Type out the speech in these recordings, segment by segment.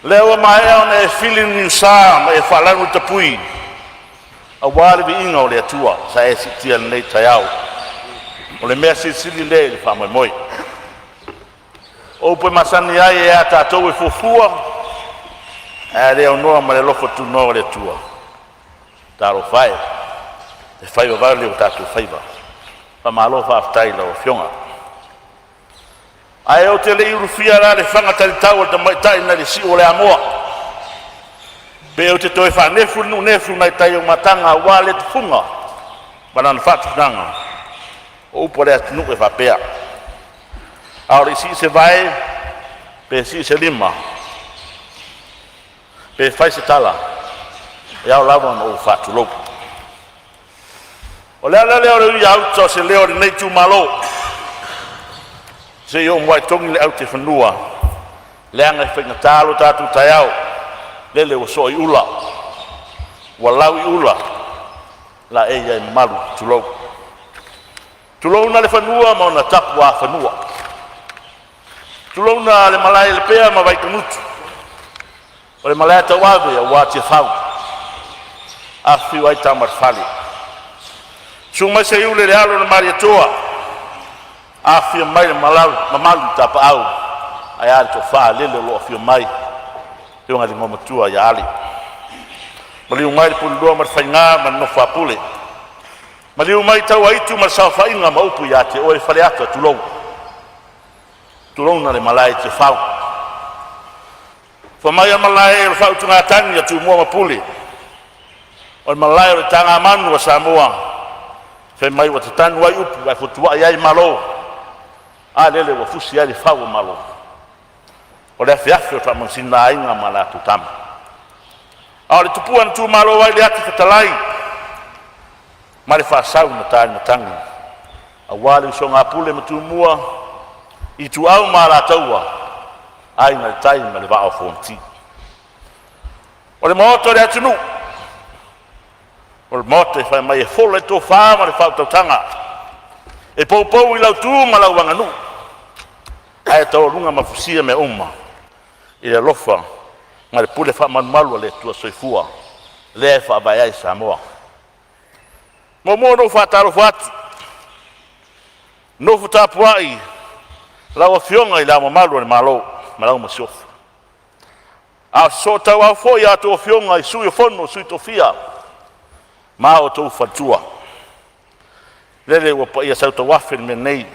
Leo mai ona e feeling ni sa ma e falanu te pui. A wale vi inga o le atua sa e sitia nei taiao. O le mea sili le fa mai moi. O pe masani ai e ata tau e fofua. E le noa ma le lofo tu no le atua. Taro fai. E fai o vale o tatu faiva. Pa malo fa aftai la o fionga. Ai o te le irufia la le fanga tali tau o te maitai na le si o le amoa. Pe o te toi wha nefu nai tai o matanga wale te funga. Banana whatu nanga. O upo le atu nuke whapea. Aore si se vai, pe si se lima. Pe whai se tala. E au lawa no whatu lopu. O lea leo reu i auto se leo re nei tu malo. Se yo mwai tongi le au te whanua. Leanga i whainga tālo tātu tai au. Lele o so i ula. Walau i ula. La e ia i malu tulou. Tulou na le whanua ma ona tapu a whanua. Tulou na le malai le pea ma vai kanutu. O le malai ta wawe a wātia whau. A whiu ai tamar whali. Sumai se iule le alo na maria toa. A whiu mai le mamalu tapa au. Ai ari to wha lele lo a whiu mai. Te unga di ngomatua i ali. Maliu mai le pulidua mar whainga man no whapule. Maliu mai tau aitu mar sa whainga ma upu i ate o e whare ata tulou. Tulou na le malai te whau. Whamai a malai e le whau tunga tangi atu mua mapule. O le malai o le tanga manu a Samoa. Whai mai wa te tanu ai upu ai futua ai malo. A lele wa fusi ai le whau malo. O le afiafi o tamansina ainga ma la tutama. A le tupua na tu malo ai le ati whatalai. Ma le whaasau na tāni matangi. A wale uso ngā pule ma tu mua. I tu au ma la taua. Ai na le tai ma le wao fonti. O le moto le atunu. O le moto e whai mai e fola e tō whaa ma le whao tautanga. E pou i lau tū ma lau wanganu. Ai tau runga ma fusia me umma. I le lofa, ma le pule wha manumalua le tua soifua, le e wha vai ai Samoa. Mo no wha taro whatu, no whatapu ai, lau a fionga i lau mamalua le malo, ma lau ma siofa. A so tau au fo i ato o fionga i sui o fono, sui to fia, ma o tau whatua. Lele wa pa ia sauta wafen me nei,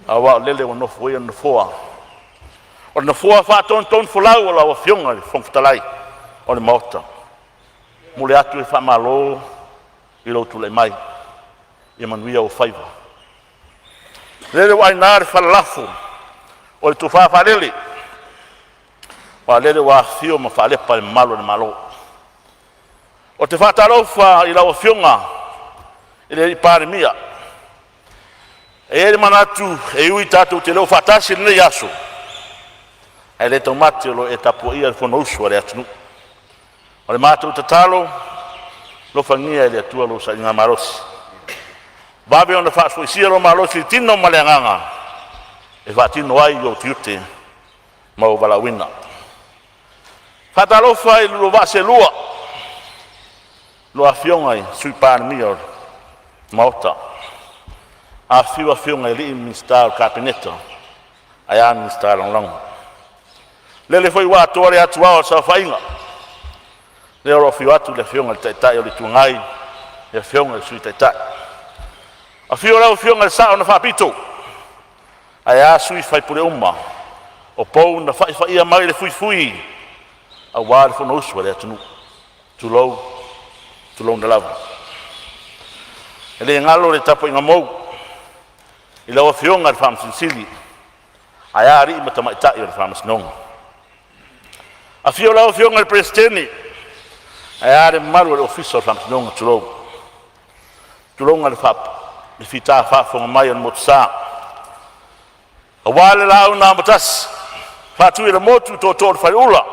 a wa lele wa nofo ia nofoa. O na fua wha ton fulau o la o fionga i whongfutalai o le maota. Mule atu e wha malo i rotu le mai. I manuia o whaiva. Lele wa inare wha lafo o le tu wha lele. Wa lele wa fio ma wha lepa le malo le malo. O te wha tarofa i la o fionga i le ipare mia. E le manatu e ui tatu te leo whatasi le yaso. E le tau mate lo e tapu ia le fono usua le atunu. O le mate o te talo, lo whangia e le atua lo sa inga marosi. Babe ona whaaspo isia lo marosi tino maleanganga. E whaatino ai o tiute ma o walawina. Whatalofa i lo vase lua. Lo a fiongai sui pānimia o maota. A fiwa fionga i li ministar kabineta. Ai a ministar longlongo. Lele foi wa tore atu ao sa fainga. Le ro fi atu le fionga te tai o le tungai. Le fionga sui te tai. A fionga fionga sa ona fa pito. Ai a sui fai pure umma. O pou na fai ia mai le fui. A wa le fono uswa le atu. Tulou na lava. Ele ngalo le tapo inga mou. I la o fionga le fam sinsili. Ai a ri mata mai tai o le fam snonga. A fio lao fionga le presteni. Ai are maru le ofiso o whamsinonga tulou. Tulonga le whap. Le whita whafonga mai an motsa. A wale lao na matas. Whatu i le motu tō tō whai ula.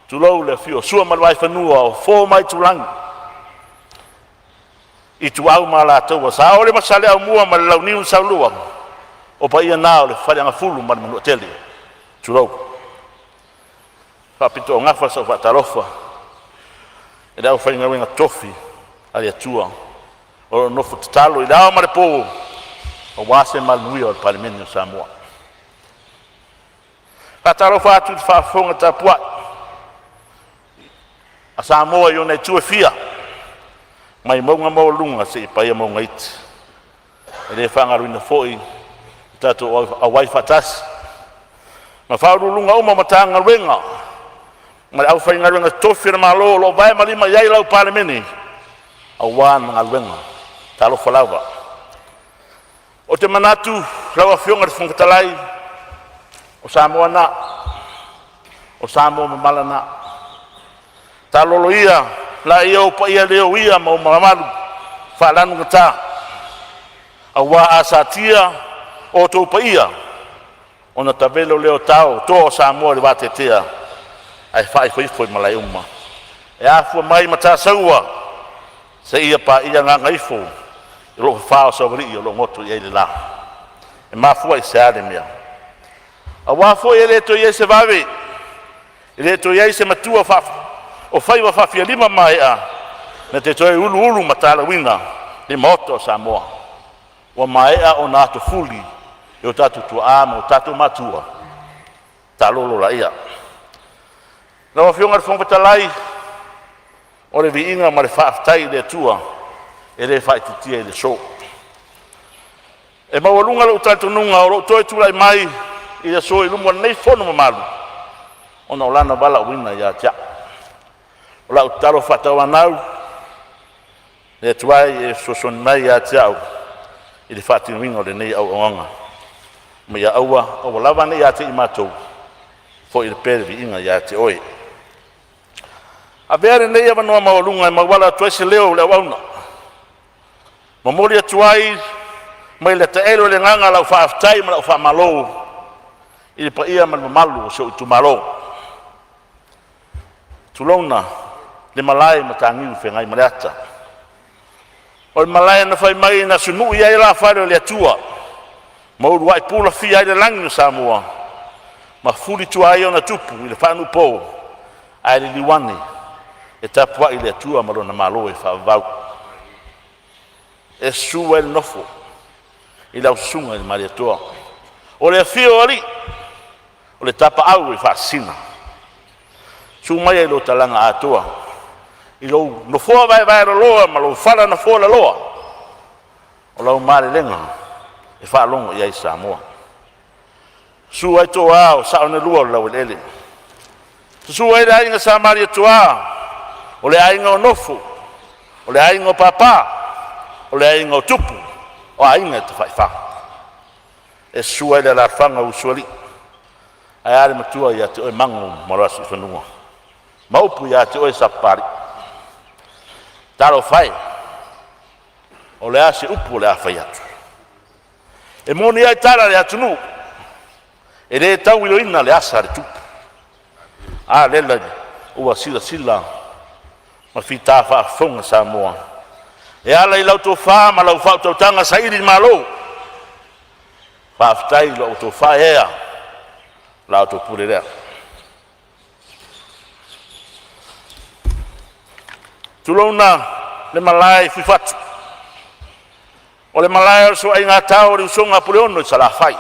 Tulou le fio sua maruai whanua o fō mai tulangi. I tu au ma la taua. Sa ore masale au mua ma le lau niun saulua. O pa ia nao le whare anga fulu ma le manua tele. Tulou. whapito o ngafa sa whatarofa. E rau whainga wenga tofi ali atua. O nofo tatalo i rao mare po o wase malnui o Palemene o Samoa. Whatarofa atu te whafonga tapua. A Samoa i o nei tue fia. Mai maunga mau lunga se i paia maunga iti. E re whangaruina foi tatu a wai whatasi. Ma whauru lunga uma matanga wenga. Ma au whainga wenga tofi na malo lo vai malima iai lau Palemene. A wana ngā wenga. Talo whalawa. O te manatu rawa whionga te whungatalai. O Samoa na. O Samoa mamala na. Talolo ia. La ia upa ia leo ia ma o mamalu. Whalanu ngata. A wā asatia o tō upa ia. O na tavelo leo tau. Tō o Samoa le wātetea. Ai whai whaifoi malai uma. E afua mai mata saua. Se ia pa ia ngā ngaifo. I lo whao sauri i o lo ngoto i eile la. E mafua i se ale mea. A wafo i leto i se vawe. I leto i se matua o whaiwa whawhia lima mai a. Na te toi ulu ulu matala wina. Ni moto Samoa. Wa mai a o nātu fuli. I o tatu tua ama o tatu matua. Ta lolo la ia. Na wawhionga te whongpatalai. O le vi inga ma le whaaftai le tua. E le whaititia i le so. E mawalunga lo tatu nunga o lo toi tulai mai. I le so i lumwa nei fono mamalu. O na olana wala wina ia tia. O la utaro whatawanau. Le tuai e soson mai ia tia au. I le whaatinuinga o le nei au onga. Ma ia aua o lawa nei ia tia i matou. Fo i le pere vi inga ia tia oi. A vere nei ava noa mawalunga e mawala tuaise leo le wauna. Mamori atuai, mai le taelo le nganga lau whaaftai ma lau whaamalo. I le pa ia ma malu o so utu malo. Tulona, le malai ma tangiu whengai mareata. O le malai na whai mai na sunu ia i la whare o le atua. Mauru wai pula fia i le langi o Samoa. Ma fuli tuai o na tupu i le whanu po. Ai le liwani. E tapua i le atua malo na malo e whaavau. E sua il nofo. I lau sunga i maria toa. O le fio ali. O le tapa au i whaasina. Su mai e lo talanga atoa. I lau nofoa vai ro loa ma lau whala na fola loa. O lau maare lenga. E whaalongo i ai Samoa. Su ai toa o sao ne lua o lau ele. Su ai le ainga sa maria toa. O le ainga o nofo. O le ainga o papa. O le ainga o tupu, o ainga te whaiwha. E sua ele la whanga usuali. Ai ale matua ia te oi mango marasi i whanua. Maupu ia te oi sapari. Taro whai. O le ase upu o le awhai atu. E moni ai tara le atunu. E le tau ilo ina le asa le tupu. A lela ua sila. Ma fita whaafonga Samoa. E ala i lau tō wha, ma lau whau tau tanga sa iri malo. Whaaftai lau tō wha ea. Lau tō pure rea. Tulona le malai whiwhatu. O le malai o so ai ngā tau ri usonga pure ono i sala whai.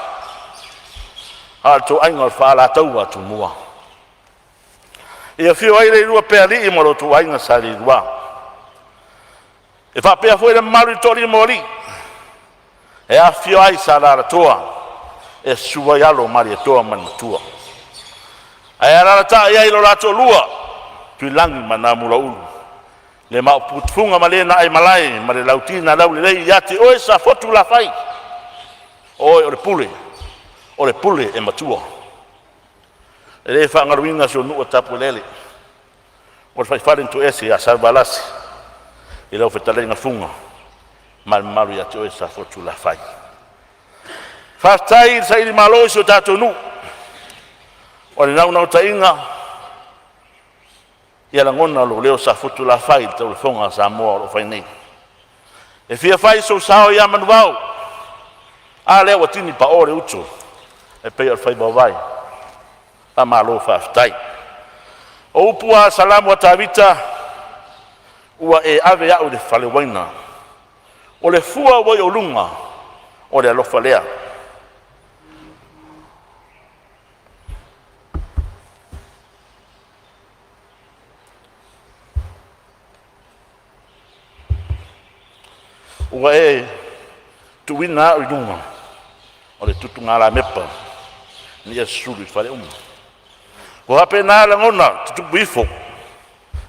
Hala tō ainga o wha la taua tō mua. Ia whio aire i rua pea li i maro tō ainga sa li rua. E whapea fwere maru i tori mori. E a whio ai sa rara toa. E sua yalo mari e toa mani matua. E a rara ta ia ilo rato lua. Tui langi mana mula ulu. Le mao putfunga ma le na ai malai. Ma le lautina lau le lei iate oe sa fotu la fai. Oe o le pule. O le pule e matua. E le whangaruinga so nua tapu lele. O le whaifaren tu ese a sarbalasi. I lau whetalenga funga. Maru ia te oe sa fotu la fai. Whastai sa iri malo iso tātou nu. O le nau ta inga. Ia la ngona lo leo sa fotu la fai. Tau le fonga Samoa lo fai nei. E fia fai so sao ia manuau. A leo watini pa ore uto. E pei al fai bawai. A malo whastai. O upua salamu wa tawita ua e ave ya o le fale waina. O le fua wai o lunga o le alofa lea. Ua e tuina o lunga o le tutu ngala mepa ni e sulu fale uma. Ko hape na la ngona tutu bifo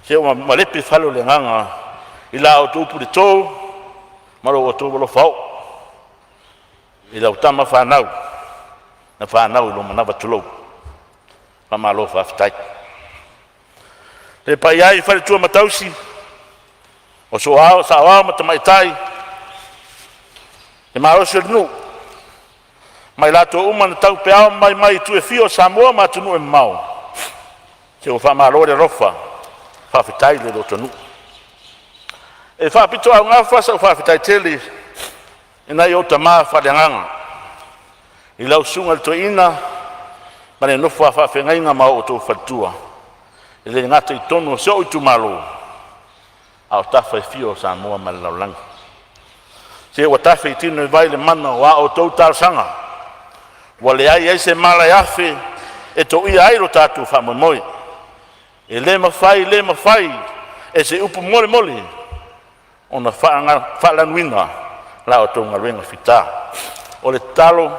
se o malepe falo le nganga ila o tupu de to malo o to lo fao ila o tama fanau na fanau lo mana batulo pa malo fa ftai le pai ai fale tu matausi o so ao sa ao matamai tai e malo se nu mai lato uma na tau peao mai tu e fio Samoa ma tu no e mau se o fa malo le rofa fa fitai le do nu e fa pito a nga fa sa fa fitai tele ina yo tama fa de nganga i lau sunga to ina ma le no fa fengai nga ma o to fatua e le ngata i tono se o tu malo a ta fa fio Samoa ma la lang se o ta fa tino vai le mana wa o to tal sanga wale ai se mala yafe e to ia ai ro tatu fa moi e le mafai e se upu mole ona fa lanuina la o tonga renga fita o le talo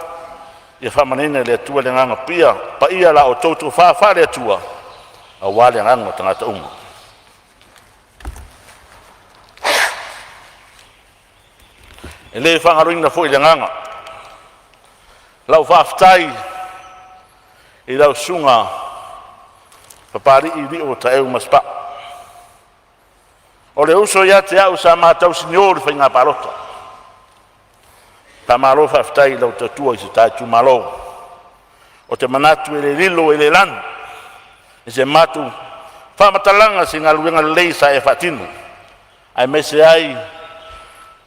e fa manene le tua le nganga pia pa ia la o toto fa le tua a wale nganga tangata unga e le fa ngaruina fo le nganga la o fa ftai e la sunga papari i ri o ta eu maspa o le uso ya te au sa matau signor fa nga parota pa malo fa ftai lo te tua i se tai tu malo o te manatu e le lilo e le lan e se matu fa matalanga singa luenga lei sa e fatinu ai mese ai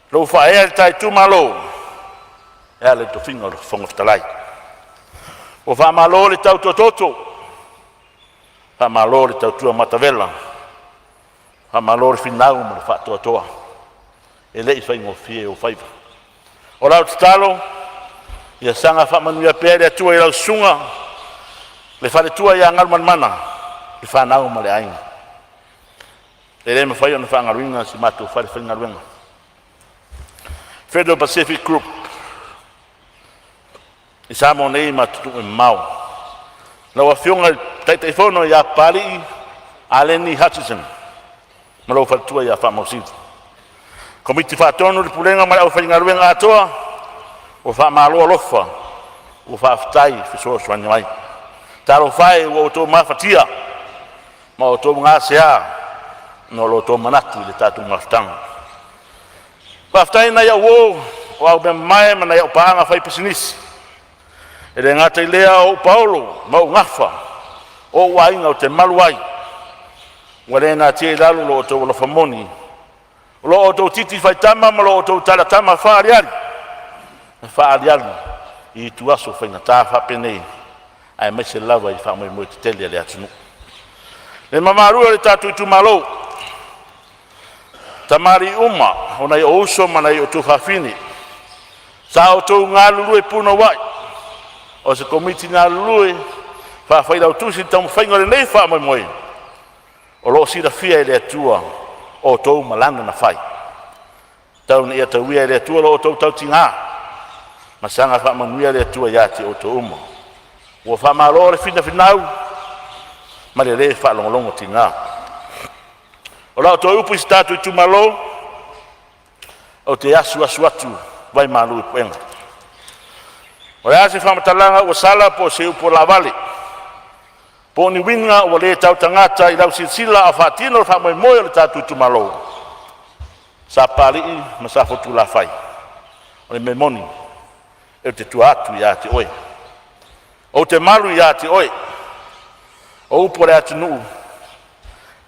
lo fa e tai tu malo e ale to finga lo fonga ftalai o fa malo le tau toto pa malori tau tua matavela pa malori finau ma fa toa e lei fai mo fie o faiva o lau talo ia sanga fa manuia pere tua i lau sunga le fa le tua ia ngal mana le fa nau ma le ai le me fai ona fa ngaruinga si matu fa le fa ngaruinga Federal Pacific Group i samo nei matu e mau lau afionga tai fono ya pali Aleni Hutchison malo fatua ya famosi komiti fa tonu le pulenga ma o fa ngaruenga atoa o fa malo lofa o fa ftai fiso swani mai taro fai o to mafatia ma o to ngasia no lo to manatu le tatu maftang faftai na ya wo o be mai mana ya paanga fai pisinis ele ngata ilea o Paulo ma ngafa o wainga o te maluai wale na te lalu lo to lo famoni lo to titi fai tama ma lo to tala tama fa aliali i tu aso fai na ta fa pene ai me se lava i fa mo te tele le atunu le mamaru le tatu tu malo tamari uma ona i oso mana i o tu fafini sa o to ngalu e puno wai o se komiti ngalu fa fai la tusi tam fai ngore nei fa moi o lo si da fia le tua o to malanga na fai tau ni ata wia le tua lo to tau tinga masanga fa manuia le tua ya ti o to umo o fa malo le fina finau ma le fa longo tinga o la to upu statu tu malo o te asu atu vai malu penga o ya se fa matalanga o sala po se upo la vale po ni winga o le tau tangata i lau sila a fatino fa moi moi le tatu tu malo sa pali ma sa fotu la fai o le memoni e te tu atu ya te oi o te malu ya te oi o upo le atu nuu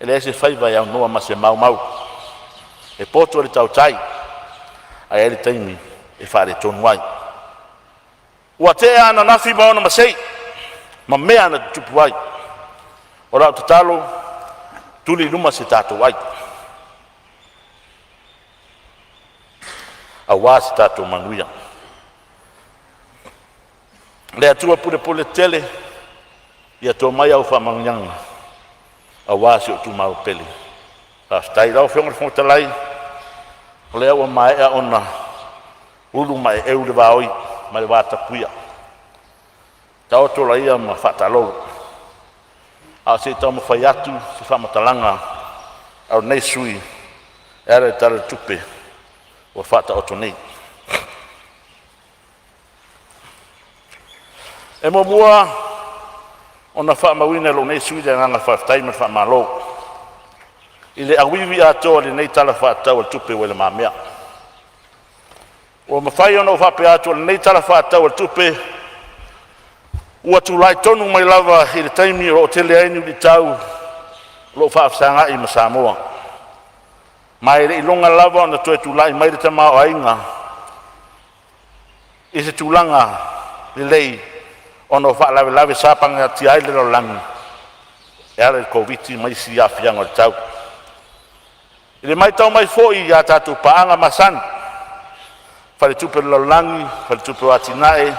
e le se fai vai au noa ma se mau e poto le tau tai a ele taimi e fa le tonu ai ua te ana nafi ma ona masei ma mea na tupu ai O rau te talo, tuli luma se tātou ai. A wā se tātou manuia. Le atua pule tele, ia tō mai au whamangyanga. A wā se o tu mau pele. A stai rau whionga whongatalai, o le aua mai a ona, ulu mai e ule wāoi, mai wāta puia. Ta oto la ia ma whatalolo. A se tau mo whai atu, se whamatalanga, au nei sui, ere tare tupe, o whata oto nei. E mo mua, ona whamawina lo nei sui, le nganga whaftaima whamalo. I le awiwi atoa le nei tala whatau al tupe wele mamea. O mawhai ona o whape atoa le nei tala whatau al tupe, ua tulai tonu mai lava i le taimi o tele aini li tau lo whaafsanga i ma Samoa. Mai le ilonga lava ona toe tulai mai le tamao ainga i se tulanga le lei ona o whaalawe sapanga ti aile lo langi e ale COVID mai si afianga le tau. I le mai tau mai foi i a tatu paanga masani whare tupe lo langi, whare tupe o atinae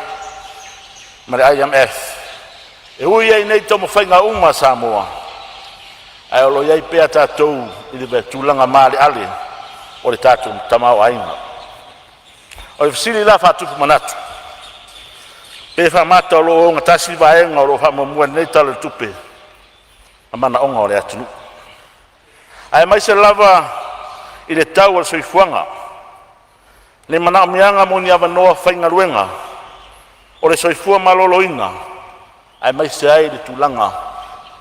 ma le IMF. E ui ai nei tomo whainga uma Samoa. Ai olo iai pea tātou i le tūlanga maale ale o le tātou tamau ainga. O le fisili la whatupu manatu. Pe whamata o lo o ngatasi vaenga o lo whamamua nei tala tupe. A mana onga o le atunu. Ai mai se lava i le tau al soifuanga. Le mana mianga mo ni avanoa whainga ruenga. O le soifua malolo inga, ai mai se ai le tūlanga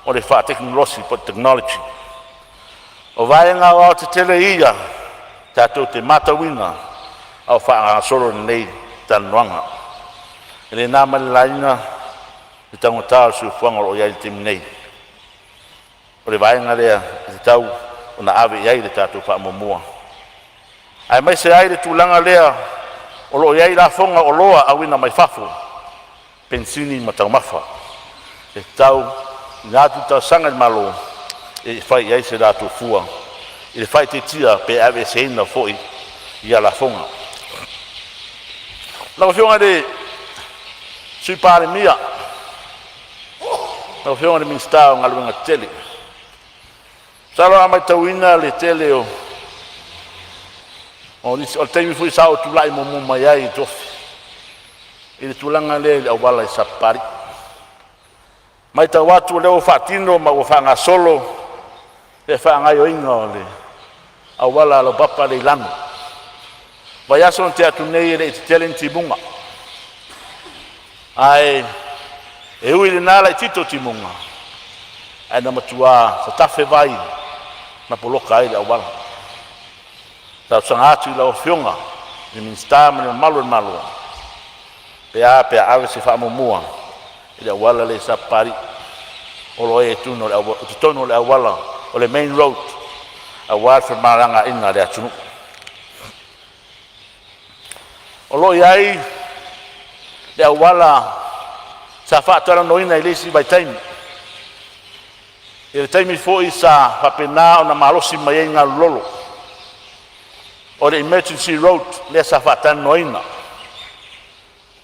o le wha teknolosi po technology. O vaenga o te tele ia, tātou te matawina au wha solo nei tanuanga. E le nā malalaina, le tangotao soifuanga o iai le temi nei. O le vaenga lea, le tau o na ave iai le tātou wha momua. Ai mai se ai le tūlanga lea, o lo iai la fonga o loa awina mai fafo. Pensini mataumafa. E tau, ngā tu tau sanga i malo, e whai iai se rātou fua. I le whai te tia pe ave se ina foi i a la fonga. Lau whionga de sui Palemene. Lau whionga de minstao ngā luenga tele. Salo amai tauina le tele o teimi fui sao tu lai mo mai ai tofi. I le tulanga le au wala i sapari. Mai ta watu leo whatino ma o whanga solo e whanga o inga o le au wala alo papa le lanu. Vai aso te atu nei le te telenti bunga. Ai e ui le nala i tito ti munga. Ai na matua sa tafe vai na poloka ai le au wala. Tau sangatu i lau whionga ni minsta mani malu malu. Pea ave se whaamumua i le awala le sapari o lo e tuno o tutono le awala o le main road a wāwhi maranga ina le atunu. O lo iai le awala sa whaatara noina i lesi vai taimi. I le taimi fo i sa whapena o na malosi mai e ngā lolo. O le emergency road le sa whaatara noina.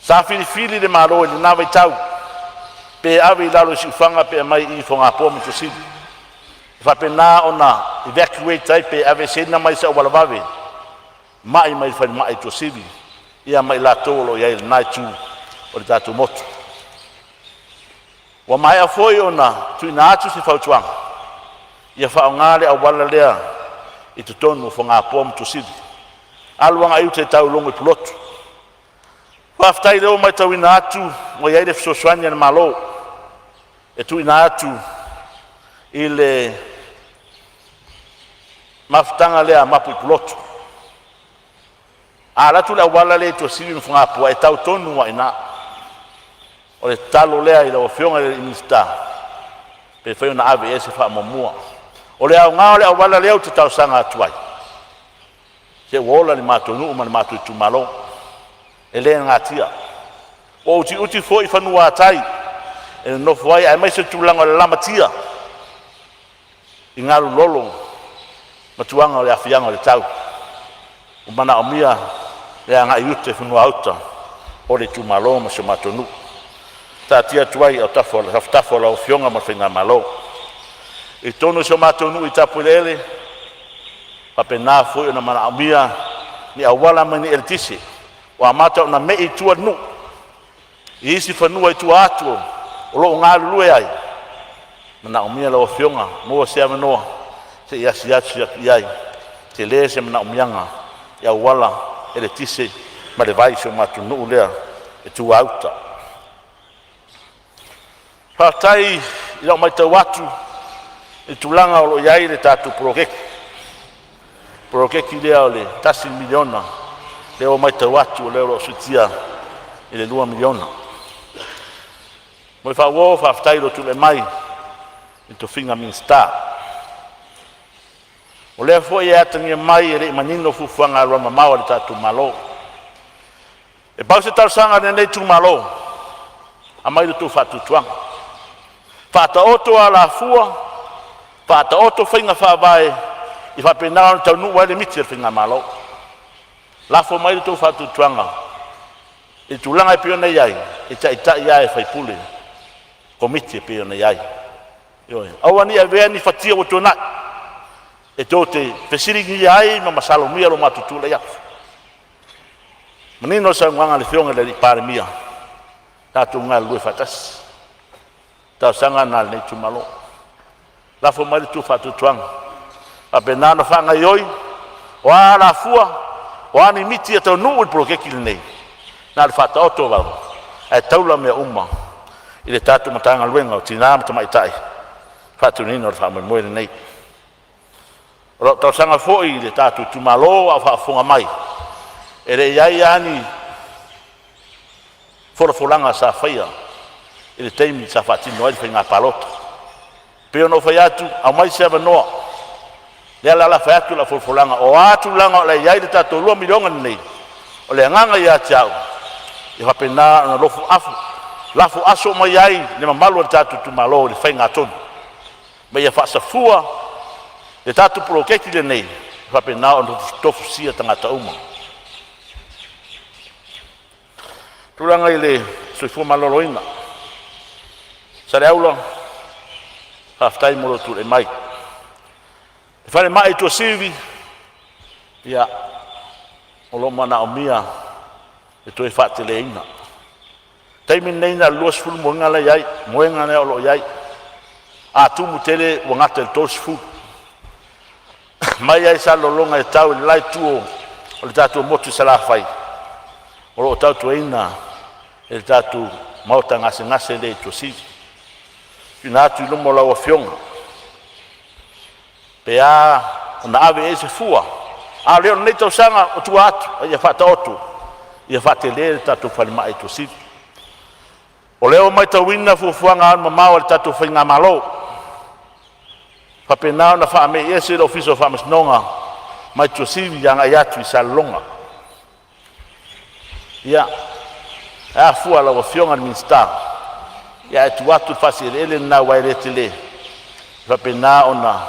Sa fili le maro le nava i tau. Pe ave i lalo si ufanga pe mai i whonga pōmi to sidi. Whapena o na evacuate ai pe ave sena mai sa walawave. Mai whai mai to sidi. Ia mai la tolo ia il nai tu o le tatu motu. Wa mai a foi o na tui na atu si whautuanga. Ia whaongale a wala lea i te tonu whonga pōmi to sidi. Aluanga iu te tau longo i pulotu. Whaftai leo mai tau ina atu, mo iai le fisoswani ane malo. E tu ina atu, i le mafutanga lea mapu i pulotu. A latu le awala le to siwi mfungapua, e tau tonu wa ina. O le talo lea i la wafionga le imista. Pe whaio na ave ese wha mamua. O le au ngā le awala leo te tau sanga atuai. Se wola ni mātou ma ni mātou i tumalo. E le ngatia. O uti fo i whanua atai. E no fuai ai mai se tūlanga le lamatia. I ngaru lolo, matuanga o le afianga o le tau. O mana o mia, le anga i ute whenua auta, o le tu malo ma se matonu. Ta tia tuai au tafo la o fionga ma whenga malo. I tonu se matonu i tapu lele, papena foi na mana o mia, ni awala mani el tisi, wa mata na mei tua nu. I isi whanua i tua atu, o lo ngaru lue ai. Mana o mia la o fionga, mua se amanoa, se iasi atu iai, te le se mana o mianga, ia wala ele tise ma le vai se matunu lea e tu auta. Patai ila mai tau atu e tulanga o lo iai le tatu prokeki. Prokeki lea o le tasi miliona, lea o mai tau atu o lea o sutia i le 2 miliona. Moi whawo whaftai lo tule mai i to finga min star. O lea fo e atangia mai e rei manino fufuanga alua mamau le tatu malo. E pau se tausanga nei tu malo, a mai le tu fatu tuanga. Fata oto a la fua, fata oto whainga whawae, i whapenao ni tau nuwa le miti le whainga malo. La fo mai le tu fatu tuanga, e tu langa e pio nei ai, e ta ita ia e whaipule, komiti e pio nei ai. Awani a vea ni fatia o tonai, e tō te whesiringi ai ma masalo mia lo matutula ia. Manino sa nganga le whionga le pare mia, tātou ngā lue whatas, tau sanga nā le tu malo. Lafo mai le tu whatu tuanga, a benana whanga ioi, o a la fua, o ani miti a tau nuu i prokeki le nei, nā le whata oto wau, e taula mea uma, i le tātou matanga luenga o tina mata maitai, whatu nino le whamoe le nei. Ro tau sanga foi le tatu tu malo a fa fonga mai. Ere iai ani folanga sa faia. Ele teimi sa fati no ele fenga palota. Pero no foi atu a mai se no. Le la fa atu la folanga o atu langa le iai le tatu 2 milionga nei. O le nganga ia chao. E fa pena na lofu afu. Lafu aso mai iai le mamalo le tatu tu malo le fenga ton. Me ia fa sa fua. Le tatu prokeki le nei, whapena o tofu sia tangata uma. Turanga i le soifua maloloina. Sa le aula, haftai moro tu le mai. E whare mai tua sivi, ia o lo mana o mia, e toi whate le ina. Taimi nei na luas fulu moenga le iai, moenga ne o lo iai. A tumu tele wangata le tosi fulu. Mai ai sa lolonga e tau i lai tuo o le tatu motu sa la fai. O lo tau tuaina e le tatu mauta ngase le tu si. Kina atu i lumo lau a fionga. Pe a na ave e se fua. A leo nei tau sanga o tua atu, a ia fata otu. Ia fate le tatu whalima e tu si. O leo mai tau wina fufuanga alma mau le tatu whainga malo. Papenao na whaame ia se ofiso whaamasnonga mai tua sivi yanga iatu i salonga. Ia, a fua lawa fionga ni minsta. Ia e tuatu whasi ele na waire te le. Papenao na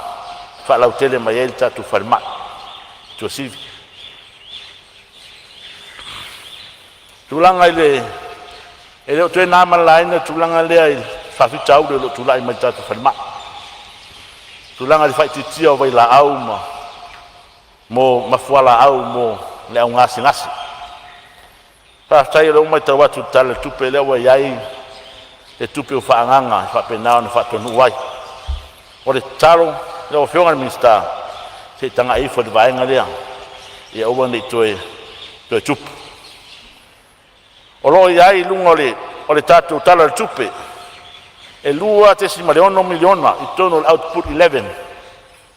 whaalau tele mai ele tatu whalma. Tua sivi. Tulanga ile, ele o tue nama laina tulanga lea i whawhitau le lo tulai mai tatu whalma. Tulanga di fai titia o vai la au mo mafuala au mo le au ngasi. Tai le mai tau atu tala tupe le wa iai le tupe o whaanganga i whapenao na whatonu wai. O le taro le o whionga ni minsta se tanga ifo di vaenga lea i aua nei toe tupe. O lo iai lunga o le tatu tala le tupe e lua te si mariono miliona i tono output 11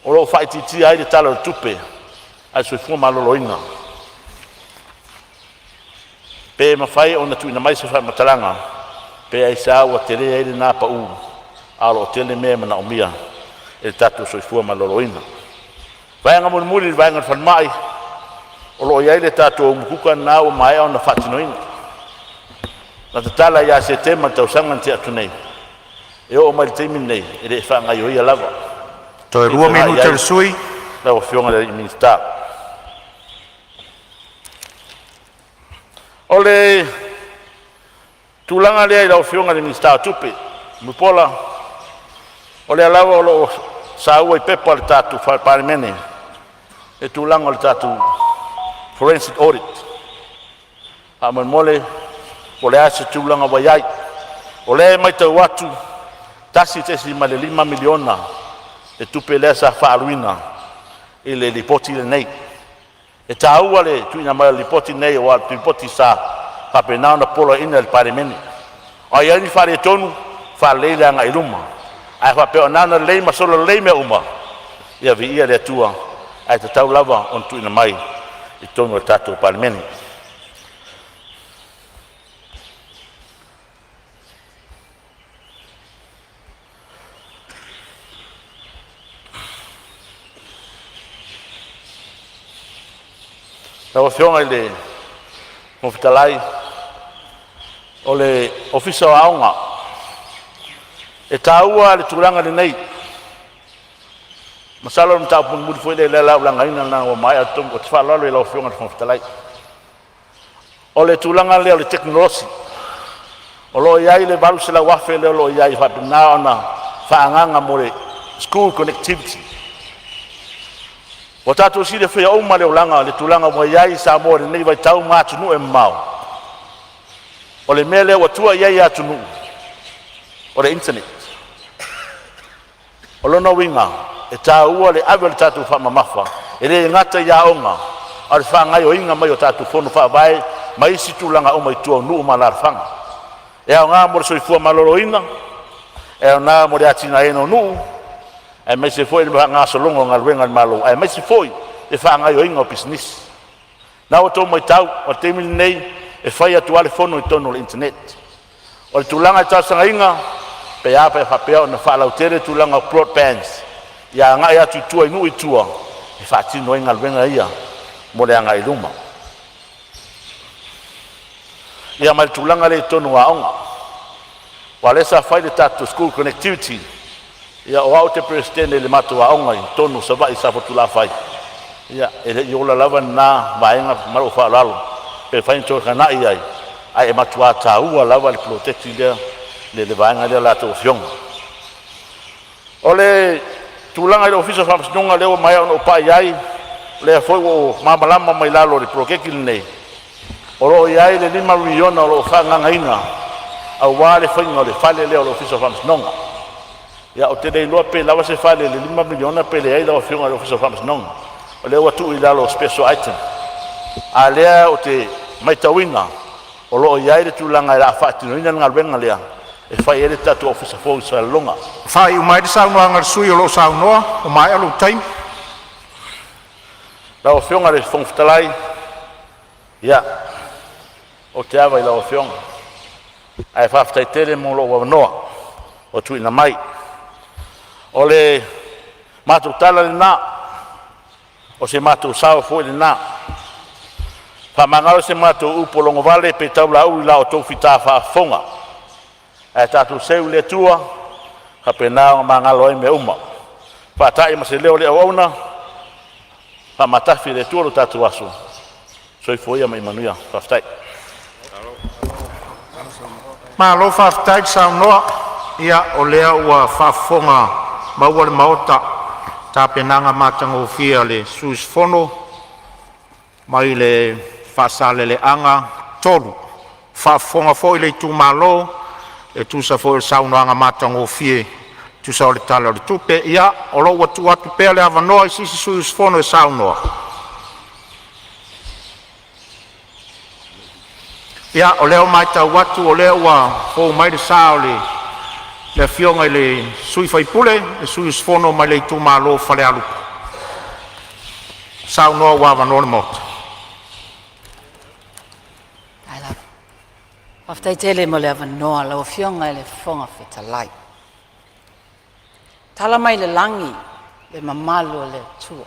o lo fai titi ai le tala le tupe ai sui fuma maloloina pe mawhai o na tuina mai se whai matalanga pe ai sa ua tere ai le napa u alo tele mea mana o mia e le tatu sui fuma maloloina vaenga muri vaenga whanmai o lo iai le tatu o mukuka na o mai o na whatinoina na te tala ia se tema tau sangan te atu nei e o mai teimi nei e le whanga i oia lava Toi rua minuta le sui. Lau fionga le minister. Ole tulanga le lau fionga le minister tupe. Mupola. Ole alawa o saua I pepa le tatu Palemene. E tulanga le tatu forensic audit. Aman mole ole ase tulanga waiai. Ole mai tau watu tasi tesi ma le 5 miliona e tupe le sa whaaluina I le lipoti le nei. E tāua le tuina mai lipoti nei o al lipoti sa papenao na polo ina le Palemene. O ia ni whare tonu whaleile anga I luma. Ai whapeo nana lei ma solo lei me uma. Ia vi ia le atua ai te tau lava on tuina mai I tonu le tatu Palemene. Tau fionga I le mofitalai o le ofisa o aonga. E tāua le tūranga le nei. Masalo na tau pun muri foi le lau langaina na o mai atum o te whalalo I lau fionga le mofitalai. O le tūranga le o le teknolosi. O lo iai le baru se la wafe le o lo iai whapinao na whaanganga mo le school connectivity. O tātou si le whea oma le olanga, le tūlanga mo iai Samoa le nei vai tau mātunu e mau. O le mea leo atua iai atunu. O le internet. O lona winga, e tā ua le awe le tātou whamamafa. E le ngata ia onga, a le whangai o inga mai o tātou whono whaavai, mai si tūlanga o mai tua nuu ma la whanga. E au ngā mo le soifua malolo ina, e au ngā mo le atina eno nuu, e mai se foi le ngā solongo ngā luenga malo e mai se foi e whaangai o inga o business na o tō mai tau o te mili nei e whai atu ale whono I tono le internet o le tūlanga I tausanga inga pe apa e whapea o na whaalau tere tūlanga o broadbands ia ngā atu tua inu I tua e whaatino inga luenga ia mo le anga I luma ia mai tūlanga le tono a onga wa le sa whai le tatu school connectivity ia o au te presidente le matua onga I tonu sa vai sa fotula fai ia ele yola lava na vaenga maro fa lalo pe fai to kana ia ai e matua taua lava le protect le vaenga le la to fiong ole tulanga le office of farmsnonga le o mai o pa iai le foi o mamalama mai lalo le protect nei oro iai le 5 miliona o fa ngaina au wale fai ngole fale le o office of farmsnonga ia o te dei loa pe lava se fale le 5 miliona pe le ai lava fionga le office of farmsnonga o le watu I lalo special item a lea o te maitawina o loo iai le tūlanga I la whaatino ina ngā ruenga lea e whai ele tatu officer fōi sa longa Whai umai te saunoa ngar sui o lo saunoa o mai alu taim lao fionga le whongwhitalai ia o te awa I lao fionga ai whawhitai tere mo lo wanoa o tuina mai o le mātou tala le nā o se mātou sao fōi le nā whamangaro se mātou upolongo vale pe tau la ui la o tau whita whaafonga e tātou seu le tua ka pe nāo mangalo e me uma whātai ma se leo le auna whamatafi le tua lo tātou aso soi fōia mai manuia whaftai Malo whaftai saunoa ia o lea ua whafonga maua le maota tā penanga mātango fia le suis fono mai le whasale le anga tolu whafonga fo I le tu malo e tu sa fo le saunoanga mātango fie tu sa o le tala o le tupe ia o lo watu atu pea le avanoa I sisi suis fono e saunoa ia o leo mai tau watu o leo ua fo mai le sao le fionga I le sui faipule, le sui sfono mai le tu malo fale alu. Sao noa wawa no le mota. Ai la. Aftai tele mo le ava noa la o fionga I le fonga fetalai. Tala mai le langi, le mamalu le tua.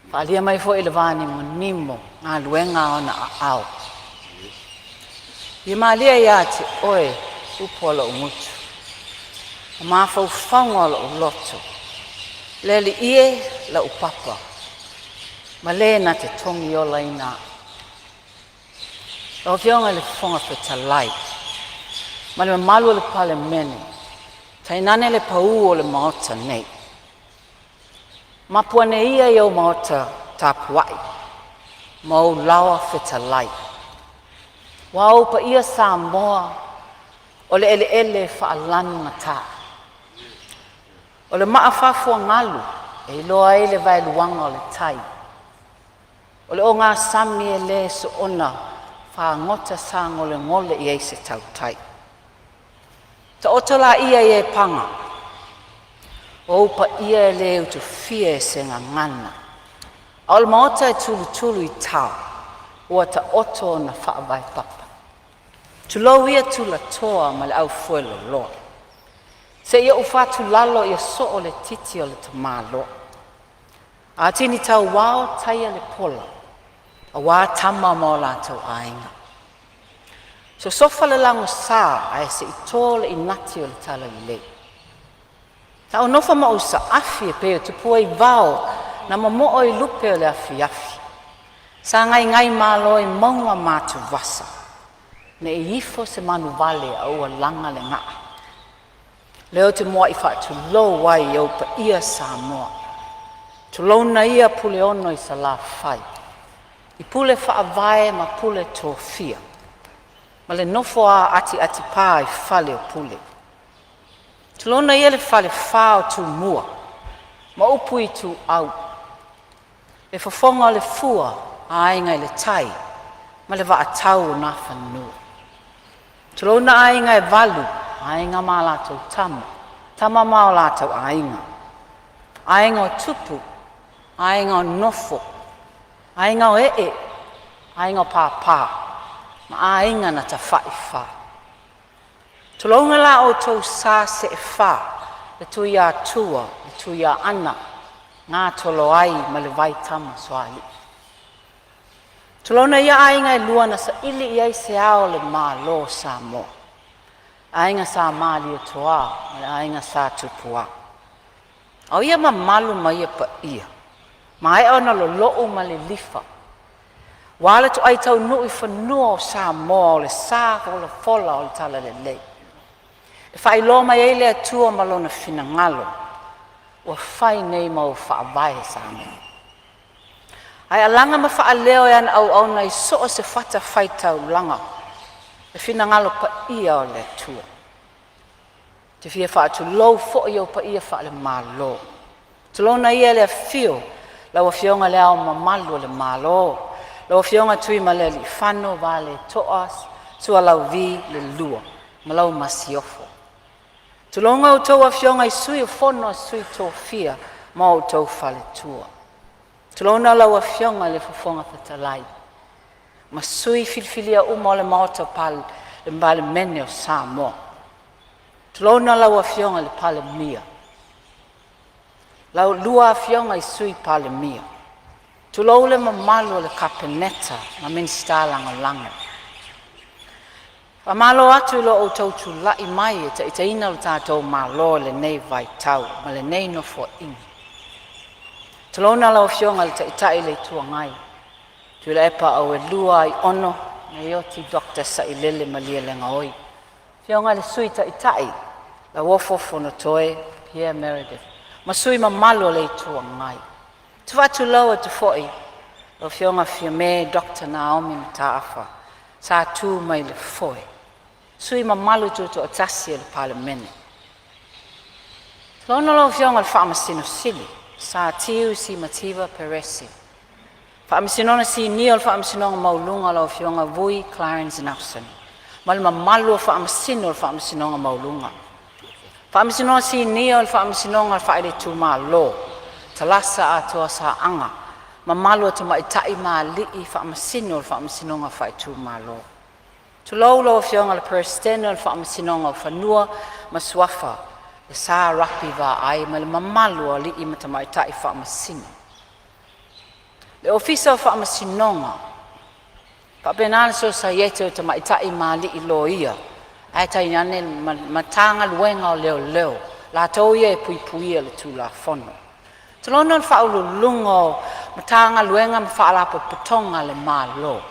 Palia mai fo I le vani mo nimo, ngā luenga ona a au. I malia ia te oe upola o mutu. Ma fau whaunga o loto. Le li ie la upapa. Ma le na te tongi o laina. O fionga le fonga fetalai. Ma le malu le Palemene. Tainane le pau o le maota nei. Ma puane ia i au maota tapuai. Ma au lawa fetalai. Wa au pa ia Samoa o le ele whaalanu na tā. O le maa whafua ngalu e loa e le vai luanga o le tai. O le o ngā sami e le so ona wha ngota sa ngole ngole i eise tau tai. Ta otola ia e panga. O upa ia e le utu fie se ngā ngana. O le maota e tulu i tau. Ua ta oto na wha vai papa. Tulau ia tula toa ma le au fuelo loa. Se ia ufatu lalo ia so o le titi o le tamalo. A tini tau wao taia le pola. A wā tama mo la tau ainga. So sofa le lango sa a se i tō le inati o le tala i le. Ta o nofa ma usa afi e peo te pua i vao na mo o i lupe o le afi. Sa ngai malo i maunga mātu vasa. Ne i ifo se manu vale a ua langa le ngaa. Leo te moa i whaatu lo wai au pa ia Samoa. Tu launa ia pule ono i sa la whai. I pule whaavae ma pule tō fia. Ma le nofo a ati pā i whale o pule. Tu launa ia le whale whao tu mua. Ma upu i tu au. E whafonga le fua a ainga i le tai. Ma le wa atau na whanua. Tu launa ainga e valu. Ainga mā lātou tama. Tama mā o lātou ainga. Ainga o tupu. Ainga o nofo. Ainga o Ainga o pāpā. Ma ainga na ta wha. Tulaunga la o tau sā se e wha. Le tui a tua. Le tui a ana. Ngā tolo ai ma le vai tama soali. Tulauna ia ainga e lua na sa ili iai se ao le mā lo Samoa. Ainga sa mali o toa, ma ainga sa tupua. Au ia ma malu ma ia pa ia. Ma ai ona lo loo ma le lifa. Wale tu ai tau nui whanua o Samoa o le sā o le fola o le tala le lei. E whai lo mai eile atua ma lona fina ngalo. Ua whai nei ma o whaavae Samoa. Ai alanga ma wha leo e ana au nei so o se whata whai tau langa. E fina ngalo pa ia o le tua. Te fia wha atu lou fo i au pa ia wha le malo. Tu lona ia le fio, lau a fionga le au ma malu le malo. Lau a fionga tui ma le li whano wa le toas, sua lau vi le lua, ma lau masiofo. Tu longa o tau a fionga i sui o fono a sui tō fia, ma o tau wha le tua. Tu lona lau a fionga le fafonga fatalai. Ma sui filfilia uma o le maota pal le Palemene o Samoa. Tulona lau a fionga le Palemene. Lau lua a fionga i sui Palemene. Tulau le mamalo le kapeneta ma minsta langa. Pa malo atu ilo o tau tu lai mai e ta itaina o tātou malo le nei vai tau, ma le nei no fo ingi. Tulona lau a fionga le ta itai le tua ngai. Tu le epa au e lua i ono, na ioti dokta sa i lele malia le ngaoi. Fionga le sui ta itai, la wofo Fonotaga, Pierre Meredith. Ma sui ma malo le tua ngai. Tu watu lau tu foi, o fionga fiame Dr. Naomi Mataafa, sa tu mai le foi. Sui ma malo tu o tasi le Palemene. Lono lau fionga le whaamasino sili, sa tiu si mativa peresi. Whaamisinona si Neil whaamisinonga maulunga lau fionga vui Clarence Nelson. Malima malu whaamisino whaamisinonga maulunga. Whaamisinona si Neil whaamisinonga whaere tu maa lo. Talasa atoa sa anga. Ma malu atu maitai maa lii whaamisino whaamisinonga whae tu maa lo. Tulau lau fionga le Peristeno whaamisinonga whanua masuafa. Le sa rapi wa ai malima malu a lii mata maitai whaamisino. Le ofisa o whaamasinonga, papenana so sa iete o ta maitai maali i lo ia, ai tai nane matanga luenga o leo, la tau ia e pui le tu la fono. Talono le whaululungo, matanga luenga ma whaalapo patonga le malo.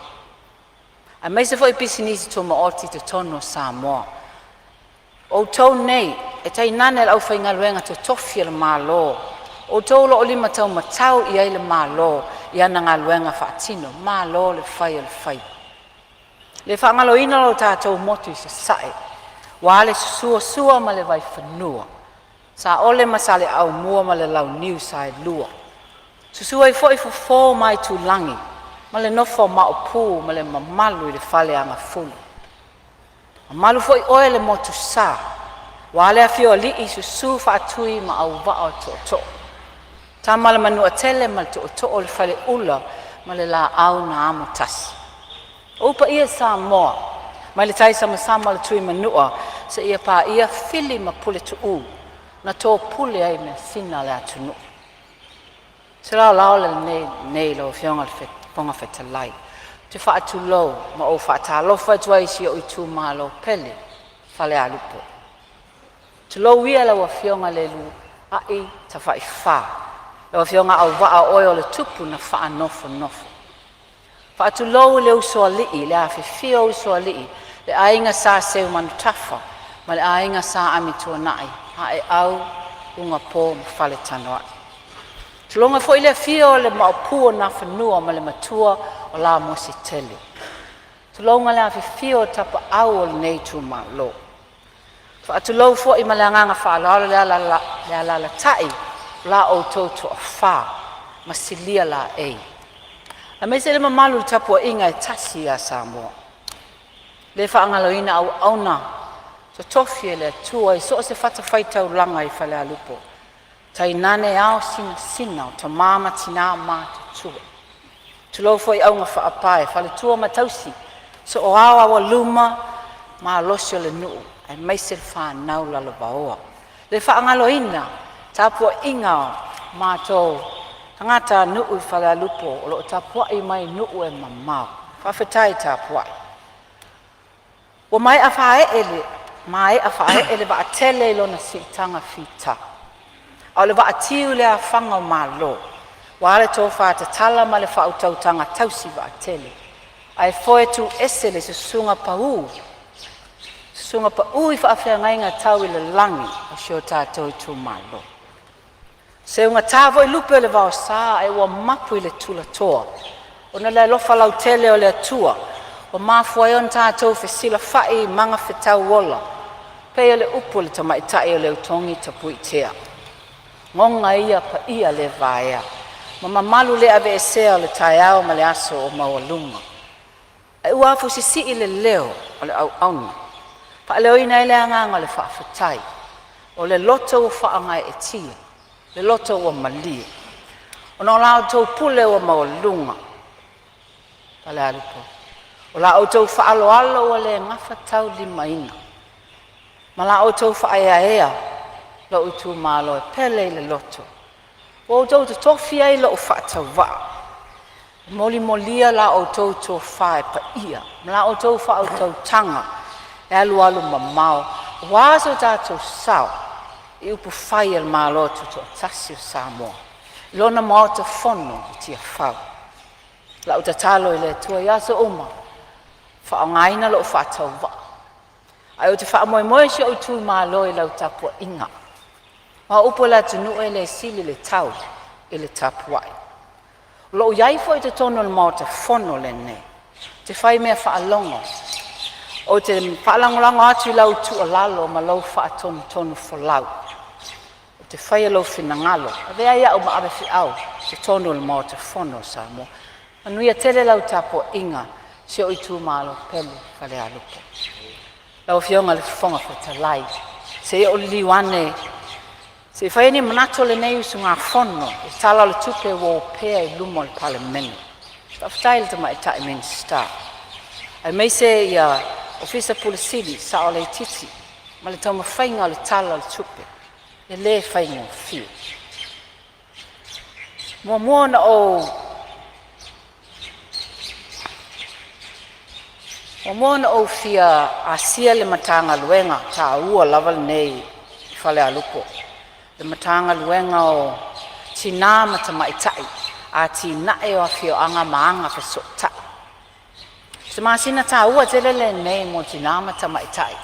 A mai se foi pisinisi to maoti te tono Samoa. O tau nei, e tai nane au whainga luenga te tofia le malo. O tau lo lima tau matau i le malo, i ana ngā luenga whaatino, malo le whai o le whai. Le whaangalo ina lo tātou motu i se sae, wa le sua ma le vai whanua. Sa ole masale au mua ma le lau niu sa e lua. Susua i fo fo mai tu langi, ma le nofo ma o pū ma le mamalu i le whale anga fulu. Malu fo i oe le motu sa, wa le afio li i susu whaatui ma au vao to. Ta mala manua tele ma le to o le whale ula ma le la au na amo tasi. Upa ia Samoa, ma le taisa ma sama le tui manua, se ia pa ia fili ma pule tu na tō pule ai me sina le atunu. Se lao le nei lo fionga le ponga whetalai. Te whaatu lou ma o whaata lofa tuai si o i tū malo pele, whale alupo. Te lou ia la wa fionga le lu ai ta whai wha. Le wa fionga au waa oe o le tupu na wha nofo. Whaatu lou le usua lii, le awhi fio usua lii, le ainga sa seu manu tafa, ma le ainga sa amitua nai. Hae au unga pō ma whale tanoa. Tulonga fo ile fio le maupua na whanua ma le matua o la mosi tele. Tulonga le awhi fio tapa au o le nei tu ma lo. Whaatulau fo i ma le anganga whaalala le ala tai la o tautu a wha ma silia la ei. A me se le mamalu le tapua inga e tasi a Samoa. Le whaangaloina au auna so tofie le tua i so se fata whaitau langa i whale alupo. Tai nane ao sina o ta mama tina ma te tua. Tulau fo i aunga whaapae, whale tua ma tausi. So o awa wa luma ma losio le nuu. Ai mai se le whanau lalo baoa. Le whaangaloina tapua inga o ma tō. Tangata nuu i whale alupo o lo tapua i mai nuu e mamau. Whawhetai tapua. Wa mai a whae ele wa atele lo na sitanga fita. Au le wa atiu le a whanga o malo. Wa ale tō whaata tala ma le whautautanga tausi wa atele. Ai foe tu ese le se sunga pau. Sunga pau i whaafea ngainga tau i le langi o sio tātou i tū malo. Se unga tāvo i lupe le wao sā e ua mapu i le tula toa. O na le lofa lau tele o le atua. O mafua e on tātou whesila whai manga whetau wola. Pei o le upu le tamaitai o le utongi tapui tea. Ngonga ia pa ia le vaea. Ma mamalu le ave esea o le taiao ma le aso o mawalunga. E uafu sisi i le leo o le au auna. Pa leo ina i le anganga o le whaafatai. O le loto o whaangai e tia. Le loto o malia. O na lao tau pule o mawalunga. Pa le alupo. O la o tau whaaloalo o le ngafa tau lima ina. Ma la o tau whaeaea lo utu malo e pele i le loto. O tau te tofia i lo o whaatau waa. Moli molia la o tau tō whae pa ia. Ma la o tau whaau tau tanga e alu alu mamau. Waso tātou sao i upu whai al malo tu tō tasi o Samoa. Lona mao te fono i tia whau. La o te talo i le tua i aso uma. Whaangaina lo o whaatau waa. Ai o te whaamoemoe si o tū malo i lau tapua inga. Ma upo la tunu e le sili le tau i le tapuai. Lo o iai fo i te tono le mao te fono le ne. Te whai mea whaalongo. O te whaalangolango atu i lau tu o lalo ma lau whaatonu tonu fo lau. O te whai alo finangalo. A vea ia o ma awe fi au. Te tono le mao te fono Samoa. Manuia tele lau tapua inga. Si o i tū malo pele whale alupo. Lau fionga le whonga whatalai. Se o liwane. Se whai ni manato le nei usu ngā whono. E tala le tupe wo pēa i lumo le Palemene. Whaftai le tama i tae meni star. Ai mei se ia ofisa pulisili sa o le titi. Ma le tauma whainga le tala le tupe. E le whainga o fio. Mua na o O mona o fia asia le matanga luenga ta ua lava nei i whale alupo. Le matanga luenga o tina matamaitai a tina e o fio anga maanga fesota se masina ta ua telele nei mo tina matamaitai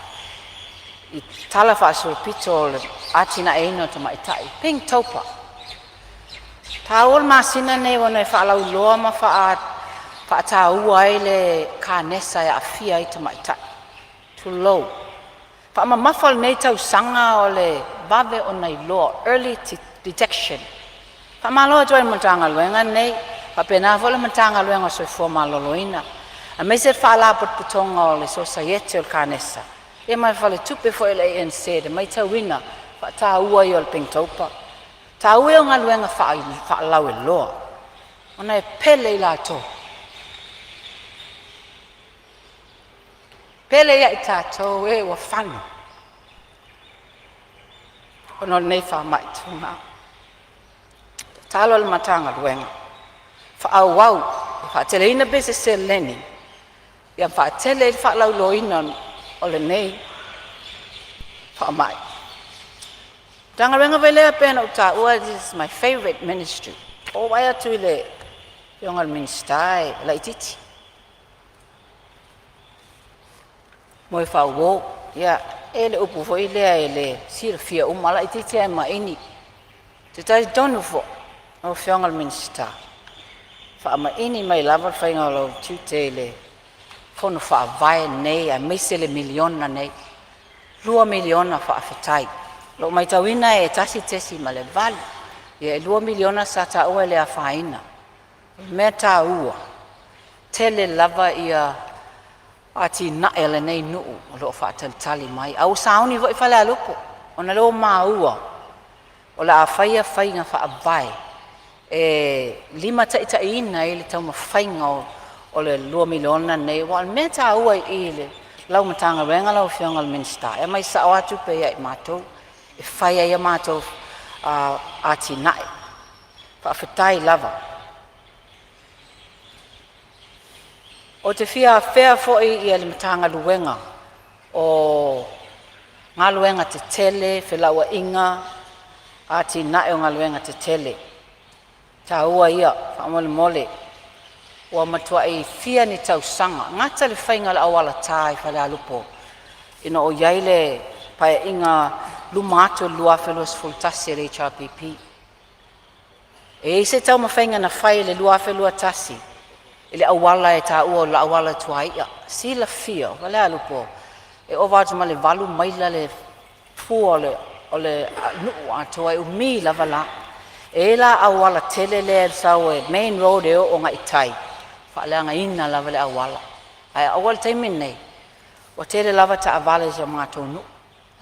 I tala fa sul pitol a tina e no tamaitai ping topa ta ul masina nei wona fa lau loa ma fa ta ua ile ka nesa ya fia I tamaitai too low fa ma mafal nei tau sanga ole bave ona I loa early detection fa malo join matanga luenga nei fa pena vola matanga luenga so fo maloloina a mese fa la putonga ole society ol kanesa e mai fale tupe fo ele en said mai ta wina fa ta ua yol pingtopa ta ua nga luenga fa lawe loa ona e pele la to pele ya itato e wa fanu ono nei fa mai tuna talo al matanga luenga fa au fa tele ina bese seleni ya fa tele fa lau loina ole nei fa mai tanga wenga vele pena uta this is my favorite ministry o waya tu le yongal ministai la ititi moi fa wo ya ele upu fo ele sirfia mala ititi ma ini te tai donu fo o yongal ministai fa ma ini mai lava fa ngalo tutele fono fa vai nei a mesele miliona nei 2 miliona fa afetai lo mai tawina e tasi male vale e 2 miliona sa ta o le afaina meta ua tele lava ia ati na ele nei nu lo fa tali mai au sauni vo fa la lupo ona lo maua o la faia fainga fa vai e lima ta ina ele tau fainga o le 2 miliona nei wal meta ua ile lau matanga wenga lau fiongal minsta e mai sa watu pe ia mato e faia ia mato ati nai fa fetai lava o te fia fair fo ia le matanga luenga o ngaluenga te tele felaua inga ati nai o ngaluenga te tele ta ua ia fa mole wa matua e fia ni tau sanga ngata le fainga la awala tai fa la lupo ino o yaile pa inga lumato lua felos fultasi le HRPP e se tau mafainga na fai le lua felua tasi ile awala e ta ua la awala tuaia si la fia fa la lupo e ovatu male valu maila le fu ole nu atoa e umi la vala e la awala tele le sawe main road e o nga itai Falanga ina lava le awala. Ai awal taimin nei. O tele lava ta avale ja mato nu.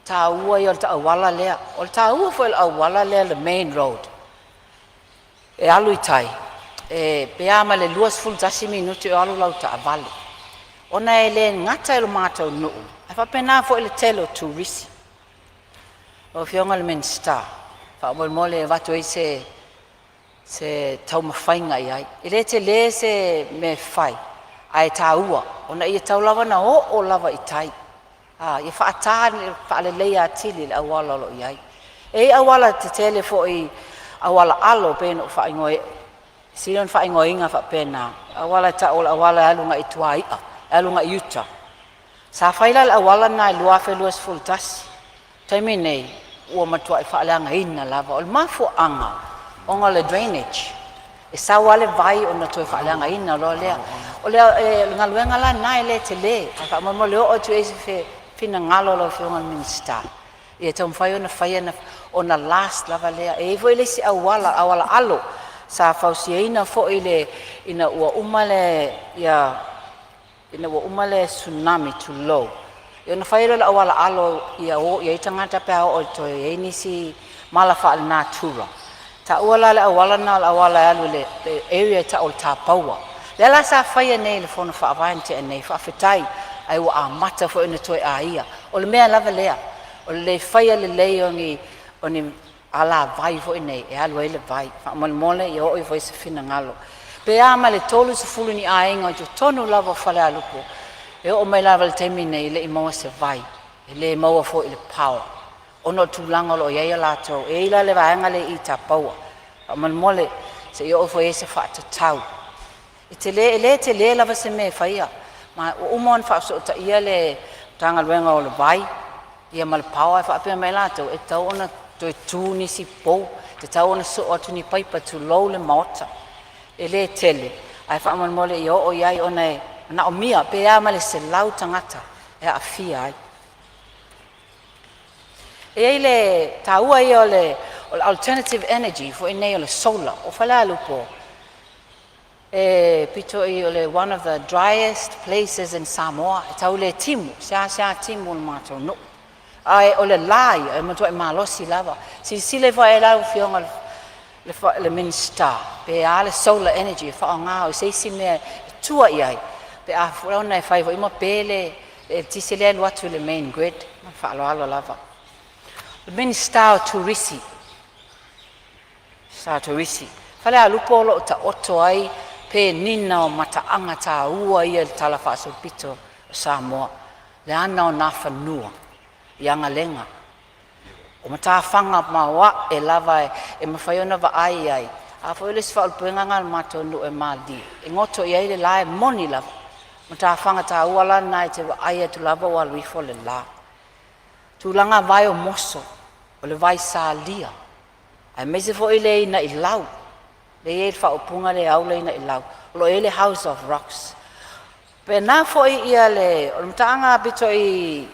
Ta ua yo ta awala lea. O ta ua fo le awala lea le main road. E alu itai. E peama le luas full tasi minuti o alu lau ta avale. Ona e le ngata e mato nu. Ai fa pena fo le telo turisi. O fionga le minsta. Fa mole vato e se tau mawhainga iai. I le te le se me whai. Ai tā ua. Ona ia tau lava na o lava i tai. Ia whaatāni, whaalelei a tili le awala lo iai. E awala te tele fo i awala alo pēna o whaingoe. Siron whaingoe inga whapena. Awala ta o awala alunga i tuaia. Alunga i uta. Sa whaila le awala na i luafe luas fultasi. Taimi nei, ua matua i whaaleanga ina lava. O le mafo anga. Onga le drainage. E sa wale vai o na toi whaaleanga ina lo lea. O lea ngaluenga la nai le te le. Ka mo leo o tu e se fina ngalo lo fionga minsta. E tau mwhai o na whaia o na last lava lea. E vo ile si awala alo. Sa fausia ina fo ile ina ua umale ina ua umale tsunami too low. E na whaia lo awala alo ia itangata pea o toi e nisi malafa al natura. Ta uala le awala na le awala alu le area ta o ta paua. Le la sa faia nei le fono fa avante nei fa fetai ai wa amata fo ina toi aia. O le mea lava lea. O le faia le oni ala vai fo nei e alu ele vai. Fa mole yo o foi se fina ngalo. Pe ama le tolu se fulu ni ainga jo tonu lava fale alupo. E o mai lava le temi nei le imoa se vai. Le moa fo ile power. Ono tulanga lo ia lato e ila le vaanga le ita paua Amal mole se yo fo ese fa tau. Te le lava se me faia. Ma umon fa so ta ia le tanga luenga o le vai. Ia mal pawa fa pe mai lato e tau ona to tu ni si po. Te tau ona so atu ni paipa tu lo le mota. Le tele. Ai fa amal mole yo o iai ona na o mia pe a male se lau tangata. E a fia ai. E le taua ia o le alternative energy for inei o le solar. O fala lupo. Pito i o le one of the driest places in Samoa. E tau le timu. Sia timu le matou no. Ai o le lai. E matua i malosi lava. Si le fa e lau fionga le minister. Pe a le solar energy. Fa o ngā o se si mea tua i ai. Pe a furauna e fai vo ima pele. E tisi le alu atu le main grid. Ma fa alo lava. Le minister o turisi. Sa turisi. Fale a lupo lo ta oto ai. Pe nina o mataanga ta ua ia le talafa so pito o Samoa. Le ana o nā whanua. I anga lenga. O matawhanga mawa e lava e mawhaiona wa ai. A whaile si whaul puenganga le mato nu e mali. E ngoto i ai le lae moni lava. Matawhanga ta ua la nai te wa ai tu lava wa luifo le la. Tūlanga vai o moso. O le vai sa lia. Ai mese fo i le ina i lau. Le e whaopunga le au le ina i lau. Lo e le House of Rocks. Pe nā fo i ia le, o le mtaanga pito i,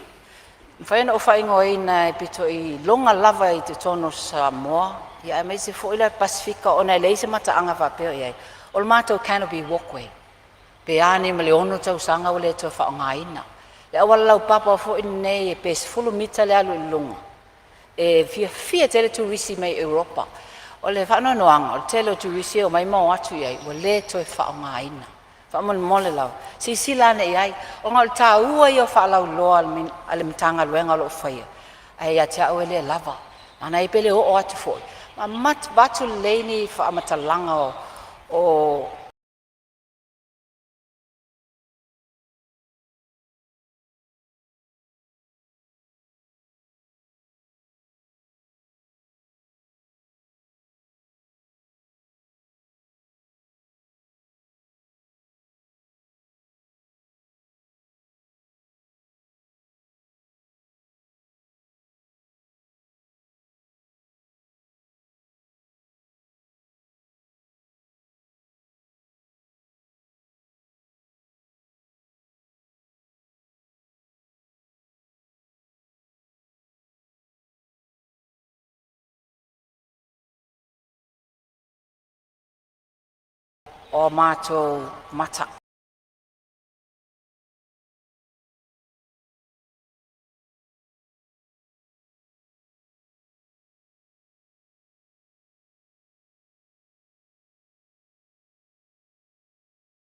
whaena o whaingo i na pito i longa lava i te tono Samoa. Ia e mese fo i le Pasifika o nei leise mataanga whapeo i ai. O le mātou canopy walkway. Pe ane ma le ono tau sanga o le to whaonga ina. Le awala lau papa fo i nei e pes fulu mita le alu i lunga. E fia tele tu risi mai Europa. O le whanonoanga, o le tele tu risi o mai mau atu iai, o le toi whaonga ina. Whamon mole lau. Si silane iai, o ngā le tā ua i o whaalau loa ale mitanga luenga lo whaia. Ai a tia o ele lava. Mana i pele o atu foi. Ma mat batu leini whaamatalanga o mātou mata.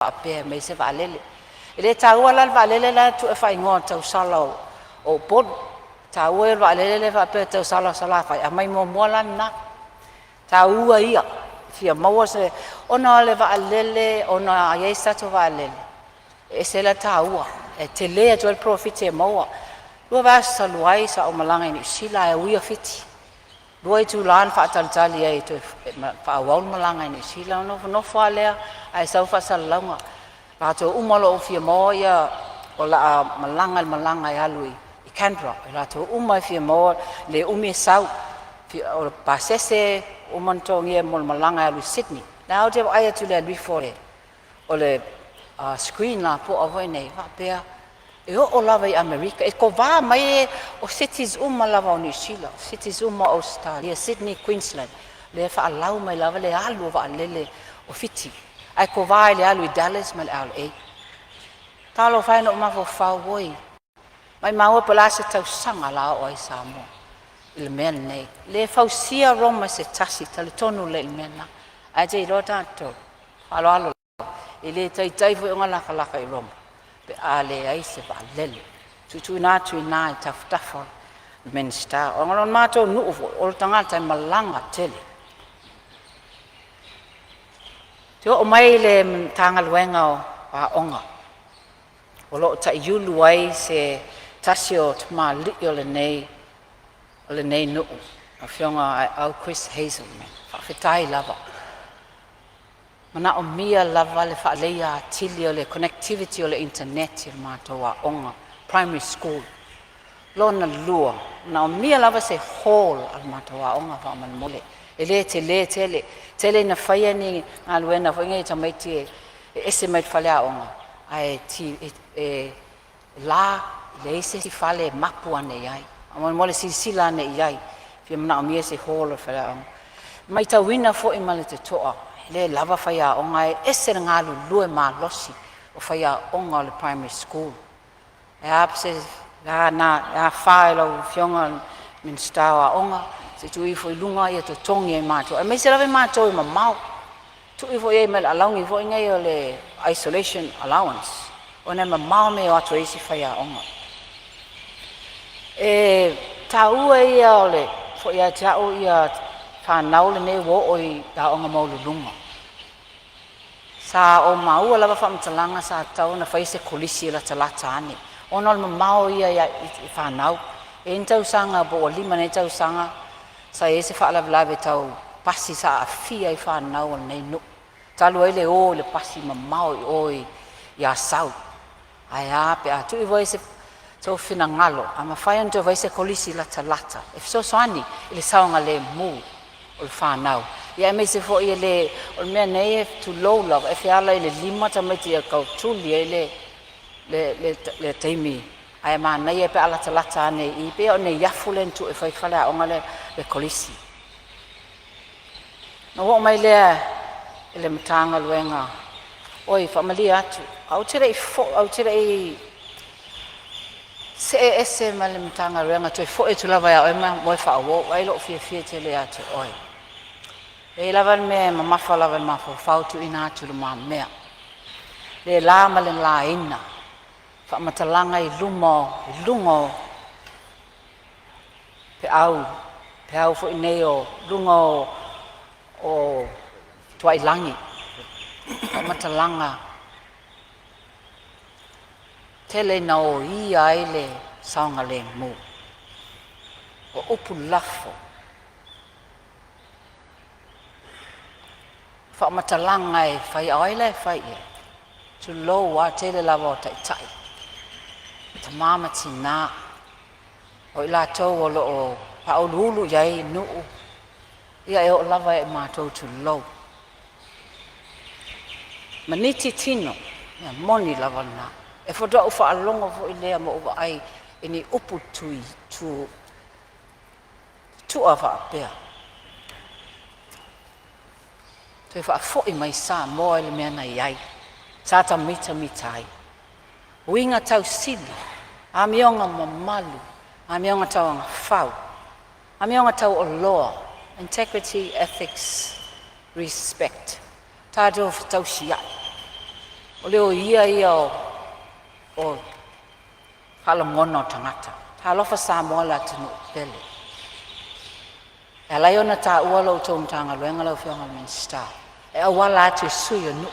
Ape me se valele. Ele taua la valele la tu e fai ngon tau sala o pod. Taua e valele va pe tau sala fai. A mai mo mola na. Taua ia. Fia maua se ona le valele ona ai sta to valele. E se la taua. E te lea tu el profit e maua. Lua va saluai sa o malanga ni sila e uia fiti. Lua i tu lan fa taltali ai tu fa wal malanga ni sila no fa lea. Ai sau fa salanga. La to umalo o fia moia o la malanga ia lui. I Canberra. La to umai fia mo le umi sau o pasese umantongi mo malanga ia lui Sydney. Na o te ai tu le before o le screen la po o nei va pe e o lava i America. E ko va mai o cities lava o New Zealand, cities Australia, Sydney, Queensland. Le fa lau mai lava le alu va lele o fiti. Ai ko vai le alu i Dallas mal LA. Talo fai no ma fo fa woi. Mai mau pala se tau sanga la o ai Samoa. Il men nei. Le fa sia Roma se tasi tale tonu le mena. Ai te ro tanto. Alo. Ele tai fo ngala kala kai Roma. Pe ale ai se va lele. Tu na taf minister. O ngon mato nu o tanga tai malanga tele. Teo o mai le tanga luenga o onga. O lo ta iulu ai se tasio tma li o le nei nu. Whionga au Chris Hazel me. Whawhetai lava. Mana o mia lava le whaaleia tili o le connectivity o le internet i mātua onga primary school. Lona lua. Na o mia lava se hall al mātua onga whaman mole. Tele na whaia ni ngā luena whainga i tamaiti e ese mai whalea onga. Ai la le ese si whale mapu ane iai. Amon mole si sila ane iai. Fia mana o mia se hall o whalea onga. Mai ta wina fo i male te toa. Le lava whaia onga e ese ngā lue mā losi o whaia onga o le primary school. E apse na whae lau whionga min stawa onga. Se tu i foi lunga ia to tongi e mātou. E meise lawe mātou i mamau. Tu i foi e me alaungi foi ngai o le isolation allowance. O ne mamau me o atu eisi whaia onga. E ta ua ia o le, foi a tau ia whanau le ne wo o i ta onga maulu lunga. Sa o maua lawa whamtalanga sa tau na whaise kolisi la talata ane. Ona o mamau ia i whanau. E intau sanga bo o lima ne tau sanga. Sa ese whaalawalawe tau pasi sa a fia i whanau nei no. Talu ele o le pasi mamau i oi i a sau. Ai a pe a tu i voi se tau whina ngalo. A ma whai anto vai se kolisi lata lata. E fiso soani i le saunga le mu o le whanau. Ia me se fo i le o le mea nei e tu low love. E whiala i le lima tamaiti a kau tuli e le teimi. Ai ma nei e pe ala talata ane i pe o ne yafu len tu e whai whalea onga le kolisi. Na wo mai lea e le matanga luenga. Oi, whamali atu. Au tira i se e ese ma le matanga luenga tu e fo e tu lava ya oema moi wha awo. Wai lo fia te le atu oi. E lava me ma mafa lava ma fo fautu ina atu le ma mea. Le la ma le la ina. Whamatalanga i lungo pe au fo nei o lungo o tuailangi. Whamatalanga tele na o ia ele saunga le mu. O upu lafo. Whamatalanga e whai aile whai e. Tu lo wa tele lava o tai. Ta mama tina o i la tau o lo o paululu iai nuu ia e o lava e mātou tu lau. Maniti tino, ia moni lava na. E whatua uwha alonga fo i lea mo uwa ai e ni upu tui tu a wha apea. Tui wha fo i mai sa moa ele mea na iai. Sa ta mita ai. Winga tau sili, a mionga mamalu, a mionga tau anga whau, a mionga tau o loa, integrity, ethics, respect. Tātou tau siai. O leo ia o whalamona o tangata. Tā lofa Samoa la tunu pele. E lai ona tā ualo tau mtanga luenga lau whionga min star. E awala atu sui o nu.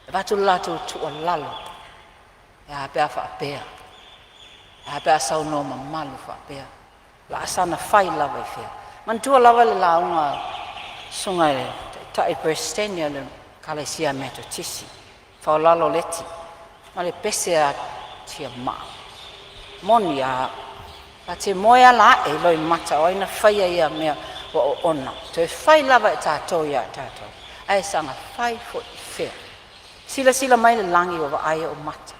E watu latu tu o lalo. E apea whaapea. E apea sau no mamalu whaapea. La asana whai lawa i whia. Mantua lawa le launga sunga e tai prestenia le kalesia meto tisi. Whao lalo leti. Ma le pese a tia maa. Moni a te moea la e loi mata o ina whaia ia mea o ona. Te whai lawa e tātou ia tātou. Ai sanga whai fo i whia. Sila mai le langi o aia o mata.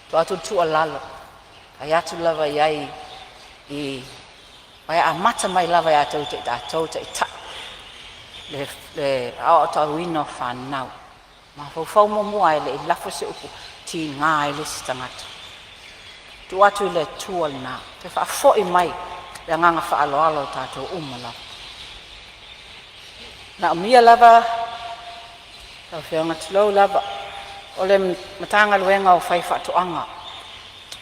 Tu atu tu a lalo. Ai atu lava iai i ai a mata mai lava ia tau te tātou te ta. Le ao tau wino whanau. Ma fau mua e le i lafo se upu ti ngā e le si tangata. Tu atu i le tual nā. Te wha fo i mai le nganga wha alo tātou umala. Na umia lava tau whianga tulau lava. O le matanga luenga o whai whatoanga.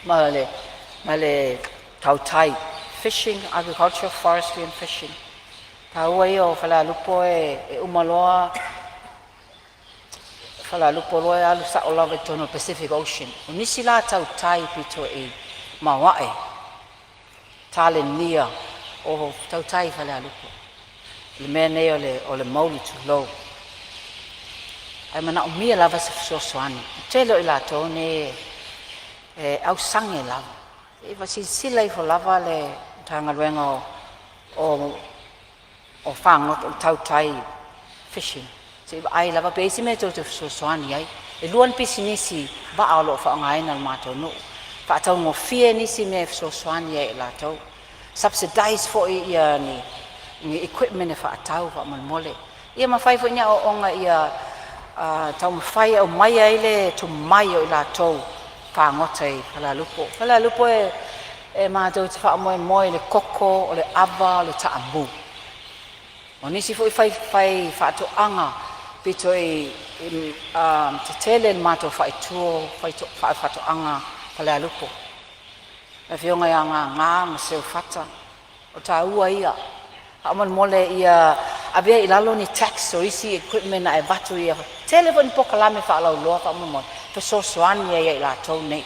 Ma le tautai. Fishing, agriculture, forestry and fishing. Tau ai o whala lupo e umaloa. Whala lupo loa e alu sa o lava tono Pacific Ocean. O nisi la tautai pito e mawae. Tale nia o tautai whale alupo. Le mea nei o le mauli tu lau. Ai mana o mia lava se fisosoani. Telo I lato ne au sange lava. E wasi sila I fo lava le tanga luenga o whangot o tautai fishing. Se ai lava pe isi me tau te fisosoani ai. E luan pisi nisi ba alo o whaangaina al mato no. Whaatau ngo fia nisi me fisosoani ai lato. Subsidize fo ia ni equipment e whaatau whaamalmole. Ia mawhai fo nia o onga ia tau mawhai au mai ai le tu mai o I lato whaangota I Whalalupo. Whalalupo e mātou te whaamoe le koko o le ava o le taamu. O nisi fo I whai whaatoanga pito te tele le mātou whaituo whaatoanga Whalalupo. E whionga ia ngā ma seu whata o tā ua ia. Haaman mole ia abia I lalo ni tax o isi equipment na e batu ia. Telefon pokalame whaalau loa haaman mole. Pesosoani ia I lātou nei.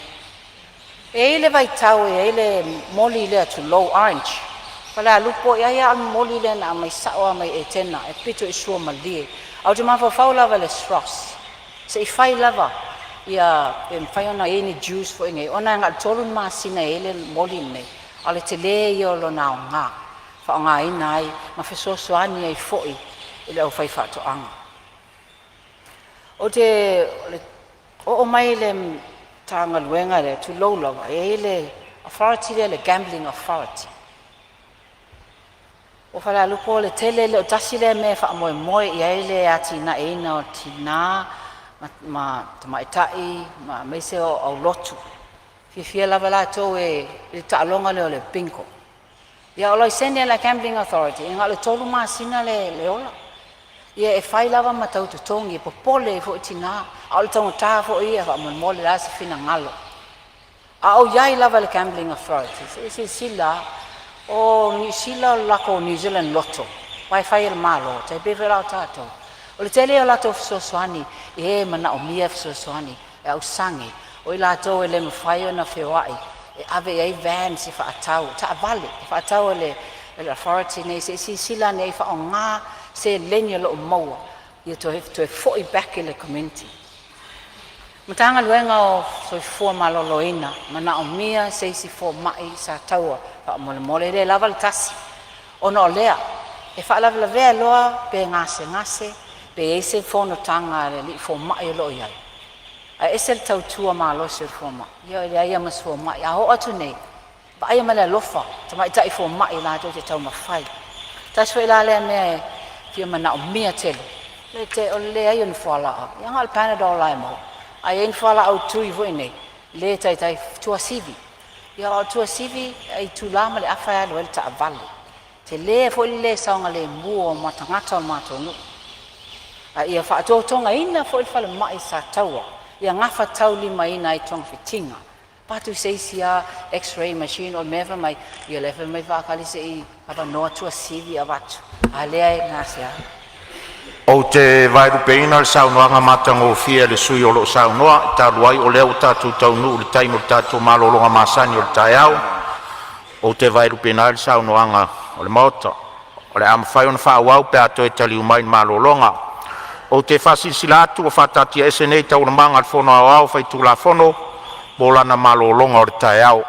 E ile vai tau e ile moli lea tu low orange. Whalalupo ia al moli lea na mai saoa mai e tena. E pito I sua malie. Au te mawhawhau lava le sros. Se I whai lava. Ia e whai ona e ni juice fo ingai. Ona ngā tolu masina e le moli nei. Ale te le I o lo nao ngā. Wha ngā ina ai. Ma whesosoani ai foi. Ile au whai whaatoanga. O te o mai le tanga luenga le tu low lava. E le authority le gambling authority. O Whalalupo le tele le o tasi le me whaamoe moe I ele ati na eina o tina ma tamaitai ma meise o au lotu. Fia lava lato e taalonga le o le pinko. Ia ola I sende la gambling authority. Inga le tolu masina le ola. Ia e whai lava ma tau tutongi e popole fo tina. Au le tonga tā fo ia whaamoe mole la se fina ngalo. A au iai lava le gambling authority. Se sila o ni sila lako New Zealand Lotto. Wai whai el malo. Te bewe lau tātou. O le tele o lato fisosoani. E mana o mia fisosoani. E au sangi. O I lato e le mawhai o na whiwai. E ave ei van si whaatau. Ta avale. E whaatau le authority nei. Se sila nei wha o ngā se lenya lo o maua. Ia to e foi back in the community. Matanga luenga o soi fua maloloina. Mana o mia se isi fua mai sa taua. Pa mole mole le lava le tasi. Ona o lea. E wha lava la vea loa pe ngase. Pe ese Fonotaga le li fua mai o lo iai. A ese le tautua malo se fua mai. Ia ia mas fua mai. A ho atu nei. Pa aia male lofa. Tamai tai fua mai la to te tau mawhai. Tas fai la lea mea fia mana o mia tele. Le te o le ai on fua la. Ia ngal Panadol lai mo. Ai en fala au tui voi nei le tai tua sivi ia au tua sivi ai tu lama le afa lo el ta avale te le fo le saunga le muo ma tangata mato no ia fa tonga ina fo il fala mai sa taua ia ngafa tau lima ina ai tong fitinga patu se sia x-ray machine o meva mai ia le fa mai va kali se I ava no tua sivi avatu ale ai ngasia O te vairupeina le saunoanga matangofia le sui o lo saunoa, taluai o leo tatu taunu le taimo tatu malolonga masani o le taiao. O te vairupeina le saunoanga o le maota. O le amawhai ona whaawau pe ato e tali umai malolonga. O te whasisilatu o whatatia ese nei tau na manga al fono au whai tula fono, bolana malolonga o le taiao.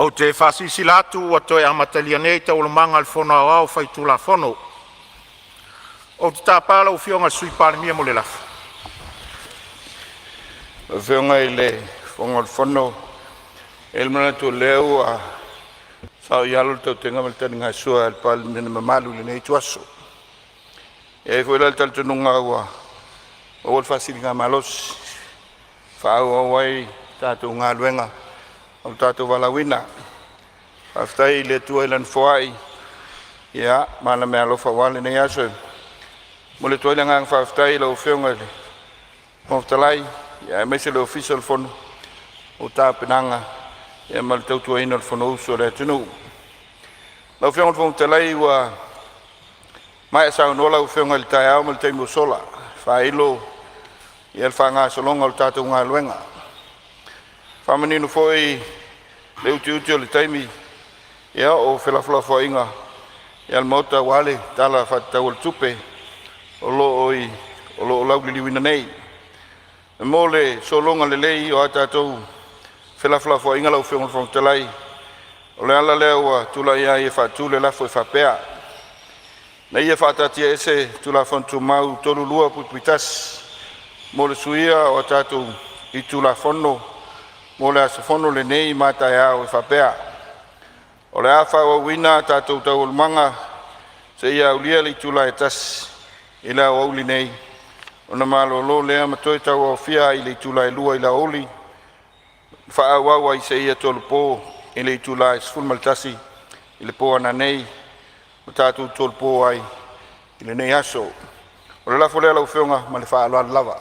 O te whasisi latu wa toi amatalia nei te ulumanga al fono au fai tula fono. O te tāpala u fionga sui Palemene mo le lafu. Whionga I le whonga whono e le mana tō leo a sao I alo tau tenga mal tani ngai sua al Palemene mamalu le nei tuaso. E fwela le tal tununga ua o wal fasili ngā malos whaau au ai tātou ngā luenga o tātou walawina. Whaftai le tua ilan whaai ia mana mea lofa wale nei aso. Mo le tua ilan ngang whaftai lau whionga le moftalai ia meise le official fono o tā penanga ia mal tau tua ina le fono uso le tunu. Lau whionga le moftalai ua mai e sao nola u whionga le tai au mal teimu sola whailo ia le whanga solonga o tātou ngā luenga. Whamaninu foi le uti o le taimi ia o whelafula whainga ia le mauta wale tala whatau o le tupe o lo laulili wina nei. E mo le solonga le lei o a tātou whelafula whainga lau whionga whangtalai o le ala leo a tula ia e whatu le lafo e whapea. Na ia whatatia ese tula whantu mau tolu lua pupitas mo le suia o tātou I tula whono mo le asa whono le nei mātai au e whapea. O le awha o wina tātou tau olmanga se ia ulia le tula e tas I la o auli nei. O na malo lo lea matoi tau o fia I le tula e lua I la oli. Wha awawa I se ia tolu po I le tula e sful maltasi I le po ana nei. O tātou tolu po ai I le nei aso. O le lafo lea lau whionga ma le wha aloa lava.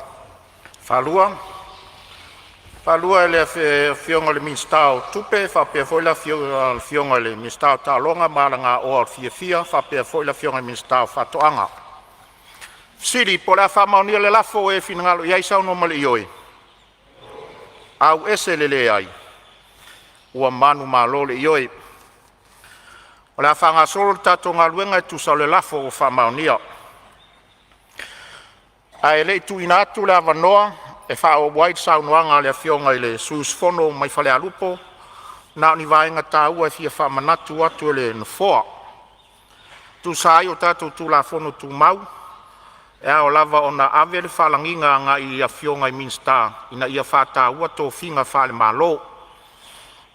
Whalua le whionga le minstao tupe, whapea foila whionga le minstao tālonga, maranga o al fia, whapea foila whionga le minstao whatoanga. Siri, po la whamaunia le lafo e whinangalo iai sau no mali ioi. Au ese le le ai. Ua manu malo le ioi. O la whanga solo tato ngā luenga e tusau le lafo o whamaunia. Ai le tu ina atu le avanoa, e wha o waid sau noanga le whionga I le sus fono mai whale alupo, na ni vaenga tā ua e fia wha manatu atu le nfoa. Tu sai o tātou tu la fono tu mau, e o lava o na ave le whalanginga nga I a whionga I minsta, ina ia wha tā ua tō whinga wha le malo.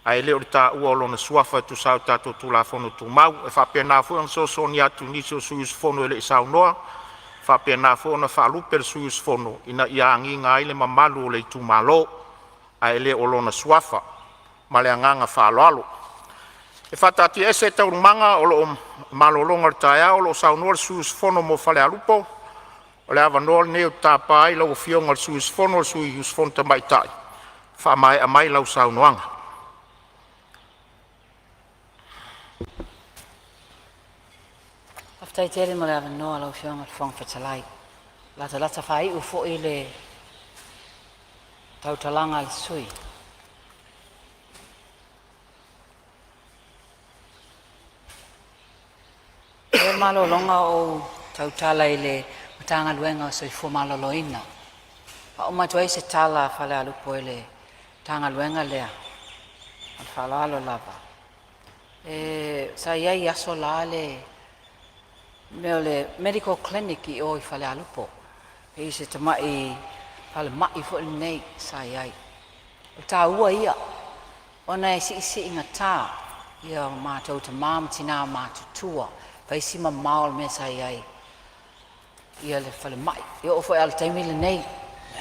Ai leo le tā ua o lona suafa tu sau tātou tu la fono tu mau, e wha pēnā fuang so ni atu niso sus fono ele I sau noa, whapea nā whona whalupe le suis fono ina ia anginga I le mamalu o le tu malo a ele o lona suafa ma le anganga whaloalo. E whatati ese taurumanga o lo malolonga le taea o lo saunoa le suis fono mo whale alupo o le avanoa le neo tāpai lau whionga le suis fono le suis fono tamaitai whamai a mai lau saunoanga. Aftai tere mo le avanoa lau whionga le whangwhatalai. Lata whai ufo I le tautalanga le sui. E malolonga o tautala I le matanga luenga o sui fu maloloina. Pa o matuai se tala whale alupo I le tanga luenga lea. Al whalalo lava. Sa iai aso la le meo le medical clinic I o I whale alupo. E se tamai whale mai fo I nei sa iai. O tā ua ia. Ona e si inga tā. Ia mātou ta māmatina mātutua. Pai sima maol me sa iai. Ia le whale mai. Ia o fo e al taimi le nei.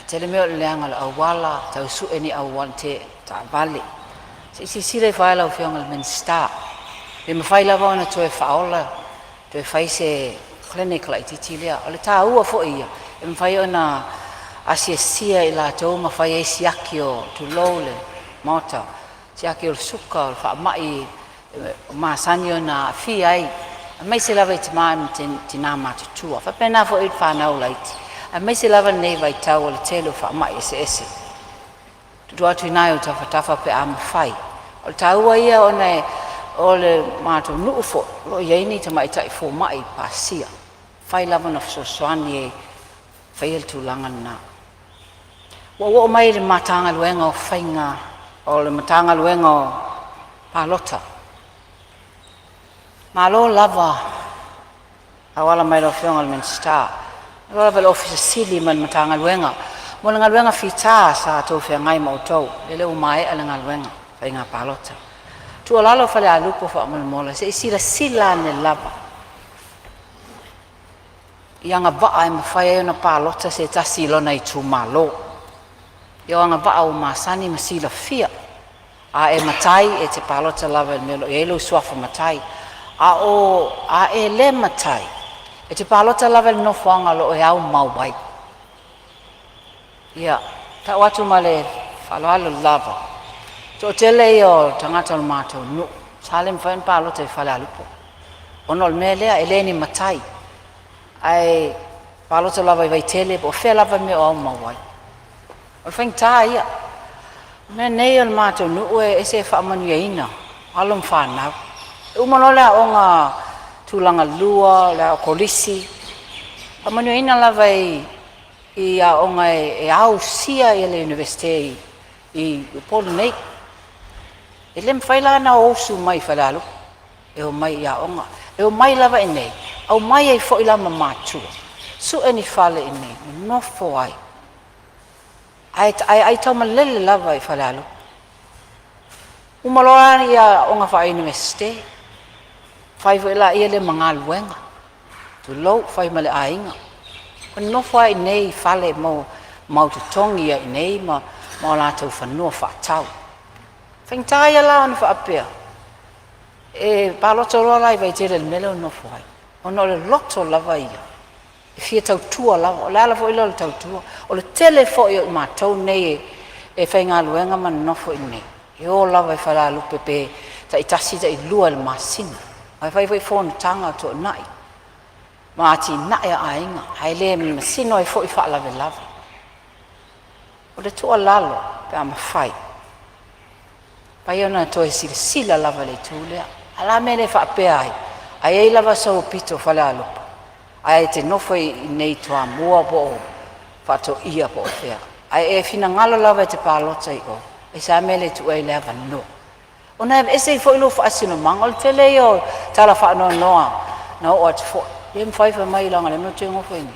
Tele meo le leanga le awala. Tau su e ni awan te tā vale. Si le whaela o whionga le minsta. Le mawhai lava ona toe whaola. Toe whai se clinic la I titi lea. O le tā ua fo ia. E mawhai ona asia I la tau mawhai e siaki o tulou le mota. Siaki o le suka o le wha mai maasani o na fi ai. A mai se lava I te maam tina matutua. Whapena fo I whanau laiti. A mai se lava nei vai tau o le telo wha mai ese. Tutu atu inai o tawhatafa pe a mawhai. O le tā ua ia o le mātou nuufo, lo iaini ta mai tai fo mai pasia. Whai lava na fsosoani e whaiel tūlanga na. Wa mai le matanga luenga o whainga, o le matanga luenga Palota. Malo lava. Awala mai lo fionga men star. Awala vel office sili man matanga luenga. Mo nga luenga fita sa to fia ngai mo to. Lele umai ala nga luenga. Fa inga palota. Tu alalo fale alupo fa mo mola se sila ne lava. Yang ba ai ma fa na palota se tasilo na itu malo. Yo anga ba au masani masila fia. A e matai e te palota lava melo e lo swafa matai. A e le matai. E te palota lava no fanga lo e au mauai. Ia, ta watu male falalo lava. To tele yo tangata mato no. Salem fain palota e falalupo. Onol melea e leni matai. Ai palota lava vai tele po fe lava me au mauai. O fain ta ia. Me nei al mato no e se fa manuina. Alom fa na. Umanola onga tulanga lua la kolisi. Amanuina lava i a onga e au sia e le universite i Palemene. E lem faila na osu mai falalu. E o mai ia onga. E o mai lava e nei. Au mai e fo ila mamatu. Su eni fale e nei. No fo ai. Ai tama lele lava i falalu. Umaloa ia onga fa universite. Fai ila ia le mangal wenga. Tu lo fai male ainga. Kon no fai nei fale mo tu tongi ia nei ma la tu fanua fa tau. Fai tai la on fa apea. E palota rola vai tele melo no fai. Ono le loto lava ia. E fia tau tua lava. La fo ila tau tua. O le tele fo ia ma tau nei e fai ngā luenga man no fo nei. E o lava i fala lupe pe ta itasi ta i lua le masina. Ai fai Fonotaga to nai. Ma ati nai ainga. Ai le masino e foi fa lava lava. O le to lalo pe ama fai. Pai ona to sila lava le tule. Ala mele fa pe ai. Ai lava so pito fa lalo. Ai te no foi nei to amua bo fa to ia bo fea. Ai e fina ngalo lava te palota i o. E sa mele tu ai lava no. Ona ese foi lo fa sino mangol tele yo tala fa no na o at fo lem fai fa mai langa le mo tengo foi ni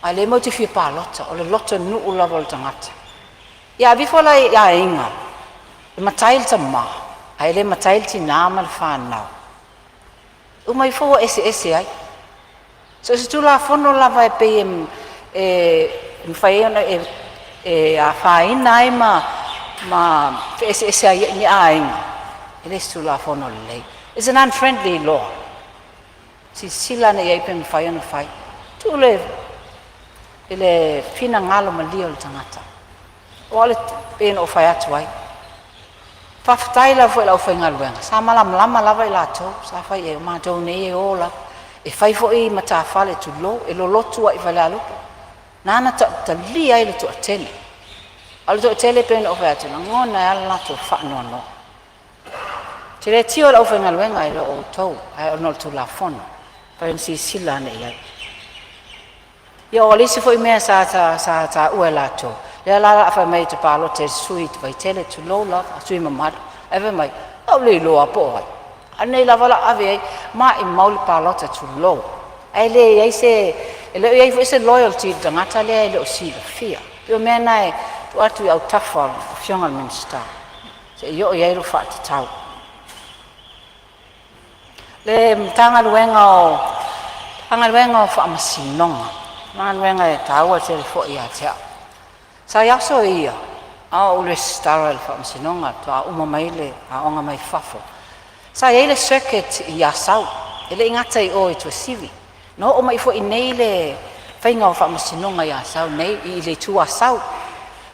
a le mo te fi palota o le loto nu u la volta ngat ya bi fo la ya inga le matail tama ai le matail ti namal fa na o mai fo ese ai so se tu la fono la vai pe fai ona a fai nai ma ese ai ni ai ele stula fono lei. It's an unfriendly law. Si sila na iapem fai ona fai. Tu le ele fina ngalo malio le tangata. Wale pen o fai atu ai. Fafatai la foi la fai ngaluenga. Sa lama lava i lato. Sa fai e matou nei e ola. E fai fo i mata fale tu lo. E lo lotu ai fai la lupo. Nana ta li ai le tu atele. Alu tu atele pen o fai atu. Ngona e ala lato fa no. Tire tio la ofenga luenga i lo o tau, ai ono tu la fono. Pai si sila ne ia. Ia o lisi foi mea sa ue la to. Lea la fa mai te palo te sweet vai tele tu lo la, sui mamad. Eve mai, au le lo apo ai. Anei la vala ave ai, ma i mauli palo te tu lo. Ai le ai se, ele ai foi se loyalty tangata le le o sila fia. Pio mea nai, tu atu au tafal, fionga minsta. Se yo ia ro fa te tau. Le tanga luenga o fa masinonga. Tanga luenga e taua te fo ia tea. Sa yaso ia. A ule stara le fa masinonga. Tua uma maile a onga mai fafo. Sa ele circuit ia sau. Ele ingata i o i tua sivi. No o mai fo i nei le whainga o fa masinonga ia sau. Nei i le tua sau.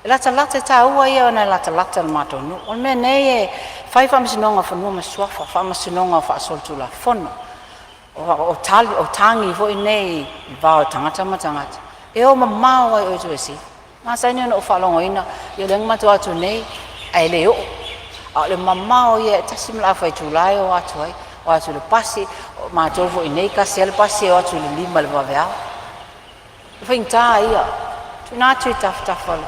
Lata ta ua ia ona lata le mato nu. O me nei e fai fa masinonga fa nua masuafa, fa masinonga fa soltu la fono. O tangi vo i nei vao tangata matangata. E o mamao ai o tu esi. Ma sa ni o fa longo ina, i leng matu atu nei, ai le o. A le mamao ia tasim la fai tu lai o atu ai, o atu le pasi, ma vo i nei kasi le pasi o atu le lima le vaveao. Fai ta ia, tu na tu taf tafal.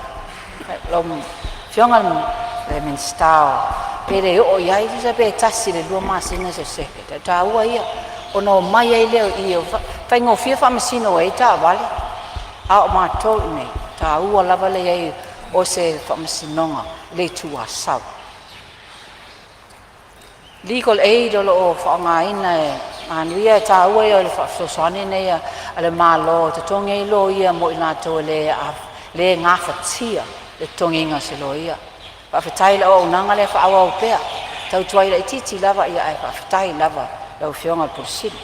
Lom fiongan le min stao pere o iai sa pe tasi le lua masina se seke ta ua ia ono mai ai leo i o whaingo fia whamasino e ta wale a o mātou nei ta ua lava le ai o se whamasinonga le tua sau legal aid o lo o whaangaina e manuia e ta ua ia o le whaafosone nei a le malo te tongi i lo ia mo i nātou le ngā whatia le tonginga se lo ia whawhetai la o unanga le whaawa o pea tau tuai la i titi lava ia ai whawhetai lava lau whionga pursini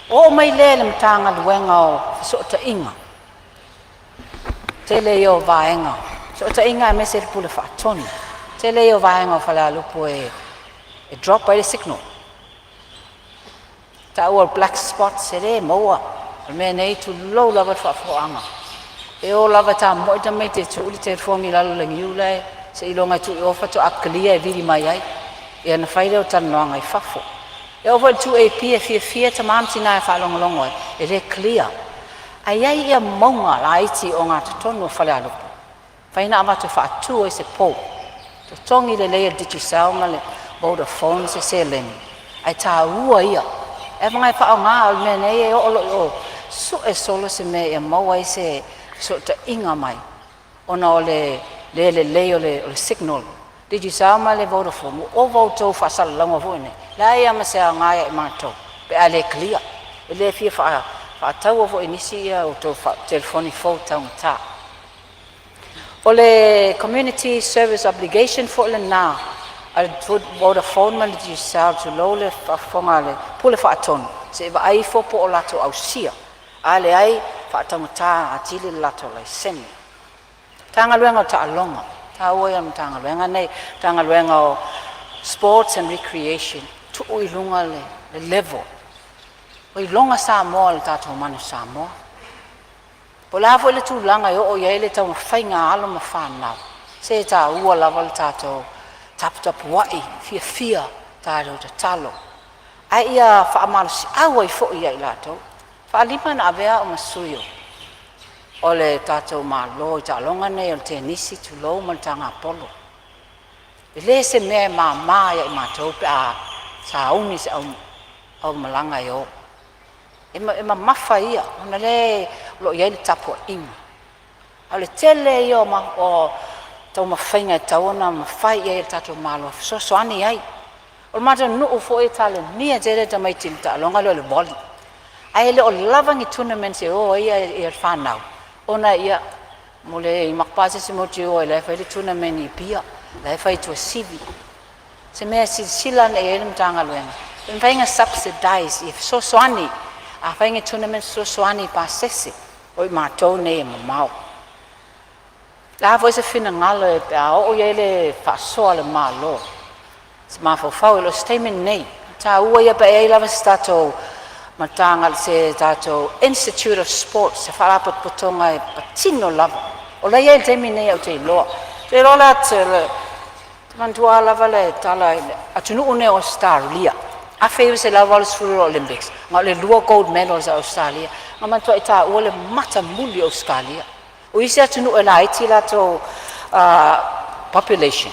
o mai le mtanga luenga o sota inga te le o vaenga sota inga e mese le pule whaatoni te le o vaenga o whala lupu e drop by the signal ta ua black spot se le maua o mea nei tu low lava whaafoanga e o lava ta moita mei te tu uli te fuangi lalo le ngiulai se ilonga tu i ofa tu akalia e viri mai ai e ana whaile o tanoanga i whafo e ofa tu e pia fia ta mamtina e whaalongolongo e re clear ai ai ia maunga la iti o ngā tatonu o whale alupu whaina amatu whaatu e se pō to tongi le leia digisau ma le Vodafone se lengi ai tā ua ia e whangai whao ngā o mea nei e o su e solo se me e maua i se so ta inga mai ona o le o le signal digisau ma le Vodafone o vautou whaasala lango fuene la ia ma se a ngāia i mātou pe a le clear e le fia whaatau o vo inisi ia o tau telefoni fau taunga o le community service obligation fo le nā al Vodafone man di sal to lo le fonga le pule whaatonu se va ai fo po o lato au sia ale ai whaatangata atili lato lai seni tanga luenga o ta alonga ta ua ia tanga luenga nei tanga luenga o sports and recreation tu ui lunga le level ui longa Samoa le tato manu Samoa po lafo le tu langa o ia le tau mawhainga alo ma whanau se ta ua lava le tato tapu wai fia tātou te talo. Ai ia whaamalusi awa i fo ia i lato. Whaalima na avea o masuyo. O le tātou malo i tālonga nei o le tenisi tu lau ma le tanga polo. I le se mea mā ia i mātou pe a sa uni se au malanga i o. E ma mawha ia. Ona le lo ia le tapu inga. O le tele i o tau mawhainga e tauna, mawhai e tato malo, so ani ai. O mata nuu fo e tale, nia tere ta mai tilta, alonga leo le boli. Ai leo lavangi tournaments e o ia e whanau. Ona ia, mole i makpase se moti o e lefai le tournament i pia, lefai tua sivi. Se mea silan e ele mtanga luenga. E mwhainga subsidize, i so ani, a whainga tournament so ani pa sese, o i mātou ne e mamau. La foi se fina ngalo e pea o ia le whasoa le malo. Se mawhawhau lo statement nei. Ta ua ia pa e lava se tato matanga se tato Institute of Sports se wharapot potonga e patino lava. O la ia le statement nei au te loa. Te rola te mantua lava le tala atunu une Australia. A whewis se lava le Sfuru Olympics. Ngā le lua gold medals a Australia. Ngā mantua i tā ua le mata muli Australia. O isi atunu e la iti lato population.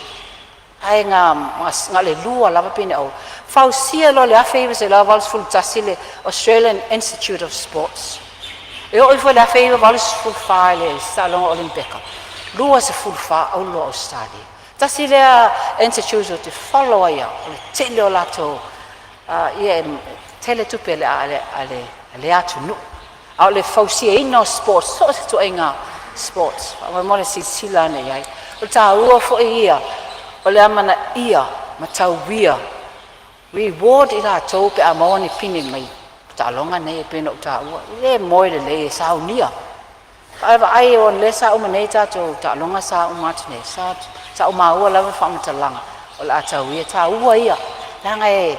Ai ngā le lua lava pine au. Fausia lo le awhaiwa se la valsful tasi le Australian Institute of Sports. E o ifo le awhaiwa valsful whae le Salon Olympica. Lua se full whae au lua Australia. Tasi le Institute o te follow ia. O le tele o lato tele tupe le atunu. Au le fausia ino sports. So se tu inga sports. Wa mole sila ne ai. O ta ua fo ia. O le amana ia ma tau wia. Reward i la tau pe a maoni pini mai. Ta longa nei e pena o ta ua. Le moe le sa unia. Awa ai o le sa uma nei tato ta longa sa uma tine. Sa uma ua lava whamata langa. O la tau ia ta ua ia. Langa e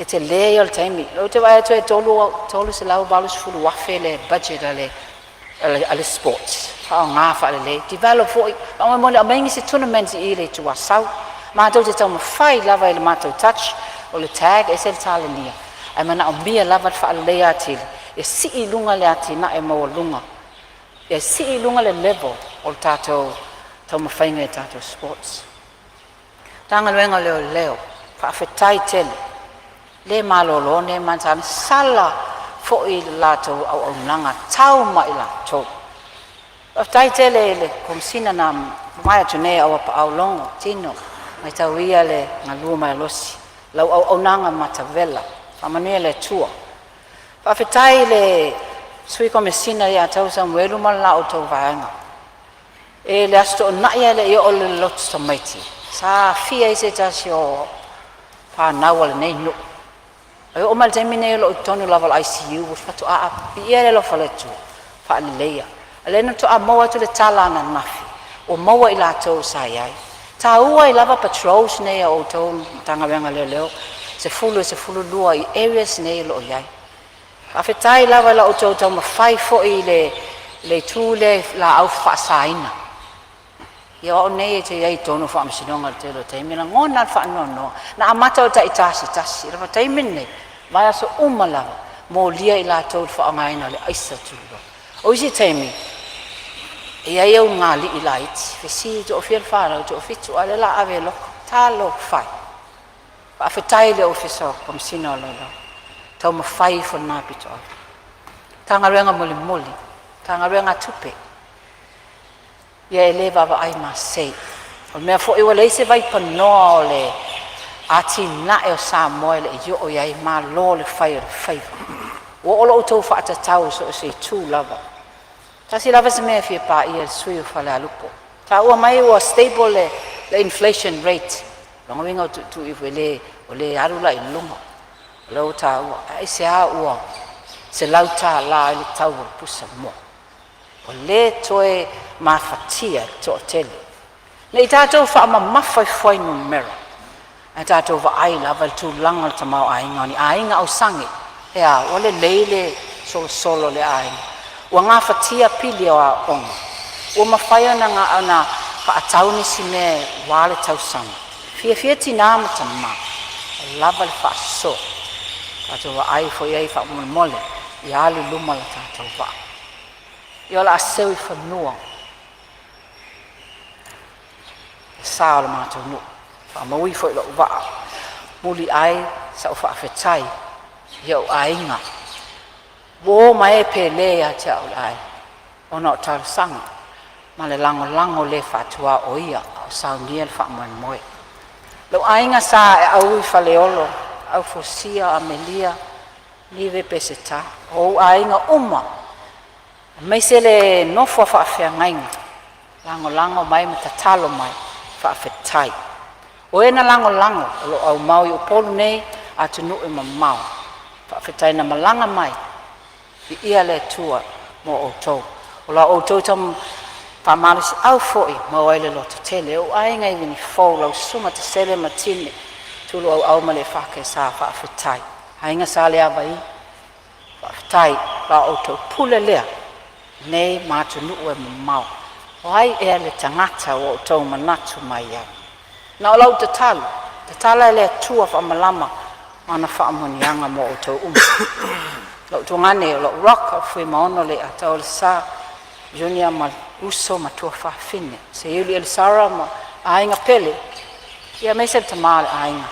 te le o le taimi. O te vai atu e tolu se lau balus fulu wafe le budget ale sports. Pao ngā whaale le. Develop fo i. Pao mone a maingi se tournaments i le tua sau. Mātou te tau mawhai lava i le mātou touch. O le tag e se le tala nia. Ai mana o mia lava whaale le ati. E si i lunga le ati na e maua lunga. E si i lunga le level o le tātou tau mawhainga e tātou sports. Tanga luenga leo. Whaafetai tele. Le malolo ne mansan sala fo I lato au nanga tau mai lato. Whaafetai tele le komsina na mai tune au pa au longo tino. Mai tau ia le ngalua mai losi. Lau au nanga matavela. Whamanua le tua. Whaafetai le sui komsina ia tau Samuelu mala o tau vaenga. E le asto na ia le I o le lotu samaiti. Sa fia I se tasi o pa nawa le nei no. Ai o mal temine lo tonu level ICU was fatu a ia le lo faletu. Pa le leia. Ale no to a moa to le tala na nafi. O moa I lato sa iai. Ta ua I lava patrols nei o to tanga wenga leo. Se fulu lua I areas nei lo iai. Whaafetai lava la o to ma fai fo I le tūle la au whaasaina. Ia o nei te iai tonu whaamasinonga te lo teimina ngona whaanono. Na amata o tai tasi. Rawa teimine, vai aso umalawa. Mō lia I la tau whaangaina le aisa tūlo. O isi teimi, iai au ngāli I la iti. Whesi to o whiel whārau, to o whitu ale la awe loko. Tā lo whai. Whaafetai le ofiso, komisina o lolo. Tau ma whai fo nā pito au. Tanga renga moli. Tanga renga tupe. Ia e le wawa ai ma sei. O mea fo iwa leise vai panoa o le ati na e o Samoa le I o iai ma lo le whai o le whaiva. O olo o tau whaata tau so se tū lava. Tasi lava se mea fia pā ia sui o whale alupo. Ta ua mai ua stable le inflation rate. Longa winga o tu o le arula I lunga. O leo ta ua. Ai se a ua. Se lauta la I le tau o pusa mo. O le toe mawhatia to o tele. Nei tātou whaama mawhai no mera. Ai tātou wa ai lava tu langa ta mau ainga ni ainga au sangi. Ea, o le leile solo le ainga. Ua ngā whatia pili o a onga. Ua mawhai ana ngā ana whaatau nisi me wale tau sangi. Fia tina ma ta ma. Lava le whaaso. Tātou wa ai fo iai whaamole. I alu luma la tātou wa. I ola aseu I whanua. Sa ola mātou nu. Whaamaui fo I lo waa. Muli ai sa o whaafetai. Iau ainga. Wo mai pe lea te au ai. Ona o tau sanga. Ma le lango le whatua o ia. O saunia le whaamoe. Lo ainga sa e au I whaleolo. Au fosia amelia. Nive peseta. O ainga uma. Mai se le nofo whaafea ngainga. Lango mai ma tatalo mai. Whaafetai. O ena lango. O lo au mau I o polu nei. Atu nu I mamau. Whaafetai na malanga mai. I ia le tua mo o tau. O la o tau tam whamarisi au foi. Ma o aile loto tele. O ainga I vini fau lau suma te sele matine. Tulu au ma le whake sa whaafetai. Ainga sa le awai. Whaafetai la o tau pule lea. Nei mātu nuu e mamau. O ai e le tangata o tau manatu mai ai. Na o lau te talu. Te tala le tua whaamalama. Mana whaamonianga mo o tau umu. Lau tungane o lau roka fui maono le a tau le sa. Junior ma uso ma tua whaafine. Se iuli ele sara ma ainga pele. Ia meise te maa le ainga.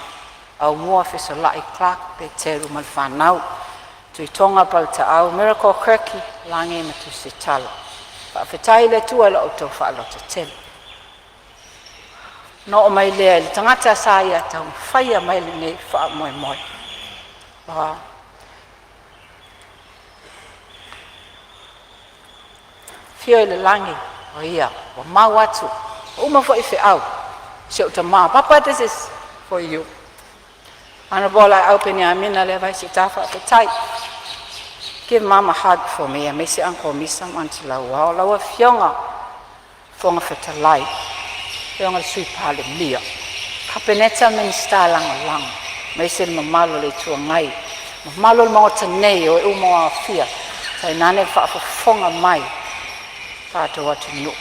Au mua fiso lai Clark pe teru mal whanau. Tui tonga pal ta au miracle kirki lange ma tu se tala. Whaafetai le tua la o tau whaalota tele. No o mai lea le tangata sa ia tau whaia mai le nei wha moe. Fio i le langi o ia, o mau atu. Uma fo I whi au. Sio ta maa, Papa, this is for you. Ana bola I open ya mina le vai si tafa whaafetai. Give Mama a hug for me. I miss Uncle Misam until I wow. Lawa fionga. Fonga whetalai. Fionga sui pale lia. Kapeneta minsta lang. Maise mamalo le tua ngai. Mamalo le mawata nei o umawa fia. Tai nane whaafonga mai. Whaato watu nu.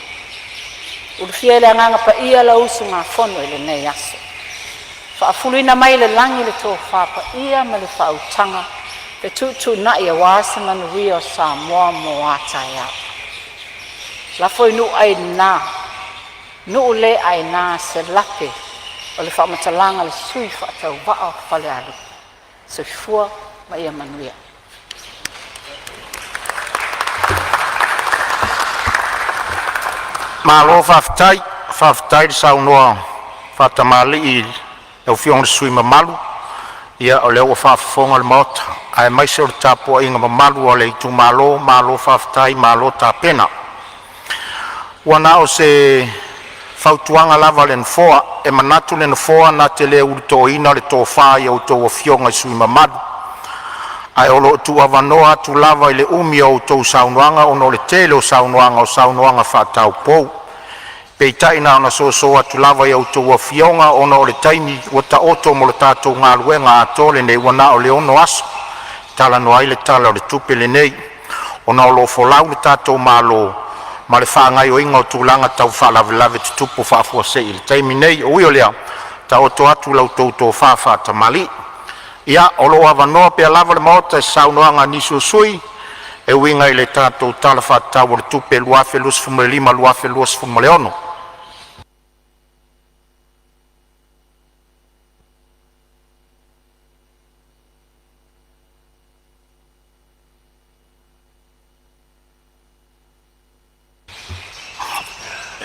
Ulufia le anganga pa ia la usu ngā fono ele nei aso. Whaafuluina mai le langi le tō whaapa ia ma le whautanga. Pe tutu na ia wasa manuia o Samoa mo atai au. La foi nu ai na. Nu le ai na se lape. o le whamatalanga le sui whaatau waa whale alu. So fua ma ia manuia. Malo whaftai le saunoa whatamali i au fiong le sui mamalu. Ia o leo whaafonga le maota. Ai mai se o le tapua inga mamalu o le itu malo whaftai, malo tapena. Wana o se whautuanga lava le nfoa, e manatu le nfoa na te lea uri tō ina le tō whaa i au tō fionga i sui mamalu. Ai olo tu avanoa tu lava i le umi o tō saunoanga ono le tele o saunoanga whaatau pou. Peitai na ona soa tu lava i au tō fionga ono le taimi wata oto mo le tātou ngā luenga atole nei wana o le ono aso. Tala no ai le tala o le tupe le nei. Ona o lo folau le tātou malo ma le whaangai o inga o tūlanga tau whaalavelave tutupu whaafua se i le taimi nei o uiolea ta oto atu lau tō whaafata mali. Ia o lo avanoa pe lava le maota e saunoanga nisu sui e winga i le tātou tala whaatau o le tupe luafe luasfuma lima luafe luasfuma leono.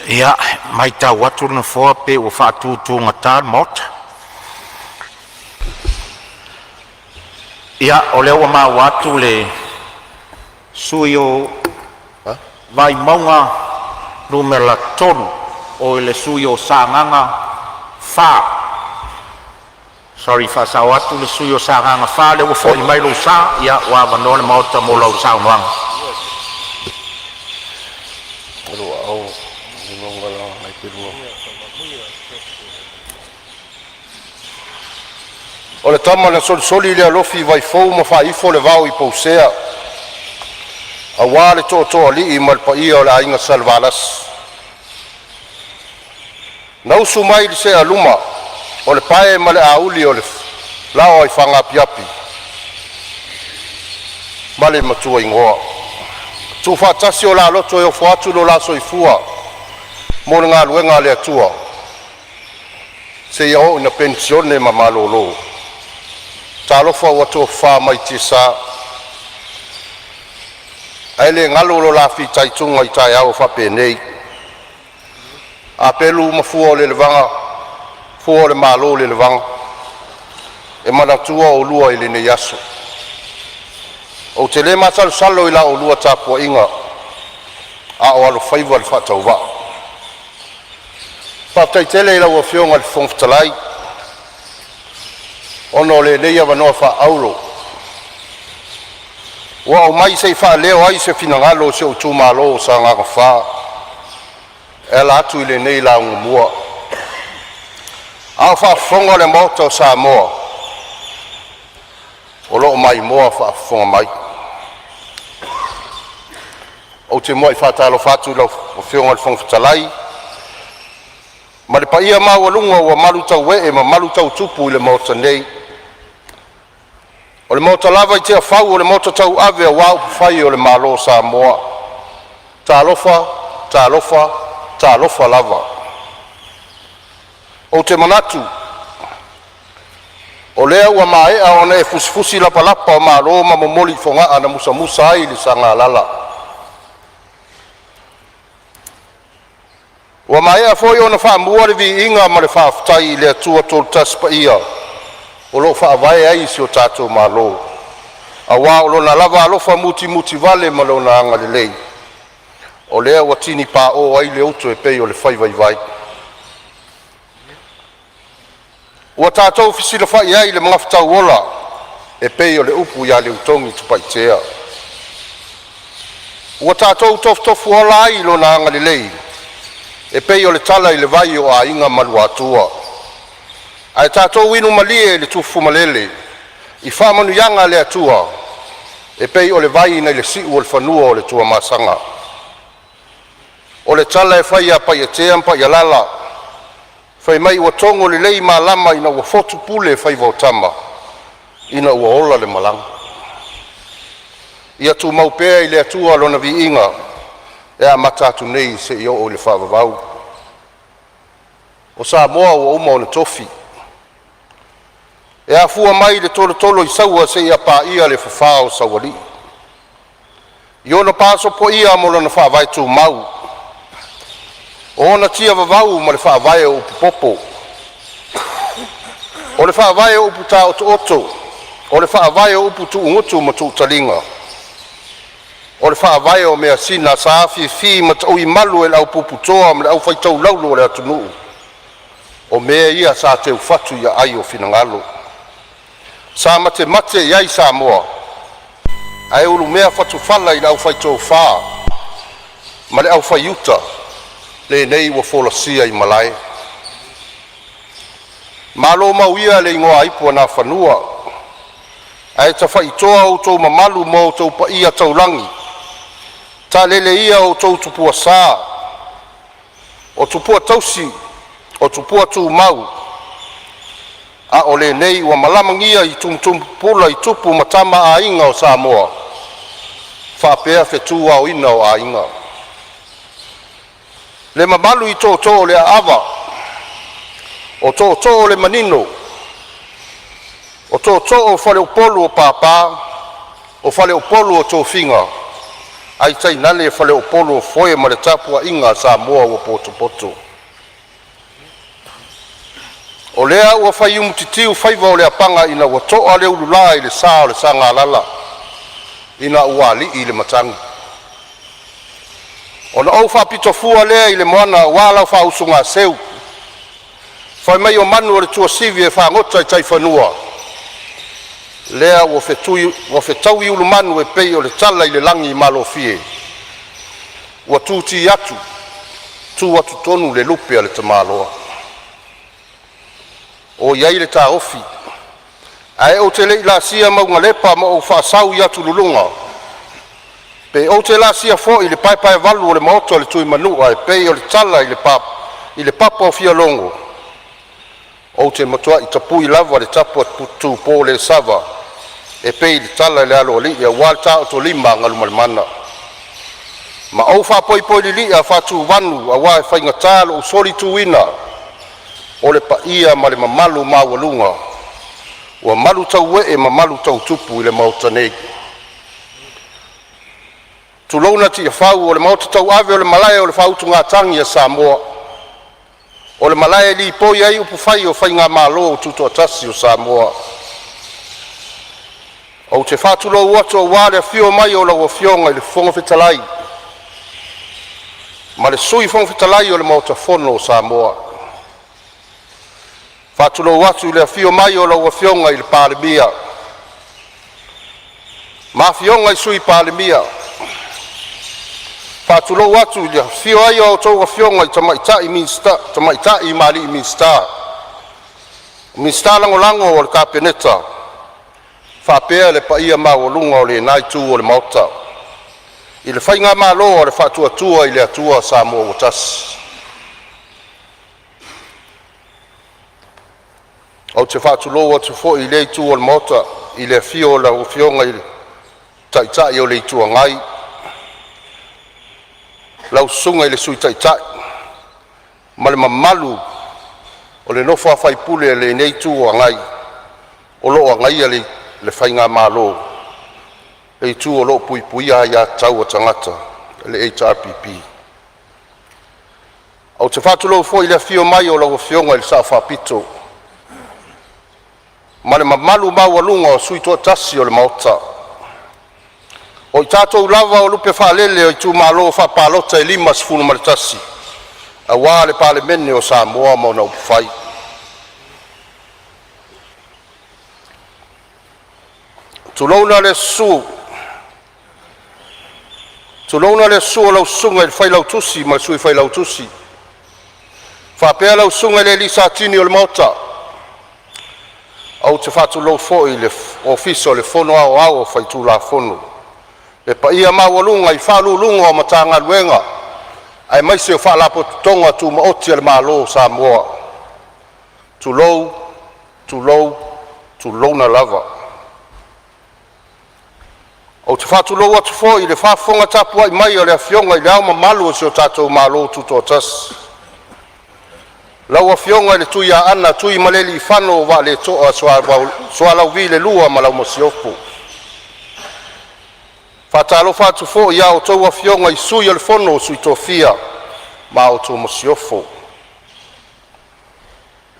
Ia, mai tau atu na fōa pe o whaatūtūnga tā mota. Ia, o leo wa maa watu le sui o vai maunga numera tonu o le sui o sānganga whā. Sorry, wha sa watu le sui o sānganga whā leo fo i mai lo sā, ia wa wanoa le maota mo lau sānganga. O le tama na soli le alofi vai fou ma whaifo le vau i pausea. A wā le tō ali i malpaia o le ainga salvalas. Nausu mai le se aluma o le pae ma le auli o le lao ai whangapiapi. Ma le matua ingoa. Tu whaatasi o la loto e o whaatu lo la soifua. Mo le ngā luenga le atua. Se iau ina pensione ma malolo. Talofa watu wha mai te sa. Aile ngalo lo la fi taitunga i tai au whape nei. A pelu ma fua o le levanga. Fua o le malo le levanga. E manatua o lua i le ne yaso. O te le matalu salo i la o lua tapua inga. A o alo whaiva le whatau wa. Patai tele i la ua fionga le whongftalai. Ono le leia wanoa wha auro. Wa o mai sei wha leo ai se finangalo se o tū malo o sa ngaka wha. E la atu i le nei la ngumua. Au wha whonga le mota o Samoa. O loo mai moa wha whonga mai. O te moa i whatalo whatu lau o whionga le whongwhitalai. Ma le paia mau alunga ua malu tau we e ma malu tau tupu i le mota nei. O le mota lava i te whau o le mota tau ave a wau whai o le malo Samoa. Tā lofa lava. O te manatu. O lea ua maea o ne fusifusi lapalapa o malo ma momoli fonga na musa ai le sanga lala. Ua maea foi o na whaamua le vi inga ma le whaafutai le atua tolu taspa ia. O lo whaavae ai si o tātou malo. A wā o lo na lava alofa muti vale ma lo na anga le lei. O lea ua tini pā o ai le auto e pei o le whaivaivai. Ua tātou fisila whai ai le mga whatau ola e pei o le upu ia le utongi tupaitea. Ua tātou tofu ola ai lo na anga le lei. E pei o le tala i le vai o a inga malu atua. Ai tātou winu malie le tufu malele. I whamanu yanga le atua. E pei o le vai na le siu o le whanua o le tua masanga. O le tala e whai a pai a tea mpa i alala. Whai mai ua tongo le lei ma lama ina ua fotu pule e whai vautama. Ina ua ola le malanga. Ia tu maupea i le atua lona vi inga. E a matatu nei se i o le whavavau. o Samoa ua uma o na tofi. E afua mai le tolo i saua se ia paia le fafā o saualii. I ona paso po ia mo lona whaavae tū mau. O ona tia vavau ma le whaavae o upu popo. O le whaavae o upu tā oto. O le whaavae o upu tu ungutu ma tu talinga. O le whaavae o mea sina sa afi ma tau I malu e lau puputoa ma le au whaitau laulu o le atunuu. O mea ia sa te ufatu ia ai o finangalo. Sa mate iai Samoa. Ai ulu mea fatu fala I lau whaitau whaa. Ma le au whaiuta. Le nei wa folasia I malai. Malo mauia le ingoa ipu ana whanua. Ai ta whaitoa o tau mamalu mo tau pa ia tau langi. Ta lele ia o tau tupua saa. O tupua tausi. O tupua tu mau. A o le nei wa malamangia I tumtum pula I tupu matama a inga o Samoa. Whapea whetua o ina o a inga. Le mamalu I tō le ava. O tō le manino. O tō o whale upolu o pāpā. O whale upolu o tō whinga. Ai tai nane e whale upolu o foe ma le tapua inga Samoa o poto. O lea ua whai umutitiu whaiva o le apanga ina ua toa le ulula I le saa o le saa ngā lala. Ina ua li I le matangi. O na au whapito fua lea I le moana wala whausu ngā seu. Whai mai o manu o le tua sivi e whangota I tai whanua. Lea ua whetau I ulu manu e pei o le tala I le langi I malo fie. Ua tūti atu. Tu atu tonu le lupe a le tamaloa. O iai le tā ofi. Ai o te lei la sia maunga lepa ma o whaasau I atu lulunga. Pe o te la sia fo I le pai valu o le maoto le tui manua e pei o le tala I le papa o fia longo. O te matua I tapui lava le tapua tu po le sava. E pei le tala le alo li ia wal ta o to lima ngalumalimana. Ma o whapoi li a whatu wanu a wae whainga tālo o soli tuina. O le paia ma le mamalu mawalunga. Ua malu tau e mamalu tau tupu I le mauta nei. Tulona ti whau o le mauta tau ave o le malaya o le whautu ngā tangi a Samoa. O le malaya li poi ai upu whai o whai ngā malo o tuto atasi o Samoa. O te whatulo uato o wale a fio mai o lau a fionga I le fonga whetalai. Ma le sui fonga whetalai o le mauta fono o Samoa. Whatulo watu le fio mai o lau a fionga I le Palemene. Ma fionga I sui Palemene. Whatulo watu le fio ai o tau a fionga I tamaitai minsta, tamaitai mali I minsta. Minsta lango o le kapeneta. Whapea le paia mawalunga o le nai tu o le mauta. I le whainga malo o le whatuatua I le atua Samoa o tasi. O te whatulo o te fo I le tu o le mauta I le fio la o fionga I le taitai o le tua ngai. Lau sunga I le sui taitai. Ma le mamalu o le nofa whaipule le nei tu o ngai. O lo o ngai a le whainga malo. E tu o lo puipuia ia tau o tangata. Le HRPP. O te whatulo fo I le fio mai o lau fionga I le sa whapito. Ma le mamalu mawalunga o sui toa tasi o le maota. O I tātou lava o lupe whaalele o I tū malo whapalota I 5 ma le tasi. A wā le Palemene o Samoa mo na upufai. Tulona le su. Tulona le su o lau sunga I whai lau tusi ma le sui whai lau tusi. Whapea lau sunga le lisa tini o le maota. Au te whatulo fo I le ofiso le fono au whai tū la fono. Le paia mawalunga I whalulunga o matanga luenga. Ai mai se o whalapo tonga tu maoti le malo Samoa. Tulou na lava. O te whatulo atu fo I le whafonga tapua I mai o le afionga I le au mamalu o se o tātou malo tuto tas. lau afionga i le tui a ana tui maleli i whano wa le toa soa lau vi le lua ma lau mosiofu. Whatalo whatu fo ia o tau afionga i sui al fono sui tofia ma o tau mosiofu.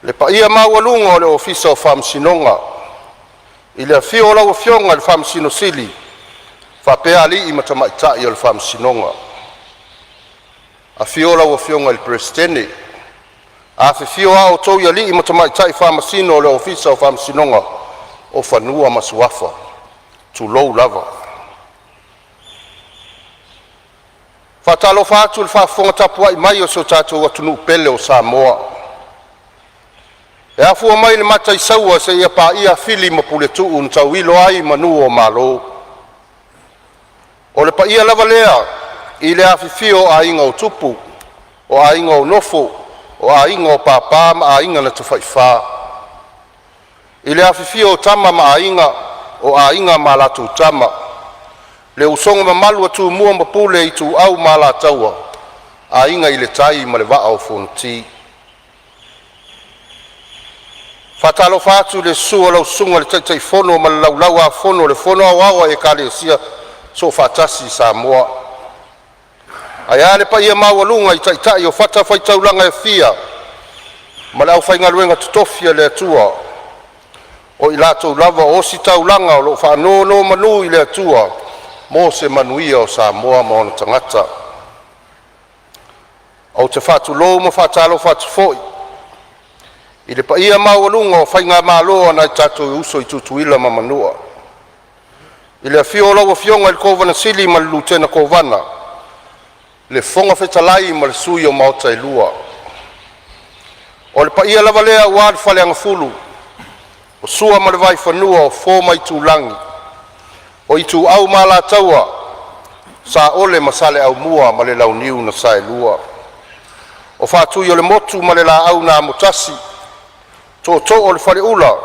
Le pa ia mawalunga o le ofisa o whamsinonga. I le afio lau afionga le whamsino sili. Whapea li i matamaitai o le whamsinonga. Afio lau afionga le presidente. A fio au tau ia li i matamaitai whamasino o le ofisa o whamsinonga o whanua masuafa. Tu lou lava. Whatalo whatu le whafonga tapua i mai o so tātou atunu pele o Samoa. E afua mai le mata i saua se ia pa ia fili ma pule tuu n tau ilo ai manu o malo. O le pa ia lava lea i le afifio a inga o tupu, o a inga o nofo, o a inga o papa ma a inga na tawhaifa. I le afifio o tama ma a inga, o a inga ma la tu tama. Le usonga ma malu atu mua ma pule i tu au ma la taua, a inga i le tai ma le waa o fonti. Whatalo whatu le sua lau sunga le taitai fono ma lau lau a fono le fono au awa e kale sia so whatasi Samoa. Ai ale pa ia mawalunga i taitai o whata whaitaulanga e fia ma lau whaingaluenga tutofia le atua o i lato lava o si taulanga o lo whanono manu i le atua mo se manuia o Samoa ma ona tangata. O te whatu lo ma whatalo whatu foi. I le pa ia mawalunga o whainga malo ana i tatou uso i tutuila ma manua. I le afio lau afionga il kovana sili ma le lutena kovana. Le fonga fetalai ma le sui o maota i lua. O le pa ia lava lea ua le whale anga fulu. O sua ma le vai whanua o fōma i tūlangi. O i tū au ma la taua. Sa ole ma sale au mua ma le lau niu na sa e lua. O whātui o le motu ma le la au na motasi. To o le whare ula,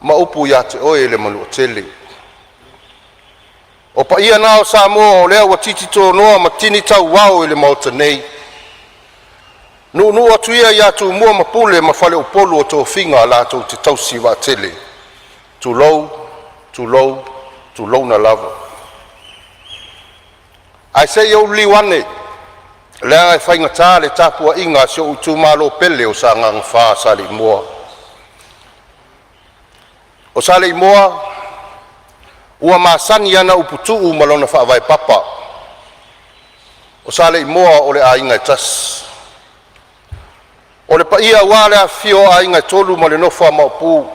ma upu ia te oe le manu o tele. O pa ia nao Samoa o lea wa titi tō noa ma tini tau wao i le mauta nei. Nu atu ia ia tu mua ma pule ma whale upolu o tō whinga la tō te tausi wa tele. Tu lou na lava. Ai se iau liwane, lea e whaingatā le tapua inga se o tu malo pele o sa ngang wha sa li mua. O sale i moa, ua masani ana uputuu malona whaavai papa. O sale i moa o le a inga i tas. O le pa ia wale a fio a inga i tolu ma le nofa maupu.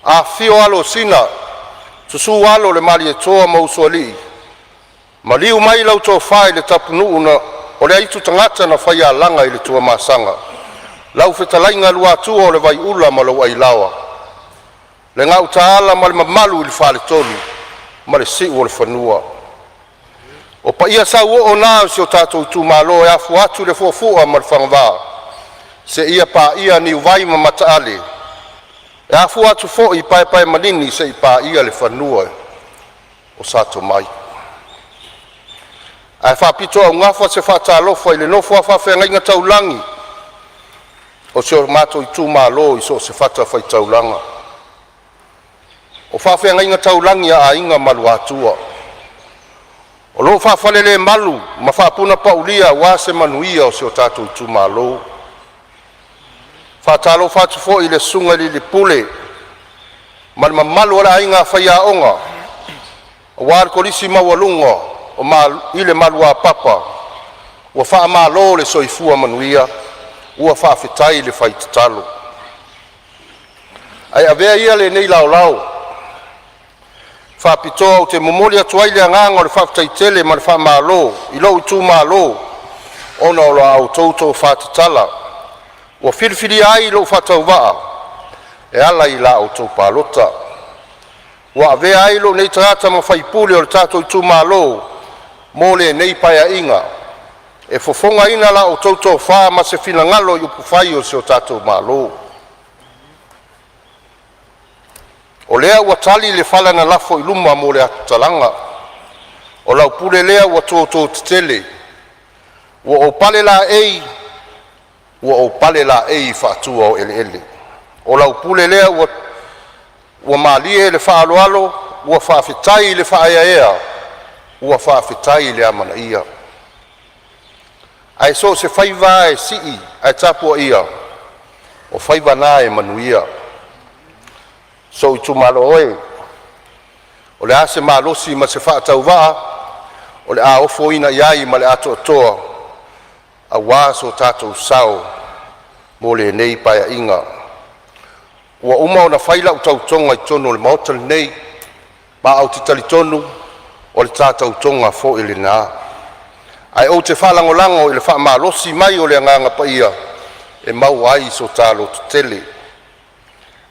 A fio alo sina, susu alo le mali e toa mausua li. Ma liu mai lau tō whai le tapunu una, o le aitu tangata na whai a langa i le tua masanga. Lau whetalainga lua atua o le vai ula ma lau ailawa. Le ngau taala ma le mamalu i le whale tolu, ma le siu o le whanua. O pa ia sa ua o nā si o tātou i tū malo e afu atu le fuafua ma le whangavā. Se ia pa ia ni uvai ma mataale. E afu atu fo i pai manini se i pa ia le whanua o sato mai. Ai whapito au ngafa se whatalofa i le nofua whawhenga inga taulangi. O se o mato i tū malo i so se whata whai taulanga. O whawhenga inga taulangi a inga malu atua. O lo whawhalele malu, ma whapuna paulia wa se manuia o se o tātou i tū malo. Whatalo whatufo i le sunga li le pule, ma le mamalu ala inga whaia onga. O wār kolisi mawalunga, o i le malu a papa, ua wha malo le soifua manuia, ua whawhetai le whaitatalo. Ai avea ia le nei lau lau, whapitoa o te momoli atuai le anganga o le whawhataitele ma le whamalo, i lau i tū malo, ona o la au tautou whatatala. Ua whirwhiri ai lau whatau waa, e ala i la au tau pālota. Ua avea ai lau nei tarata ma whaipule o le tātou i tū malo, mō le nei paia inga. E fofonga ina la au tautou wha ma se whina ngalo i upu whai o se o tātou malo. O lea ua tali le whala na lafo i luma mo le atalanga. O lau pule lea ua tōtō te tele. Ua o pale la ei ua o pale la e faatua o ele o lau pule lea ua malie le faaloalo ua faafetai le faaeaea ua faafetai le amanaia ae so se faiva e sii ae tapua ia o faivanā e manuia so i tumalo oe o le a se malosi ma se faatauvaa o le a ofoina i ai ma le a toʻatoa auā so tatou sao mo lenei paeaʻiga ua uma ona fai laʻu tautoga i tonu o le maota lenei maʻau te talitonu o le tatautoga foʻi lenā ae ou te faalagolago i le faamalosi mai o le agaga paia e mau ai so talotu tele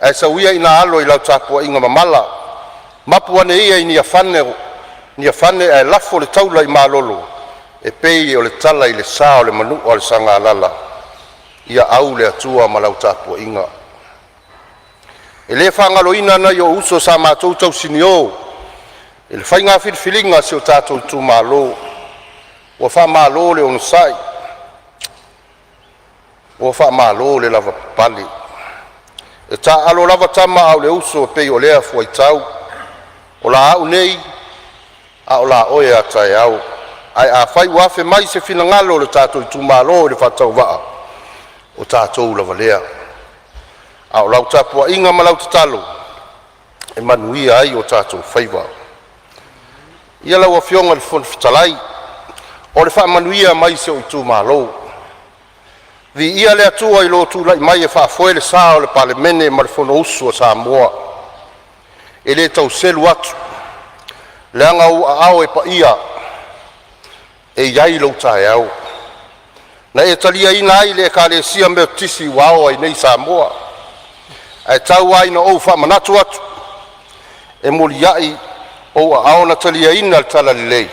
ae sauia ina alo i lau tapuaʻiga mamala mapu ane ia i nia fane ae lafo le taula i malolo e pei o le tala i le sā o le manuu o le sagalala ia au le atua ma lau tapuaʻiga e lē faagaloina ana i o uso sa matou tausiniō i le faiga filifiliga se o tatou tumālō ua faamālō le ono saʻi ua faamālō le lava papali e taalo lava tama au le uso pei o lea fuaitau o la aʻu nei a o la oe ataeau ae a fai ua afe mai se finagalo o le tatou i tumālō i le faatauvaa o tatou lava lea a o lau tapuaʻiga ma lau tatalo e manuia ai o tatou faiva ia lau afioga le fonofetalai o le faamanuia mai se o i tumālō viia le atua i lo tulaʻi mai e faafoe le sā o le palemene ma le fonousu o Samoa e lē tauselu atu le aga uʻaao e paia e iai lou taeau na e taliaina ai le ekalesia me o tisi ua ao ai nei Samoa ae tau ai na ou faamanatu atu e moliaʻi o uʻaao na taliaina le tala lelei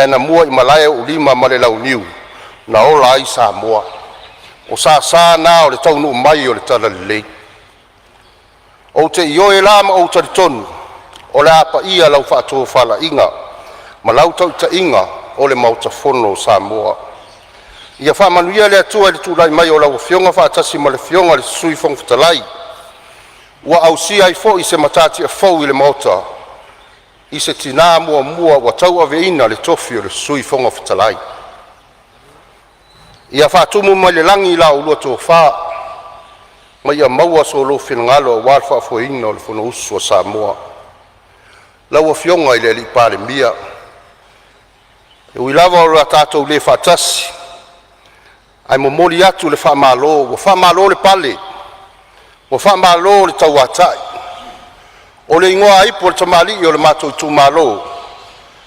e na mua i malae uʻulima ma le launiu na ola ai Samoa o sāsā na o le taunuu mai o le tala lelei ou te ioe la ma ou talitonu o le a paia lau faatofalaʻiga ma lau tauitaʻiga o le mautafono o Samoa ia faamanuia le atua i le tulaʻi mai o lau afioga faatasi ma le fioga le susui fogofetalai ua ausia ai foʻi se matatiʻafou i le maota i se tinā muamua ua tauaveina le tofi o le susui fogofetalai ia faatumu mai le lagi i laulua tofā ma ia maua so lou finagalo auā le faafoeina o le fonousu o Samoa lau afioga i le alii palemia e ui lava o le a tatou lē faatasi ae momoli atu le faamālō ua faamālō le pale ua faamālō le tauataʻi o le igoa aipu o le tamaliʻi o le matou tumālō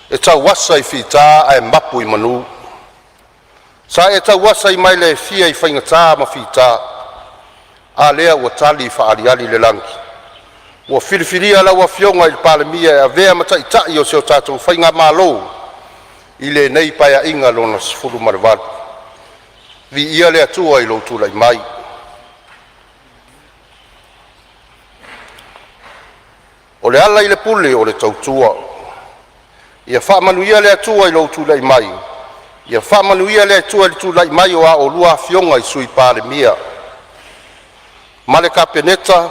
e tauasa i fitā ae mapu i manū sa e tauasa i mai le fia i faigatā ma fitā a lea ua tali i faaaliali le lagi ua filifilia lau afioga i le palemia e avea ma taʻitaʻi o se o tatou faiga mālō i lenei paeaʻiga lona 14 viia le atua i lou tulaʻi mai o le ala i le pule o le tautua ia faamanuia le atua i lou tulaʻi mai ia faamanuia le atua i le tulaʻi mai o aʻolua afioga i sui palemia ma le kapeneta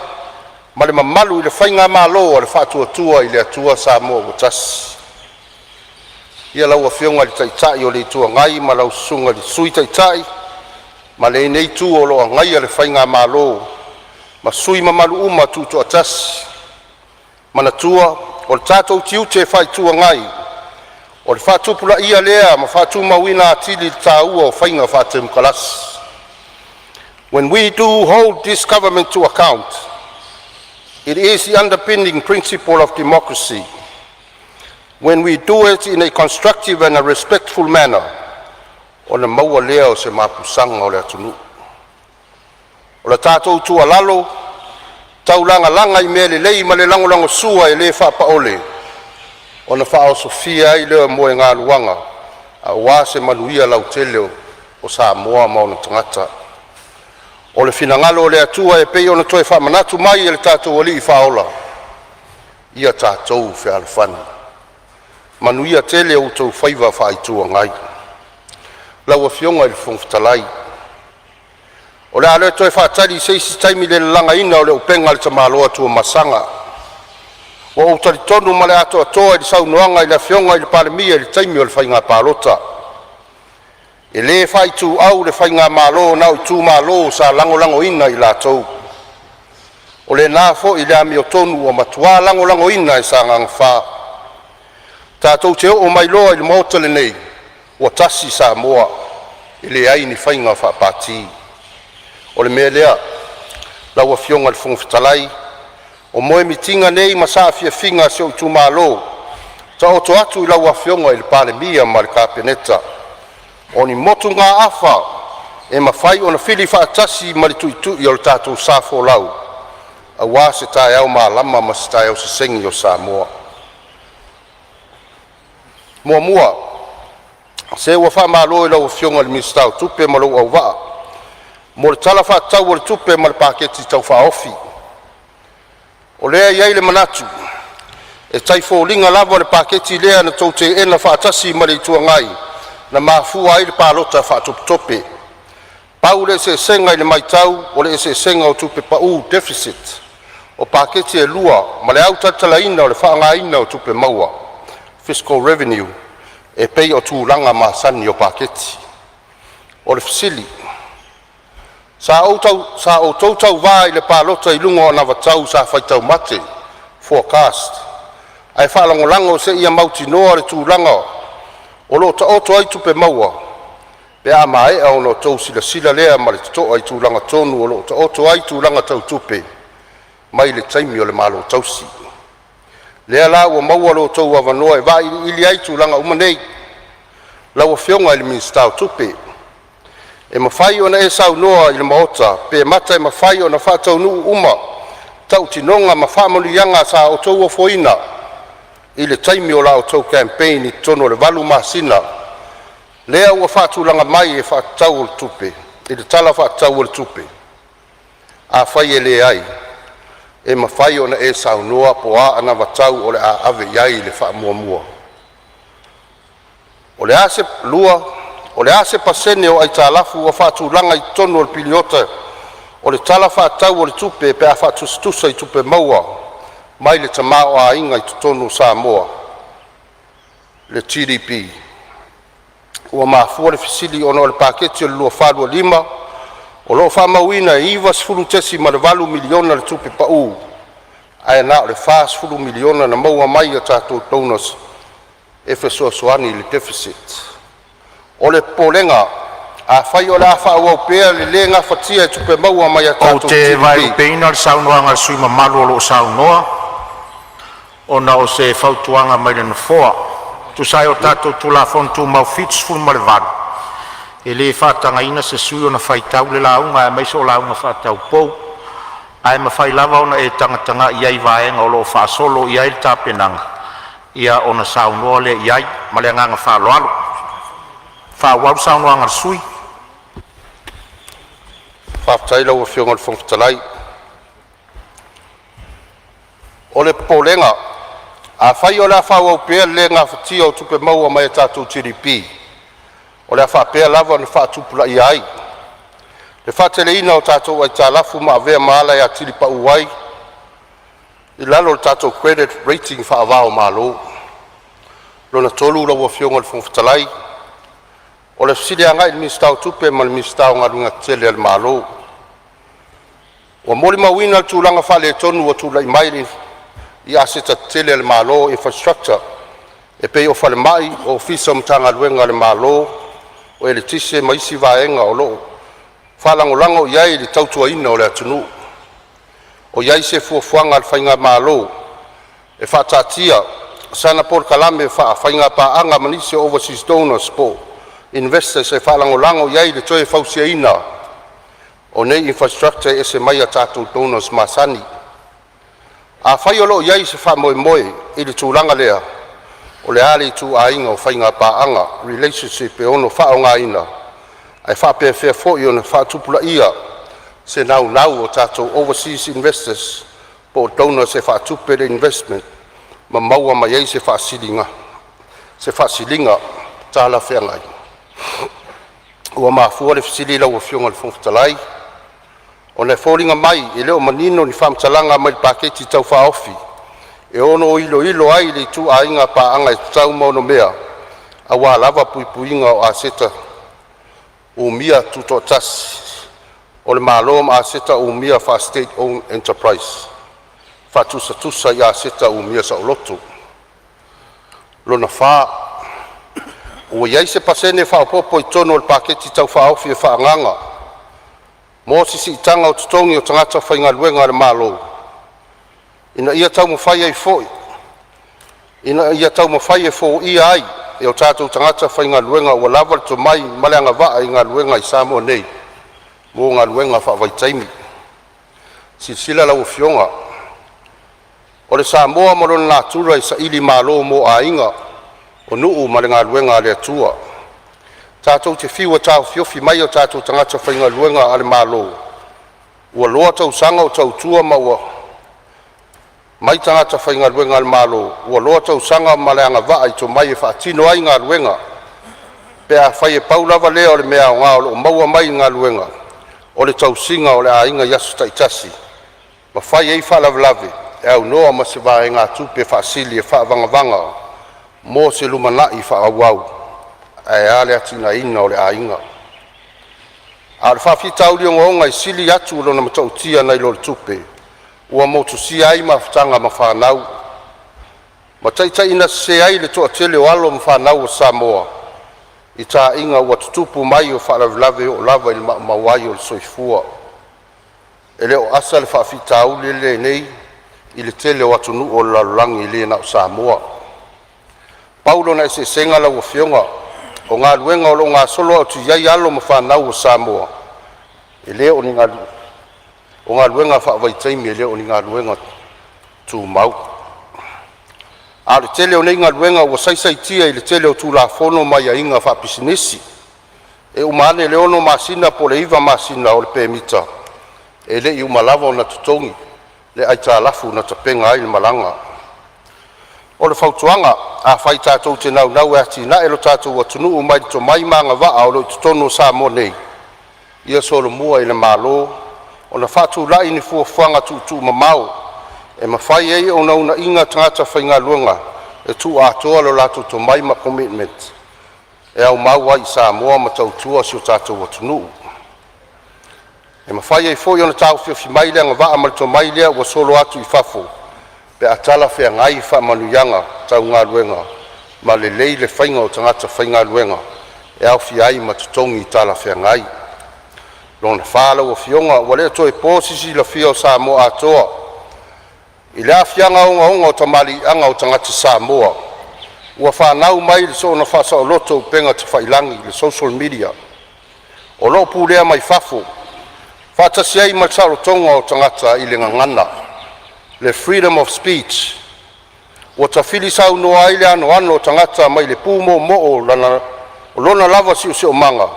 ma le mamalu i le faiga mālō o le faatuatua i le atua Samoa ua tasi ia lau afioga i le taʻitaʻi o le ituagai ma lau susuga i le sui taʻitaʻi ma le nei tu o lo ngai le faiga mālō ma sui mamalu uma tutoa tasi mana tua o le tatou tiute faitua ngai o le faatupulaʻia lea ma faatumauina atili le tāua o faiga faatemukalasi. When we do hold this government to account, it is the underpinning principle of democracy. When we do it in a constructive and a respectful manner, o le maua lea o se mapusaga o le atunuu o le tatou tualalo taulagalaga i mea lelei ma le lagolago sua e lē faapaole ona faaosofia ai lea mo e galuaga auā se manuia lautele o Samoa ma ona tagata o le finagalo o le atua e pei ona toe faamanatu mai e le tatou alii faaola ia tatou fealofani manuia tele outou faiva faaituagai lau afioga i le fogofetalai O le ale toi whaatari seisi taimi le langa ina o le upenga le tamaloa tua masanga. O utari tonu ma le ato atoa i le saunoanga i le fionga i le Palemene i le taimi o le whainga palota. E le whai tu au le whainga malo na i tu malo sa lango ina i la tau. O le nafo i le ami o tonu o matua lango ina i sa ngang wha. Tātou te o mai loa i le mota le nei, o tasi Samoa, i le ai ni whainga wha pati. O le mea lea, lau a fionga le whungwhitalai, o moe mitinga nei masa fia finga se o tu malo, ta o to atu i lau a fionga i le Palemene ma le kapeneta. O ni motu ngā afa, e mawhai o na whili whaatasi ma le tuitu i o le tātou sāfo lau. A wā se tae au mā lama ma se tae au se sengi o Samoa. Mua, se ua wha mālo i lau a fionga le ministau tupe ma lau au waa. Mo le tala whaatau o le tupe ma le paketi tau whaofi. O lea iai le manatu, e taifo linga lava le paketi lea na tau te ena whaatasi ma le itua ngai, na mafua ai le palota whaatope. Pau le se senga i le maitau, o le se senga o tupe pau deficit. O paketi e lua, ma le au tatalaina o le whaangaina o tupe maua, fiscal revenue, e pei o tūlanga masani o paketi. O le fisili, sa o tautau vā i le palota i lungo o na watau sa whaitau mate, forecast. Ai whalangolango se ia mauti noa le tūlanga, o lo ta oto ai tupe maua, pe a mae au no tau sila lea ma le to ai tūlanga tonu, o lo ta oto ai tūlanga tau tupe, mai le taimi o le malo tausi. Lea la ua maua lo tau awanoa e vai ili ai tūlanga umanei, lau a fionga i le ministau tupe. E mawhai o na e sau noa i le maota, pe mata e mawhai o na whātau nuu uma, tau tinonga ma whamanu yanga sa o tau o foina, i le taimi o la o tau campaign i tono le walu masina, lea ua whātulanga mai e whātau o le tupe, i le tala whātau o le tupe. A whai e le ai, e mawhai o na e sau noa po a ana watau o le a ave iai le wha mua. O le ase lua, o le ase pasene o ai tālafu o whātulanga i tono o le piliota, o le tala whātau o le tupe pe a whātustusa i tupe maua, mai le tamao a inga i tutonu Samoa, le TDP. Ua mafua le fisili ono le paketi o le lua whalua lima, o lo whamauina e iwa sfulu tesi ma le valu miliona le tupe pau, ai na o le wha sfulu miliona na maua mai a tātou donors e fesoasoani le deficit. O le polenga, a whai o la whaau pēa le lenga whatia e tupe maua mai a tātou TDP. O te vai peina le saunoanga sui ma malu o lo saunoa, o na o se whautuanga mai le nafoa, tu sai o tātou tula fontu mau fits fulu ma le valu. E le whātanga ina se sui o na whaitau le launga, e maiso launga whātau pou, ai ma whai lava ona e tangatanga iai vaenga o lo whaasolo iai le tāpenanga, ia o na saunoa le iai, ma le nganga whaaloalo. Whaawaru saunoanga le sui. Whaatai lau a whionga le whangtalai. O le polenga, a whai o le a whauau pēa le ngā whatia o tupe maua mai a tātou TDP. O le a whapea lava na whaatupula i ai. Le whatele ina o tātou ai tālafu ma avea maala e a tilipa uai. I lalo le tātou credit rating whaavao malo. Lona tolu lau a whionga le whangtalai. O le fsile angai le ministau tupe ma le ministau ngarunga tele al malo. O mori mawina le tūlanga whale tonu o tūlai maili i aseta tele al malo infrastructure. E pei o whale mai o ofisa mtanga luenga le malo o ele tise maisi vaenga o loo. Whalangolango iai le tautua ina o le atunu. O iai se fuafuanga al whainga malo. E whaatatia sana por kalame whainga paanga manise overseas donors po. Investors e whalangolango iai le toe fausia ina o nei infrastructure e se mai a tātou donors masani. A whai o loo iai se wha moe i le tūlanga lea o le ale tu a inga o whainga paanga relationship e ono wha o ngā ina ai wha pēr whea fo i ona wha tupula ia se nau o tātou overseas investors po donors e wha tupere investment ma maua mai ei se wha silinga tāla whea ngai. Ua mafua le fisili lau o whionga le whongtalai O le fōringa mai, e leo manino ni whamtalanga mai paketi tau whaofi. E ono ilo ai le tu ainga pa anga e tau mauno mea. A wā lava puipuinga o aseta o mia tuto tasi. O le malo ma aseta o mia fa state owned enterprise. Fa tusa i aseta o mia sa oloto. Lona wha. O iai se pasene wha opopo I tono o le paketi tau whaofi e whaanganga. Mo sisi itanga o tutongi o tangata whainga luenga le malo. Ina ia tau mo whai ai foi. Ina ia tau mo whai e fo ia ai. E o tātou tangata whainga luenga o lava le to mai maleanga waa I ngā luenga I Samoa nei. Mo ngā luenga wha taimi. Sila lau fionga. O le Samoa marona nā tura I sa ili malo mo a inga. O nuu ma le ngā luenga le atua. Tātou te whiua tāu fiofi mai o tātou tangata whainga luenga ale malo. Ua loa tau sanga o tau tua ma ua. Mai tangata whainga luenga ale malo. Ua loa tau sanga ma le anga waa I to mai e whaatino ai ngā luenga. Pea whai e paulava lea o le mea o ngā o maua mai ngā luenga. O le tau singa o le a inga yasu taitasi. Ma whai ei whaalavelave. E au noa ma se waa e ngā tupe whaasili e whaavangavanga. Mo se lumanai whaawau. E ale atina ina o le a inga. A le whawhita uli o ngonga I sili atu lo na matautia nei lo le tupe. Ua motu si ai ma whatanga ma whanau. Ma taita ina se ai le toa tele o alo ma whanau o Samoa. I tā inga ua tutupu mai o whaalavelave o lava I le mawai o le soifua. E leo asa le whawhita uli le nei I le tele o atunu o lalulangi le na o Samoa. Paulo na se senga la o fionga. O ngā luenga o lo ngā solo o tu iai alo ma whanau o Samoa. E leo ni ngā o ngā luenga whaavaitaimi e leo ni ngā luenga tū mau. A le tele o nei ngā luenga o saisai tia I le tele o tū la fono mai a inga whapisinesi. E umane leo no masina po le iwa masina o le pēmita. E le I umalava o na tutongi. Le aita lafu na tapenga ai le malanga. O le whautuanga, a whai tātou te nau e ati na e lo tātou atunu o mai to mai manga waa o lo tutono Samoa nei. Ia solo mua I le malo, o na whatu lai ni fuafuanga tu mamau, e mawhai ei o na inga tangata whainga luenga, e tu atoa lo lato to mai ma commitment. E au mau ai Samoa ma tautua si o tātou atunu. E mawhai ei foi o na tau whiawhi mai lea ngā waa ma to mai lea ua solo atu I fafo. Pe atala whea ngai wha manuyanga tau ngā luenga, ma le lei le whainga o tangata whainga luenga, e au whi ai ma tutongi tala whea ngai. Lona whala o fionga, wale to e pōsisi la whia o Samoa atoa. I lea whianga onga o tamali anga o tangata Samoa. Ua whanau mai le so na whasa o loto penga te whailangi, le social media. O lo pūlea mai fafo, whatasi ai mai taro tonga o tangata I le ngangana. Le freedom of speech. O ta filisau no aile ano tangata mai le pumo mo o lona lava si o manga.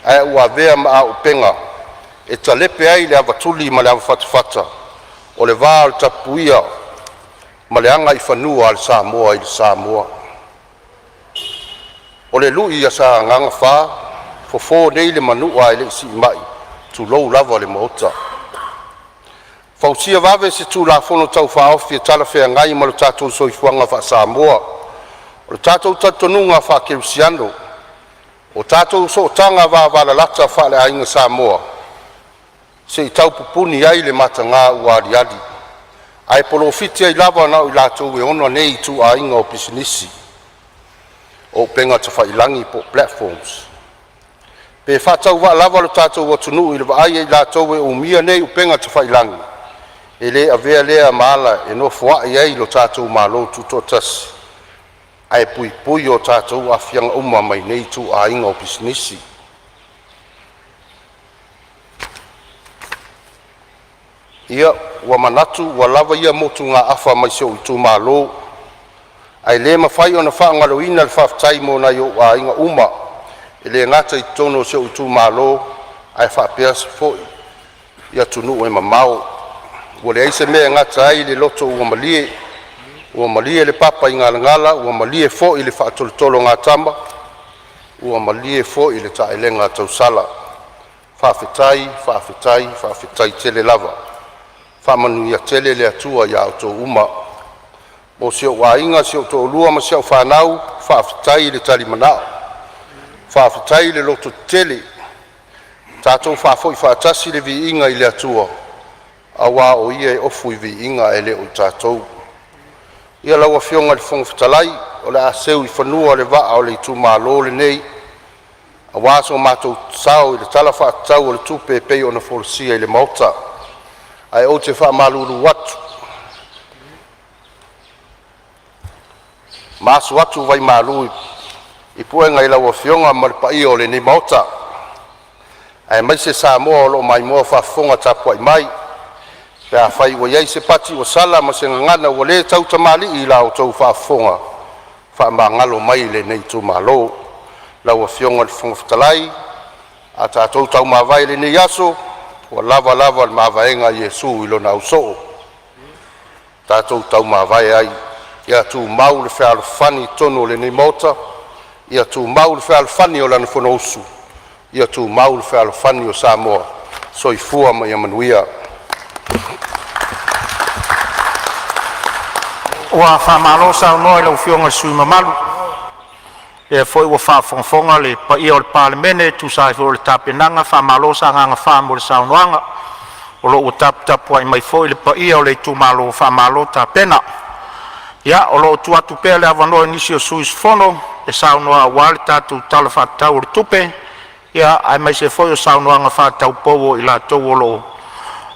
Ai ua vea ma a upenga. E ta lepe ai le avatuli ma le awafatafata. O le vaa al tapuia ma le anga I whanua al Samoa I le Samoa. O le lui a sa nganga wha, fofo nei le manua I le isi mai, tu lou lava le maota. Fausia vave se tu la fono tau whaofi e tala whea ngai ma lo tātou soifuanga wha Samoa. O le tātou tatonunga wha Kerusiano. O tātou so tanga wala lata wha le ainga Samoa. Se I tau pupuni ai le mata ngā uari adi. Ai polo fiti ai lava na I lātou e ono nei tu a inga o pisinisi. O penga ta whailangi po platforms. Pe whatau wa lava lo tātou wa tunu I le wa ai ai lātou e umia nei upenga ta whailangi. E le avea lea maala e no fua I ai lo tātou malo tuto tasi. Ai pui o tātou a whianga uma mai nei tu a inga o pisinisi. Ia ua manatu ua lava ia motu ngā afa mai seo I tu malo. Ai le mawhai o na whaangaloina le whaftai mo na yo a inga uma. E le ngata I tono seo I tu malo ai whapeas foi. Ia tunu e mamau. Ua le aise mea ngata ai le loto ua malie le papa I ngala, ua malie fo I le whaatolotolo ngā tama, ua malie fo I le taelenga tausala. whaawhitai tele lava. Whamanuia tele le atua ia o tō uma. Mo seo wainga, seo tō lua, ma seo whanau, whaawhitai le tali manao. Whaawhitai le loto tele. Tātou whaafoi whaatasi le vi inga i le atua. Awa o ia e ofu i vi inga e le o tātou. Ia laua fionga le fonga whatalai, o le aseu i whanua le waa o le tu mālo le nei. Awa so mātou sao i le tala whaatau o le tupe pei o na wholosia i le mauta. Ai o te wha maluru watu. Masu watu vai malu i puenga i laua fionga ma le pai o le nei mauta. Ai mai se Samoa o lo mai mua whafonga tapua i mai. Pea whai wa iei se pati o sala ma se ngana wa le tau tamali i lau tau whafonga. Wha ma ngalo mai le nei tu malo. Laua fionga le fonga whatalai. A tātou tau mawai le nei aso. Wa lava le mawaienga Yesu i lo na usoo. Tātou tau mawai ai. Ia tu mau le whaalo whani tono le nei mota. Ia tu mau le whaalo whani o lana whono usu. Ia tu mau le whaalo whani o Samoa. Soi fua ma ia manuia. Ua whamalosa o noi lau fionga sui mamalu. E foi ua whafonga le pa ia o le Palemene tu sai fo le tapenanga whamalosa nganga whamo le saunoanga. O lo ua tapu ai mai foi le pa ia o le tu malo whamalo tapena. Ia o lo tu atu pea le avanoa nisi o suis fono e saunoa wale tatu tala whatau o le tupe. Ia ai mai se foi o saunoanga whatau powo i la tau o lo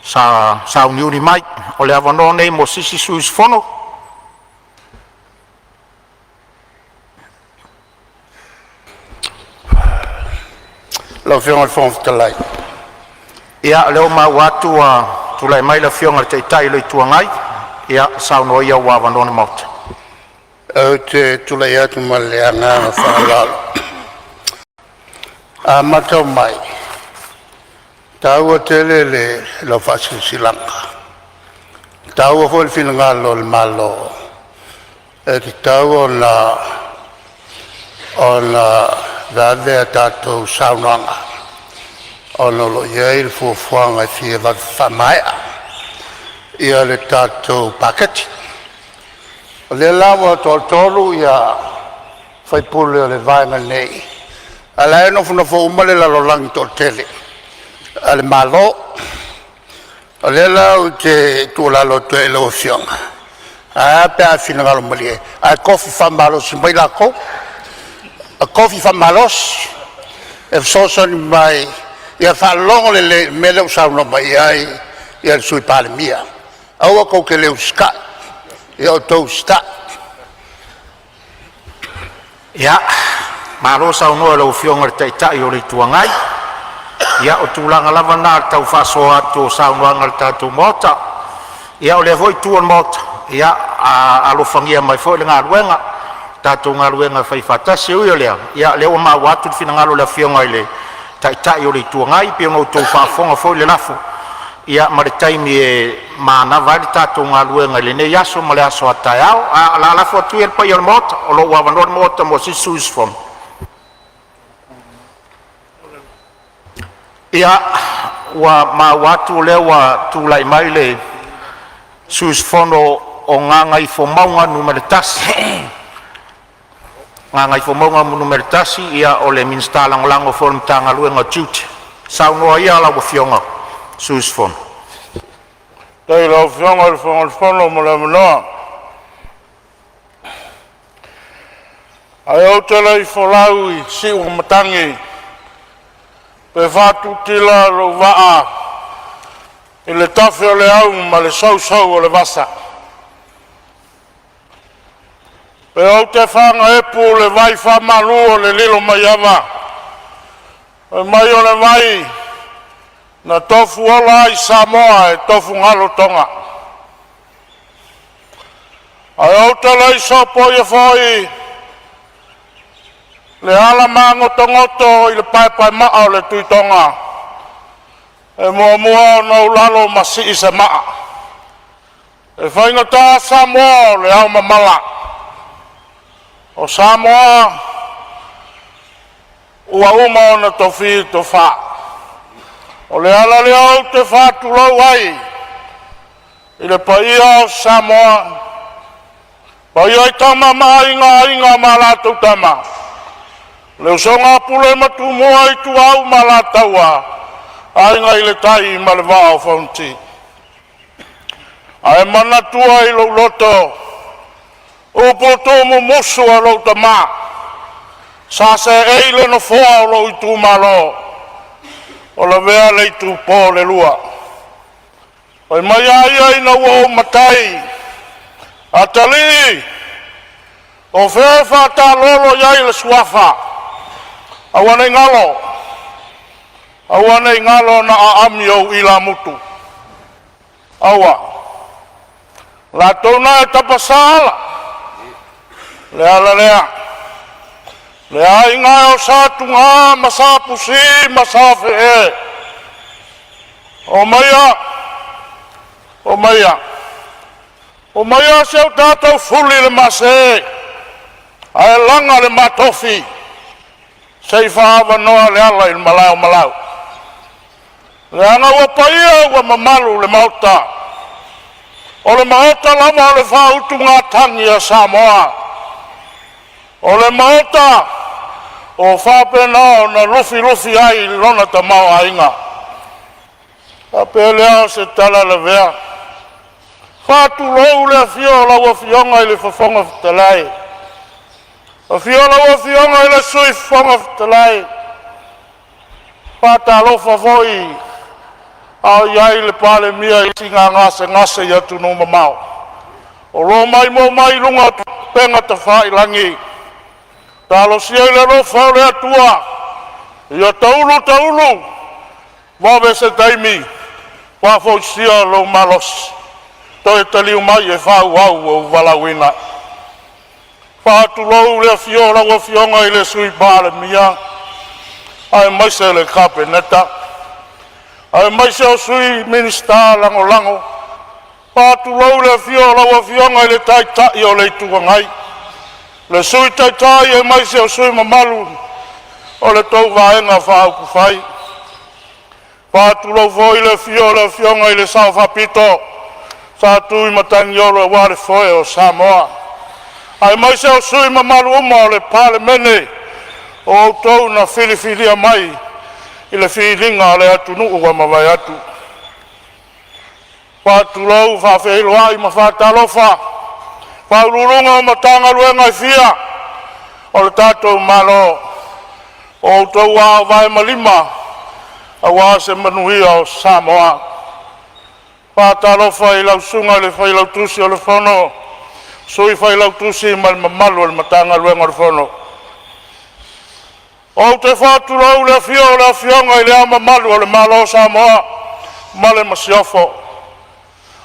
sa uniuni mai. O le avanoa nei mo sisi suis fono. Lau fionga le fonga whatalai. Ia leo mau atu tulai mai la fionga le teitai lo i tuangai. Ia saunoa ia ua avanoa ni mauta. Au te tulai atu ma le anganga whaalalo. A matau mai. Taua tele le lau whasilanga. Taua hoi whilangalo le malo. E te taua o na vavea tātou saunanga. O nolo iei le fuafuanga fia whamaea. Ia le tātou paketi. O le lawa tolu ia whaipule o le vaenga nei. A la eno funa fo umale la lolangi tol tele. A le malo. O le lau te tuolalo tu e leo fionga. A pia finangalo malie. A kofi whamalo si mai lako. A kofi whamalos. E fsosoni mai. Ia whalongo le mele usauna mai ai. Ia sui Palemene. Aua kou ke leo ska. Ia o tau sta. Ia. Maro saunoa lau fionga le teitai o le tuangai. Ia o tūlanga lava nā tau whasoa atu o saunoanga le tātou mota. Ia o le voi tuan mota. Ia alofangia mai fo le ngā ruenga. Tātou ngā ruenga whai whatasi ui o lea. Ia leo mau atu le whina le fionga i le teitai o le tuangai. Pia ngau tau whafonga fo le lafo. Ia ma le taimi e mana vai le tātou ngā ruenga i le nei aso ma le aso atai au. La lafo atu e le pai o le mota. O lo wawanoa le mota mo si suisfon. Ia ua mawatu lea ua tūlai mai le suisfono o nganga i fomaunga numere tasi. Nganga i fomaunga numere tasi ia o le minsta langolango forum tanga luenga tuti. Saunoa ia la fionga suisfono. Dei la fionga le fono mo le manoa. Ai o tele i folau i si o matangi. Pe fatu tila lo waa i le tafe o le au ma le sau o le vasa. Pe au te whanga epu le vai whamalu o le lilo mai awa. E mai o le mai na tofu ola i Samoa e tofu ngalo tonga. Ai au te lei sopo i foi le ala mangotongoto i le pai maa o le tuitonga. E mua no ulalo masi i se maa. E whaingata Samoa le au mamala. O Samoa ua uma o na tofi to wha. O le ala lea o te whātulau ai. I le paia o Samoa. Paia i tama inga ma lātou tama. Le usonga pule matu mua i tu au ma lātaua. Ainga i le tai ma le vā o whaunti. Ai mana tua i lo loto. Upo tō mu musu a lo tama. Sa se eile no fua o lo i tu malo. O la vea le tu po le lua. Oi mai ai na wo matai. Atali. O fefa ta lolo yai le suafa. Awane ngalo. Awane ngalo na aamio ila mutu. Awa. La tona e tapasala. Lea. Lea inga o satu ngā masapu si masafe e. O maia seu tātou fuli le mase. Ae langa le matofi. Sei whaava noa le ala i le malau. Le anga ua paia ua mamalu le mauta. O le maota lama o le whautu ngā tangi a Samoa. O le maota o whapena na lufi ai lona ta mau ainga. A pelea se tala le vea. Whatu lou le fio la ua fionga i le whawhonga fitalai. A fio la ua fionga i le sui whonga fitalai. Whata lofa foi. Au iai le Palemene i singa ngase i atu no mamau. O lo mai lunga penga ta whai langi. Talo sia i le lofa o le atua. Ia taulu. Wawe se taimi. Wafo sia lo malos. Toi taliu mai e whau au o walawina. Whatu lou le fiola o fionga i le sui Palemene. Ai mai se le kapeneta. Ai mai se o sui minista lango. Whatu lou le fiola o fionga i le taitai o le tuangai. Le sui taitai e mai se o sui mamalu. O le tau vaenga whau kufai. Whatu lou foi le fionga i le sao whapito. Sa tui matangi o le wale foe o Samoa. Ai mai se o sui mamalu o le Palemene. O tau na filifilia mai. I le filinga le atu nuu wa mawai atu. Whatu lau whawhelo ai ma whatalofa. Whaururunga o matanga luenga i fia. O le tātou malo. O tau a vai malima. A wā se manuia o Samoa. Whatalofa i lau sunga le whailau tusi o le whono. Sui whailau tusi ma le mamalu o le matanga luenga o le whono. O te whatu lau le fio le fionga i le ama malu o le malo Samoa. Male masiofo.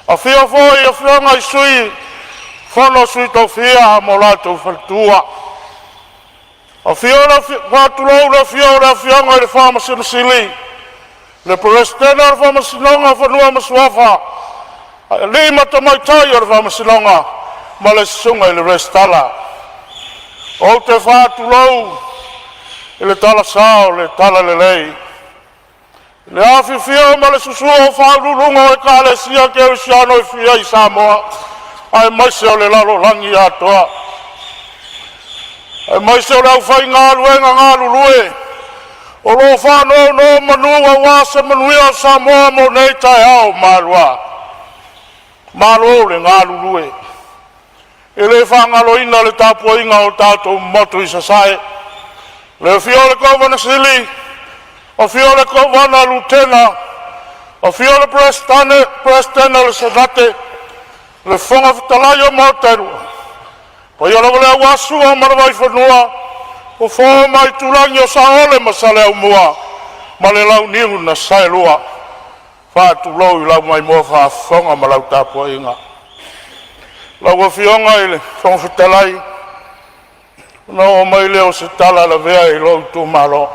A fio fo i a fionga i sui. Whono sui tau fia a mo lātou whaltua. A fio le whatu lau le fio le fionga i le whamasinasili. Le presidena le whamasinonga whanua masuafa. Li matamaitai o le whamasinonga. Male sunga i le restala. O te whatu lau. I le tala sao, le tala le lei. Le afi fia ma le susua o whaururunga o e ka le sia ke o siano i fia i Samoa. Ai maise o le lalo langi atoa. Ai maise o le au whai ngā luenga ngā lulue. O lo whanau no manua wasa manuia o Samoa mo nei tai au marua. Maro le ngā lulue. E le whangalo ina le tāpua inga o tātou motu i sasae. Le fio le kovana sili, o fio le kovana lutena, o fio le prestana le senate, le fonga fitalai o mautaru. Po ia lawa le awasu o marawai whanua, o fō mai turangi o saole masale au mua, ma le lau niu na saelua. Whātu lau i lau mai mua whaafonga ma lau tāpua inga. Lau a fionga i le fonga fitalai, no mai leo se tala la vea i lo tu malo.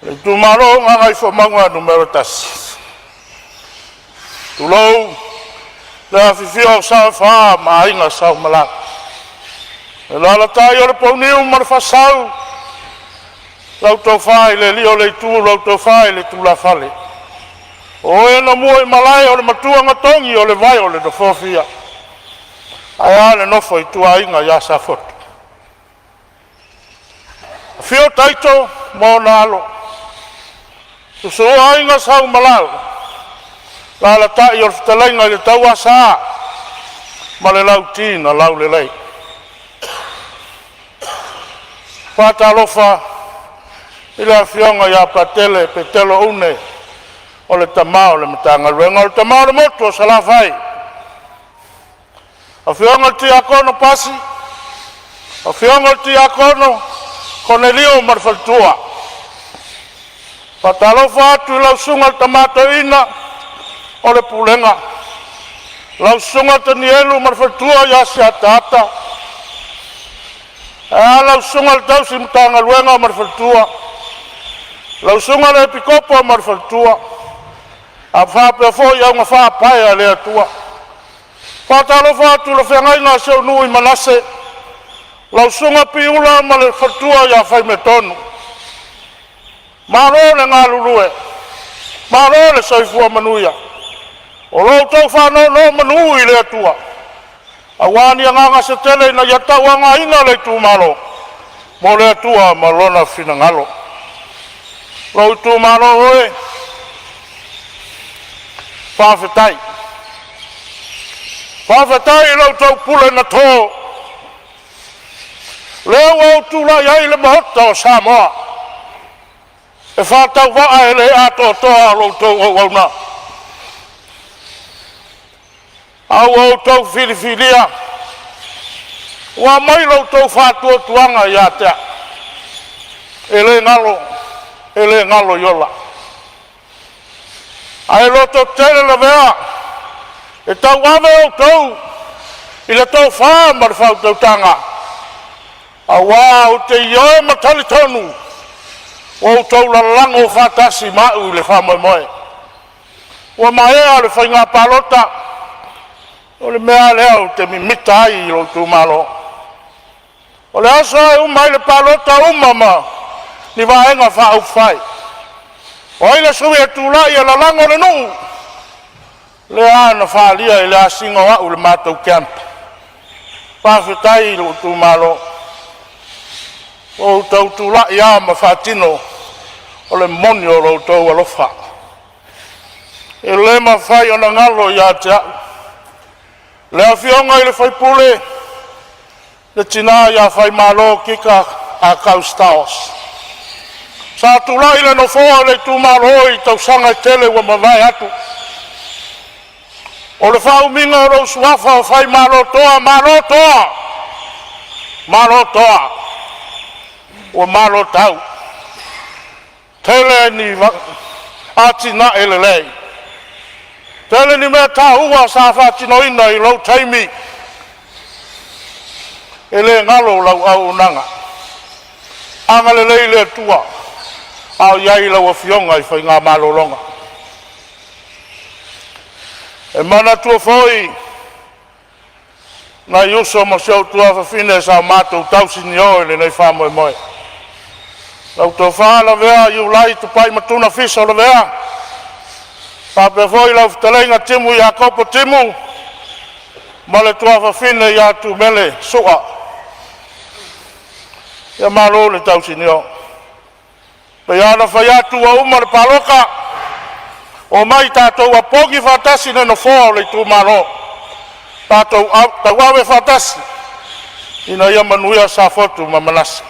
Le tu malo nga i whamanga numero tasi. Tu lau, le awhiwhia o sa wha ma inga sau malak. Le lalatai o le pauniu ma le whasau. lau tau whai le li o le tū, lau tau whai le tū la whale. O e na mua i malai o le matuanga tongi o le vai o le do fofia. Ai ale nofo i tua inga ia sa fotu. Fio taito mo nalo. Tuso inga sau malau. La la ta i o fitalenga i le tau asa. Ma le lau tina lau le lei. Pata lofa i le fionga ia patele petelo une o le tamao le matanga ruenga o le tamao le motu o salafai. A fionga ti akono pasi, a fionga ti akono Cornelio marfaltua. Patalo fatu lau sunga tamato ina o le pulenga. Lau sunga tanielu marfaltua ya si atata. Lau sunga le tau si mtanga luenga marfaltua. Lau sunga le pikopo marfaltua. A whapea fo iau ngā whapaya le atua. Patalo fatu le whengai ngā seu nui manase. Lau sunga piula ma le whatua ia whai me tonu. Maro le ngā lulue. Maro le soifua manuia. O lau tau whanau no manui le atua. A wani a nganga se tele na iatau a ngā ina le tu malo. Mo le atua ma lona fina ngalo. Lau tu malo hoe. Whawhetai. Whawhetai lau tau pule na tō. Leo au tula iai le mahota o Samoa. E whātau waa e le ato toa lau tau au na. Au tau whiriwhiria. Wa mai lau tau whātua tuanga i atea. E le ngalo yola. Ai loto tele la vea. E tau ame o tau. I le tau whaa ma le whautau tanga. A wā o te ioe matali tonu. O tau la lango whatasi mau le whamoe moe. Wa maea le whainga palota. O le mea leo te mimita ai i lo tu malo. O le asa e umai le palota umama. Ni waenga wha au whai. O ile sui e tūlai e la lango le nuu. Le ana whaalia e le asinga wau le mātou kiampa. Pāwhetai lo tu malo. O tau tūlai a ma whaatino. O le moni o lo tau alofa. E le ma whai o na ngalo i a te au. Le a fionga i le whaipule. Le tina i a whai malo kika a kaustaos. Sa tūlai le no fōa le tū malo i tau sanga i tele wa mawai atu. O le whau minga o rau suafa o whai malo toa. Malo toa. O malo tau. Tele ni atina ele lei. Tele ni mea tā ua sa whātino ina i lau taimi. Ele ngalo lau au nanga. Anga le lei le tua. Au iai lau a fionga i whai ngā malolonga. E mana tua foi. Na iuso ma siau tua whawhine sa mātou tausini oe le nei whamoe moe. Lau tō whaala vea iu lai tu pai matuna fisa le vea. Pape foi lau fitalenga timu i a kopo timu. Ma le tua whawhine i a tu mele sua. Ia malo le tausini oe. Pe ana whai atu a uma le paloka. O mai tātou a pogi whatasi ne no fōa le tū maro. Tātou awe whatasi. Ina ia manuia sa fotu ma manasi.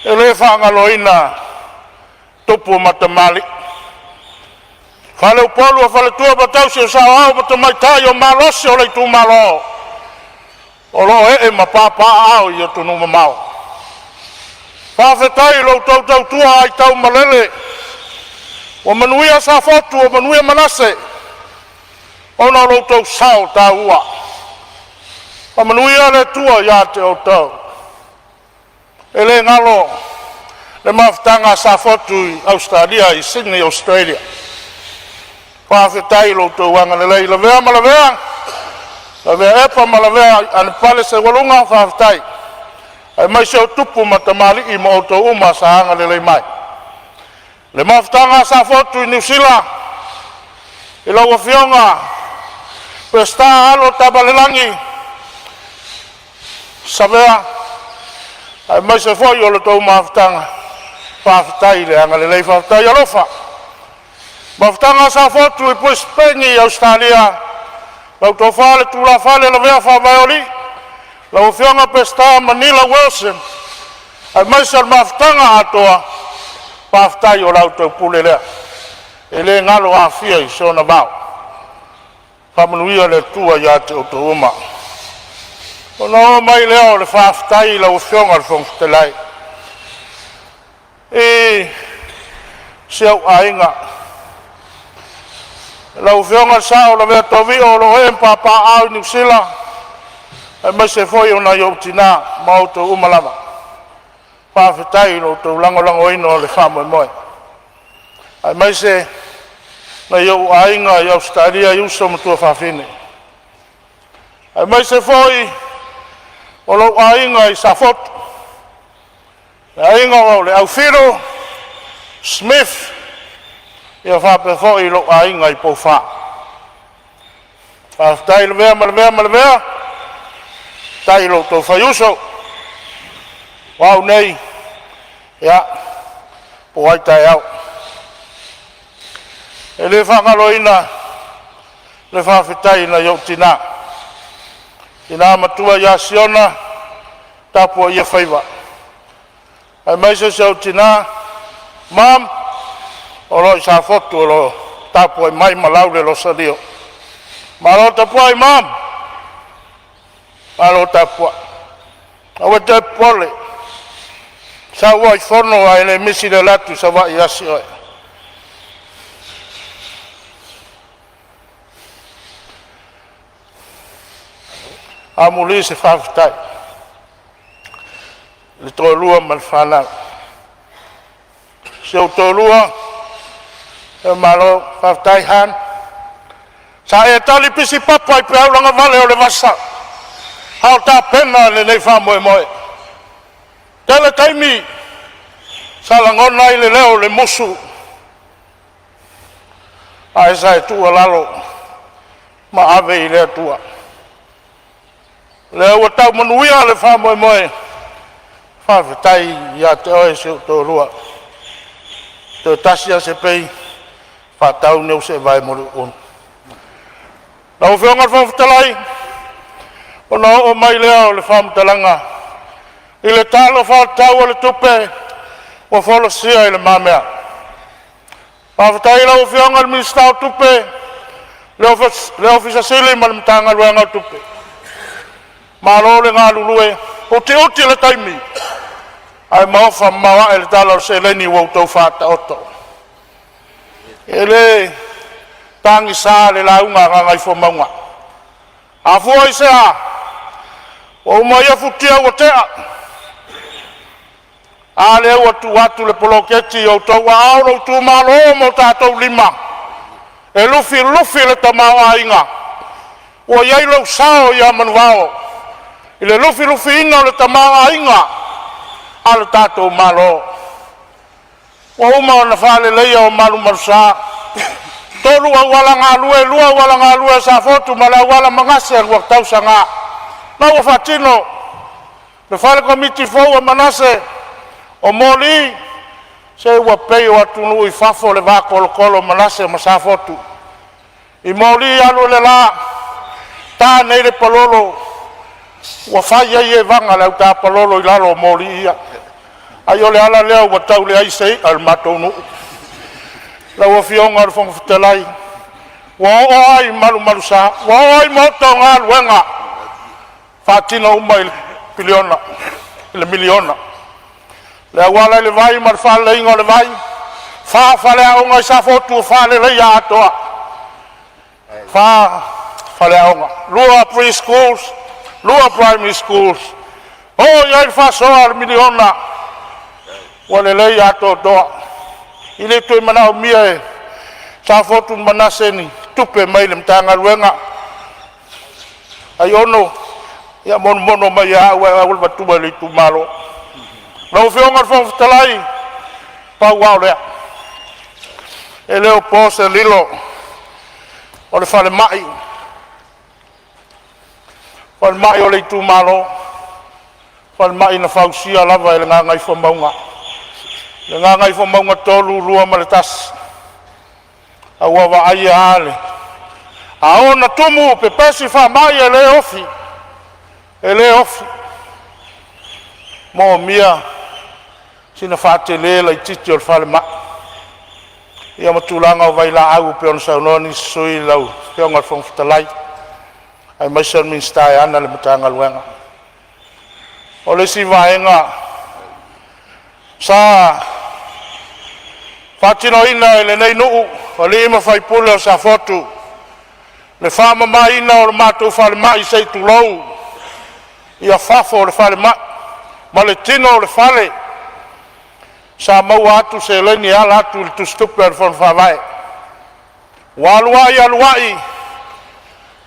E le whaangalo ina tupu matamali. Whale upolu a whale tua batausi o sa au matamai tai o malosi o le tū maro. O lo e ma pāpā au i o tunu mamau. Whawhetai lo tau tua ai tau malele. O manuia sa fotu o manuia manase. O na lo tau sao ta ua. O manuia le tua ia te o tau. E le ngalo le mawhtanga sa fotu i Australia, i Sydney, Australia. Whawhetai lo tau wanga le lei. La vea ma la vea. La vea epa ma la vea ane pale se walunga whawhetai. ai mai se o tupu matamali i mo to uma sa anga le mai le maftanga sa fotu i New Zealand i lo fionga pesta alo tabalelangi sabea ai mai se foi o le to maftanga faafetai le anga le lei faafetai alofa maftanga sa fotu i Brisbane i Australia lau to fale tu la fale la vea fa vaioli lau fionga pesta Manila Wilson ai mai se maftanga atoa faafetai o lau to pule lea e le ngalo a fia i sona vau whamanuia le tua ia te o to uma o no mai leo le faafetai lau fionga le fongtelai e se au ainga lau fionga sao la vea tovi o lo he mpapa au New Zealand ai mai se foi o na yo tina mau to uma lava faafetai lo to lango ino le famo moe ai mai se na yo ainga i Australia i uso matua faafine ai mai se foi o lo ainga i Safotu ainga o le Aufiro Smith ia whape foi lo ainga i Pofa faafetai le vea ma le vea tai lo to faiuso wau nei ia po ai tai au e le whangaloina le whawhetai na iau tina ina matua ia siona tapua ia whaiva ai mai se iau tina mam o lo i sa fotu o lo tapua i mai malau le lo sadio ma lo tapua i mam ma lo tapua awe te pole sa ua i fono ai le misi le latu sa wa i asi oe amuli se whawhetai le tōlua ma le whanau se o tōlua e malo whawhetai han sa e tali pisi papa i peaulanga vale o le vasa hao tā pena le nei whamoe moe tele taimi sa langona i le leo le musu a e sa e tua lalo ma ave i lea tua le ua tau manuia le whamoe moe whawhetai ia te oe se o tōrua te tasia se pei whatau neu se vai mori onu lau whionga whawhetalai ona o mai lea o le whamtalanga i le talo whaatau o le tupe o wholosia i le mamea whawhetai lau whionga le minista o tupe le ofisa sili ma le mtanga luenga o tupe malo le ngā lulue uti le taimi ai maofa mawa e le talo o se leni wau tau whata oto e le tangi sa le launga ngai fo maunga a fua i se a o mai a futia o tea a le ua tu atu le poloketi o tau a auro tu malo mo tātou lima e lufi le tamau a inga o iai lau sao i a manuao i le lufi ina le tamau a inga a le tātou malo o uma o na whale leia o malu marusa tolu a wala ngā lue lua wala ngā lue sa fotu ma la wala mangase a ruak tau sa ngā na ua whatino le whale komiti fau a manase o moli se ua pei o atunu i fafo le wako kolo manase ma sa fotu i moli alu le la tā nei le palolo ua whai ai e vanga lau tā palolo i lalo o moli ia ai o le ala lea ua tau le aisei al matonu lau a fionga le whangwhitelai ua o ai malu sa ua o ai moto ngā luenga whatina uma i piliona i le miliona le awala le vai ma le whale ingo le vai whale aonga i sa fotu o whale leia atoa whale aonga lua preschools lua primary schools o iai whasoa le miliona ua le leia atoa doa i le tui manao mia e sa fotu manase ni tupe mai le mtanga luenga ai ono ia mono mai a ua batua le tu malo lau fionga fo talai pa wa le e leo pose lilo o le fale mai o le tu malo fale mai na fausia lava le nga ngai fo maunga le nga ngai fo maunga tolu lua maletas a ua wa ai ale a ona tumu pe pesi fa mai ele ofi mo mia sina fate le la titi o fale ma ia matulanga o vai la au pe on saunoni sui lau pe on fon fitalai ai mai sen min stai ana le matanga luenga o le si vaenga sa fatino ina le nei no o le ma fai pula sa foto le fama mai ina o mato fale mai sei tu lou ia fafo le fale ma le tino le fale sa mau atu se le ni ala atu le tu stuper fon fa vai waluai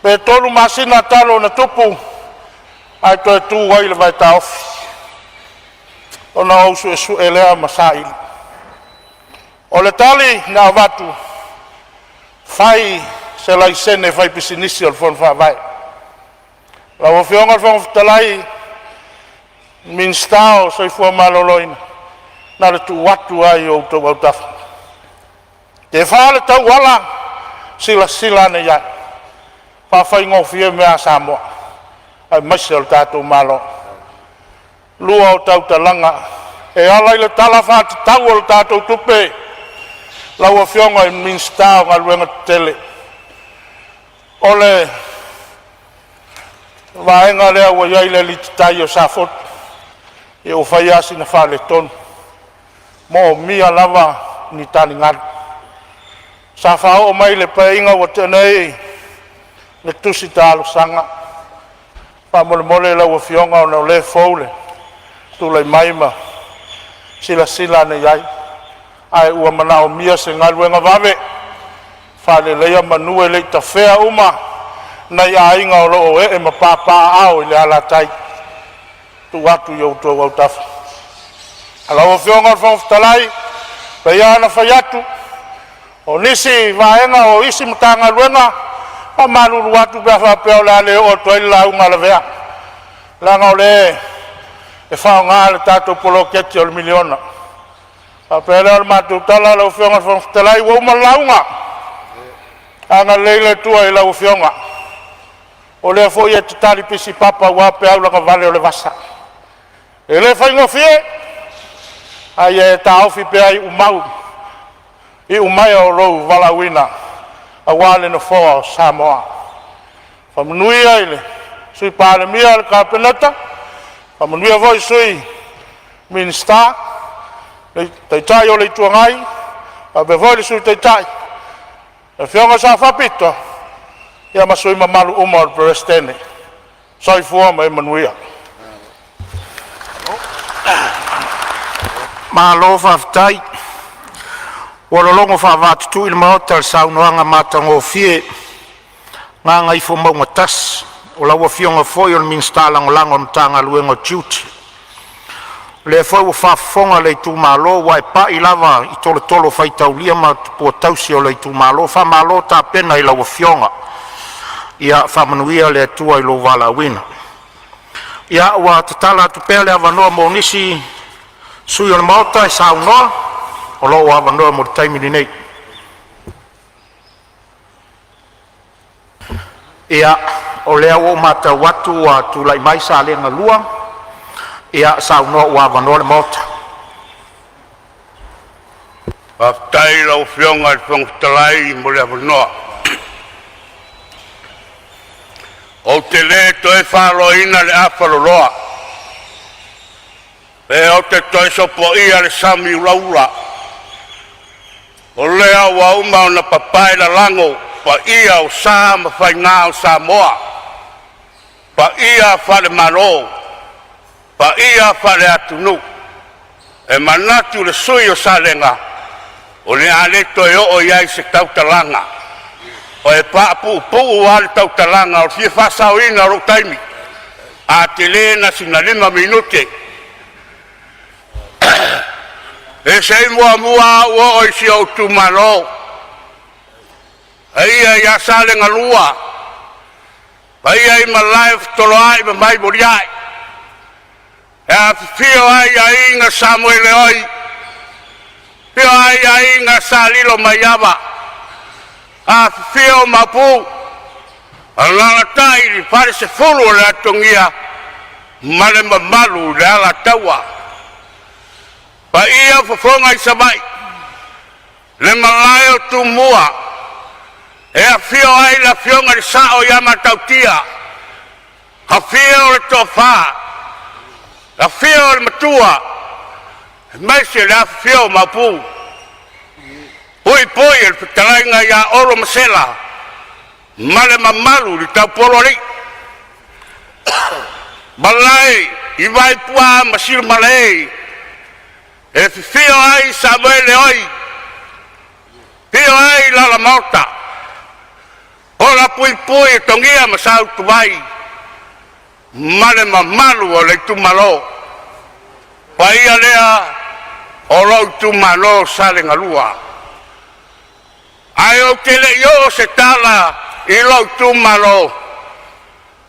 pe tolu masina talo na tupu ai to tu wai le vai taof ona o su ele masail o le tali na watu fai se lai sene fai pisinisi o fon fa vai la o fionga fon talai min stao so fu maloloina na le tu watu ai o to wata te fale ta wala sila ne ya pa fai ngofie me a Samoa ai masel tatu malo lua o tau talanga e ala ile talafa tau o tatu tupe la o fionga min stao ngal wenga tele ole vaenga lea ua iai le lititai o sa fotu e o fai asi na fale tonu mo mia lava ni tani ngadu sa fao mai le painga o tenei le tusi talo sanga pa mole la ua fionga o na le foule tu le maima sila ne iai ai ua manao mia se ngaluenga vave fale leia manue le tafea uma na ia inga o loo e ma papa au le ala tai tu watu yo to wa taf ala o fionga fon talai pe ia na fayatu o nisi vaenga o isi mtanga luenga pa malu watu ba fa pe la le o to la unga la vea la ngole e fa ngal tato polo keti o miliona pa pe la matu tala lo fionga fon talai wo ma launga anga leile tua i la o fionga o le fo ia tali pisi papa wa pe au la vale o le vasa e le fai ngofie ai e ta ofi pe ai umai o ro valawina a wale no fo Samoa fa munui ai sui Palemene le kapenata fa munui voi sui minsta le tai o le tuangai a be voi sui tai e fionga sa fa pito ia masui mamalu umar prestene sai fuama mai manuia malo faftai walolongo fa vat tu il motel saunoanga matango fie nga ngai fo mo tas o la wo fionga foi on min stalang lango mtanga luengo chuti le foi wo fa fonga le tu malo wai pa ilava i tolo fai taulia ma po tausi o le tu malo fa malo ta pena ila wo fionga ia fa manuia le tua i lo vala wina ia wa tatala tu pele avanoa mo nisi sui on mauta e saunoa o lo avanoa mo taimi ni nei ia o lea o mata watu wa tu lai mai sa le ngalua ia saunoa wa avanoa le mauta aftai lo fionga fong talai mo le avanoa o te le to e wharoina le awharoloa. E o te toi sopo ia le sami uraura. O lea wa uma o na papai la lango, pa ia o sa ma whai ngā o Samoa. Pa ia whare maro, pa ia whare atunu. E manatu le sui o sa lenga, o le aleto e o iai se tautalanga. O e paapu pu wale tautalanga o fie whasau ina ro taimi. a te le na sina 5 minute e sei mua o isi o tumalo ai ya sale ngalua ai ma live tolo ai ma mai boriai e fio ai nga Samuel oi fio ai nga salilo mayaba a fio mapu ala tai di pare se fulu la tongia male malu la tawa pa ia fofonga i sabai le malayo tumua e a fio ai la fionga di sao ya matautia a fio le tofa a fio le matua mai se la fio mapu poi el pitalenga ya oro masela male mamalu di tapolori balai i vai pua masir malai e fio ai Samuel oi fio ai la morta ola pui tongia masau tu vai male mamalu o le tu malo pai alea o lo tu malo sale ngalua ai o tele yo se tala i lo tu malo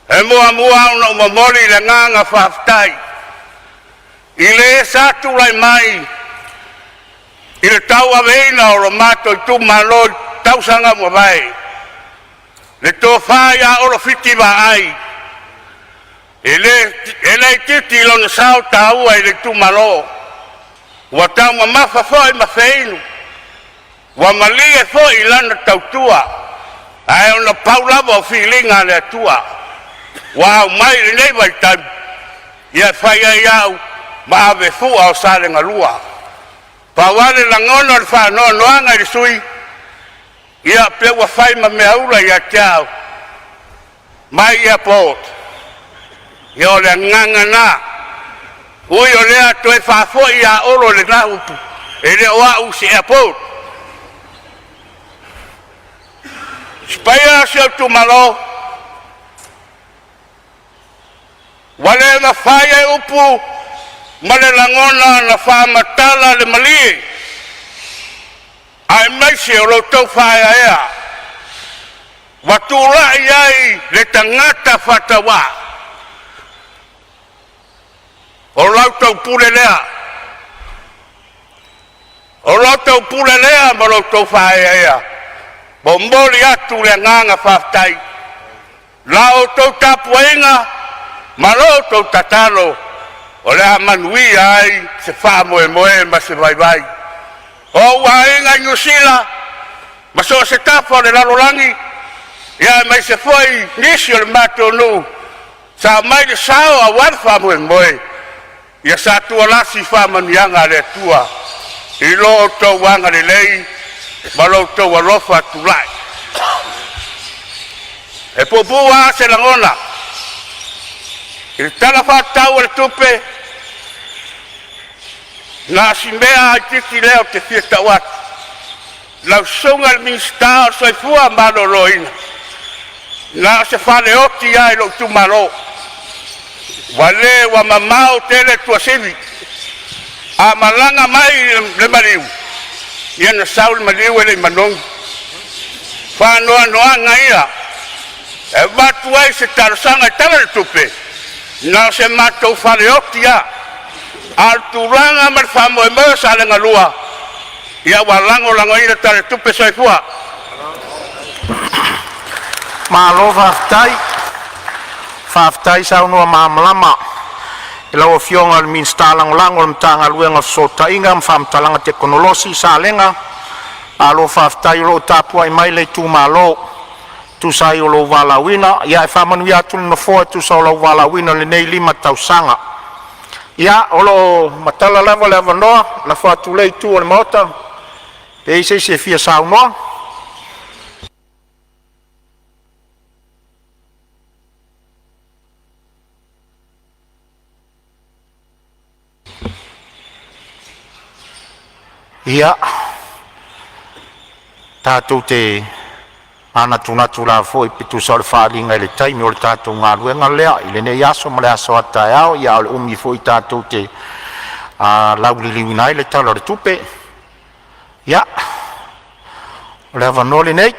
e mua no momoli le nganga faftai i le satu lai mai i le tau aveina o lo mato i tu malo tau sanga mua vai le tofaya o lo fiti va ai ele titi lo na sao tau ai le tu malo wa tau ma mafa foi ma feinu wa malie foi lana tautua ai ona paula bo feelinga le tua wa mai le nei vai tan ia fai ia ma ave fu au sale ngalua pa wale la ngono fa no anga i sui ia pe wa fai ma me aula ia tau mai ia pot yo le nganga na uyo le to e fa fo ia oro le na upu ele wa u si airport spaya se tu malo wale na faya upu male langona na fa matala le mali ai mai se ro to faya ya watula ai le tangata fatawa o lauto pulelea ma lauto faya ya bomboli atu le nganga faftai lao to tapuenga maloto tatalo o le manui ai se fa moe ma se vai o wainga nyusila ma so se tapo le lalolangi ya mai se foi nisio le mato no sa mai le sao a wan fa moe ya sa tua lasi fa manianga le tua i lo to wanga le lei maloto walofa tulai e popua se langona il talafa tau le tupe na simbea titi leo te fiesta wat la songa al ministar so fua malo loina na se fale oti ai lo tu malo wale wa mamao tele tua sivi a malanga mai le mariu ia na saul mariu ele manong fa no ngaia e batu ai se tarsanga tala le tupe na se mato fale otia al turanga mar famo e mo sale ngalua ia walango ina tale tupe sai fua malo faftai sa no mamlama ila o fionga al min stalang lango mtanga luenga sota inga mfam talanga teknologi salenga alo faftai lo tapua mai le tu malo tu sai lo valawina ya famanu ya tu no fo tu sa lo valawina le nei 5 tausanga ya olo matala lava no la fa tu le tu o mota e se fia sa no ya tatu te ana tunatu la foi pitu sa le whaalinga le taimi o le tātou ngā ruenga lea, i le nei aso ma le aso ata e ao, ia o le umi foi tātou te lauliliwina i le tala le tupe. Ia, o le avanoli nei.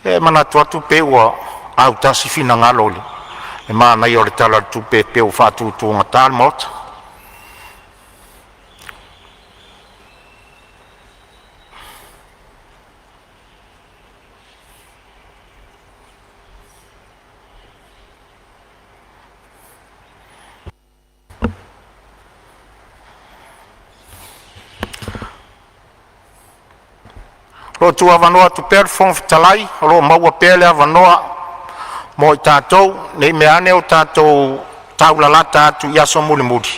E mana tuatu pe ua au tasi fina ngalo le. E mana i o le tala le tupe pe u whātutu ngā tāl mota. Lo tu avanoa tu per fon fitalai, lo maua pele avanoa mo i tātou, nei meane o tātou taulalata atu iaso muli muli.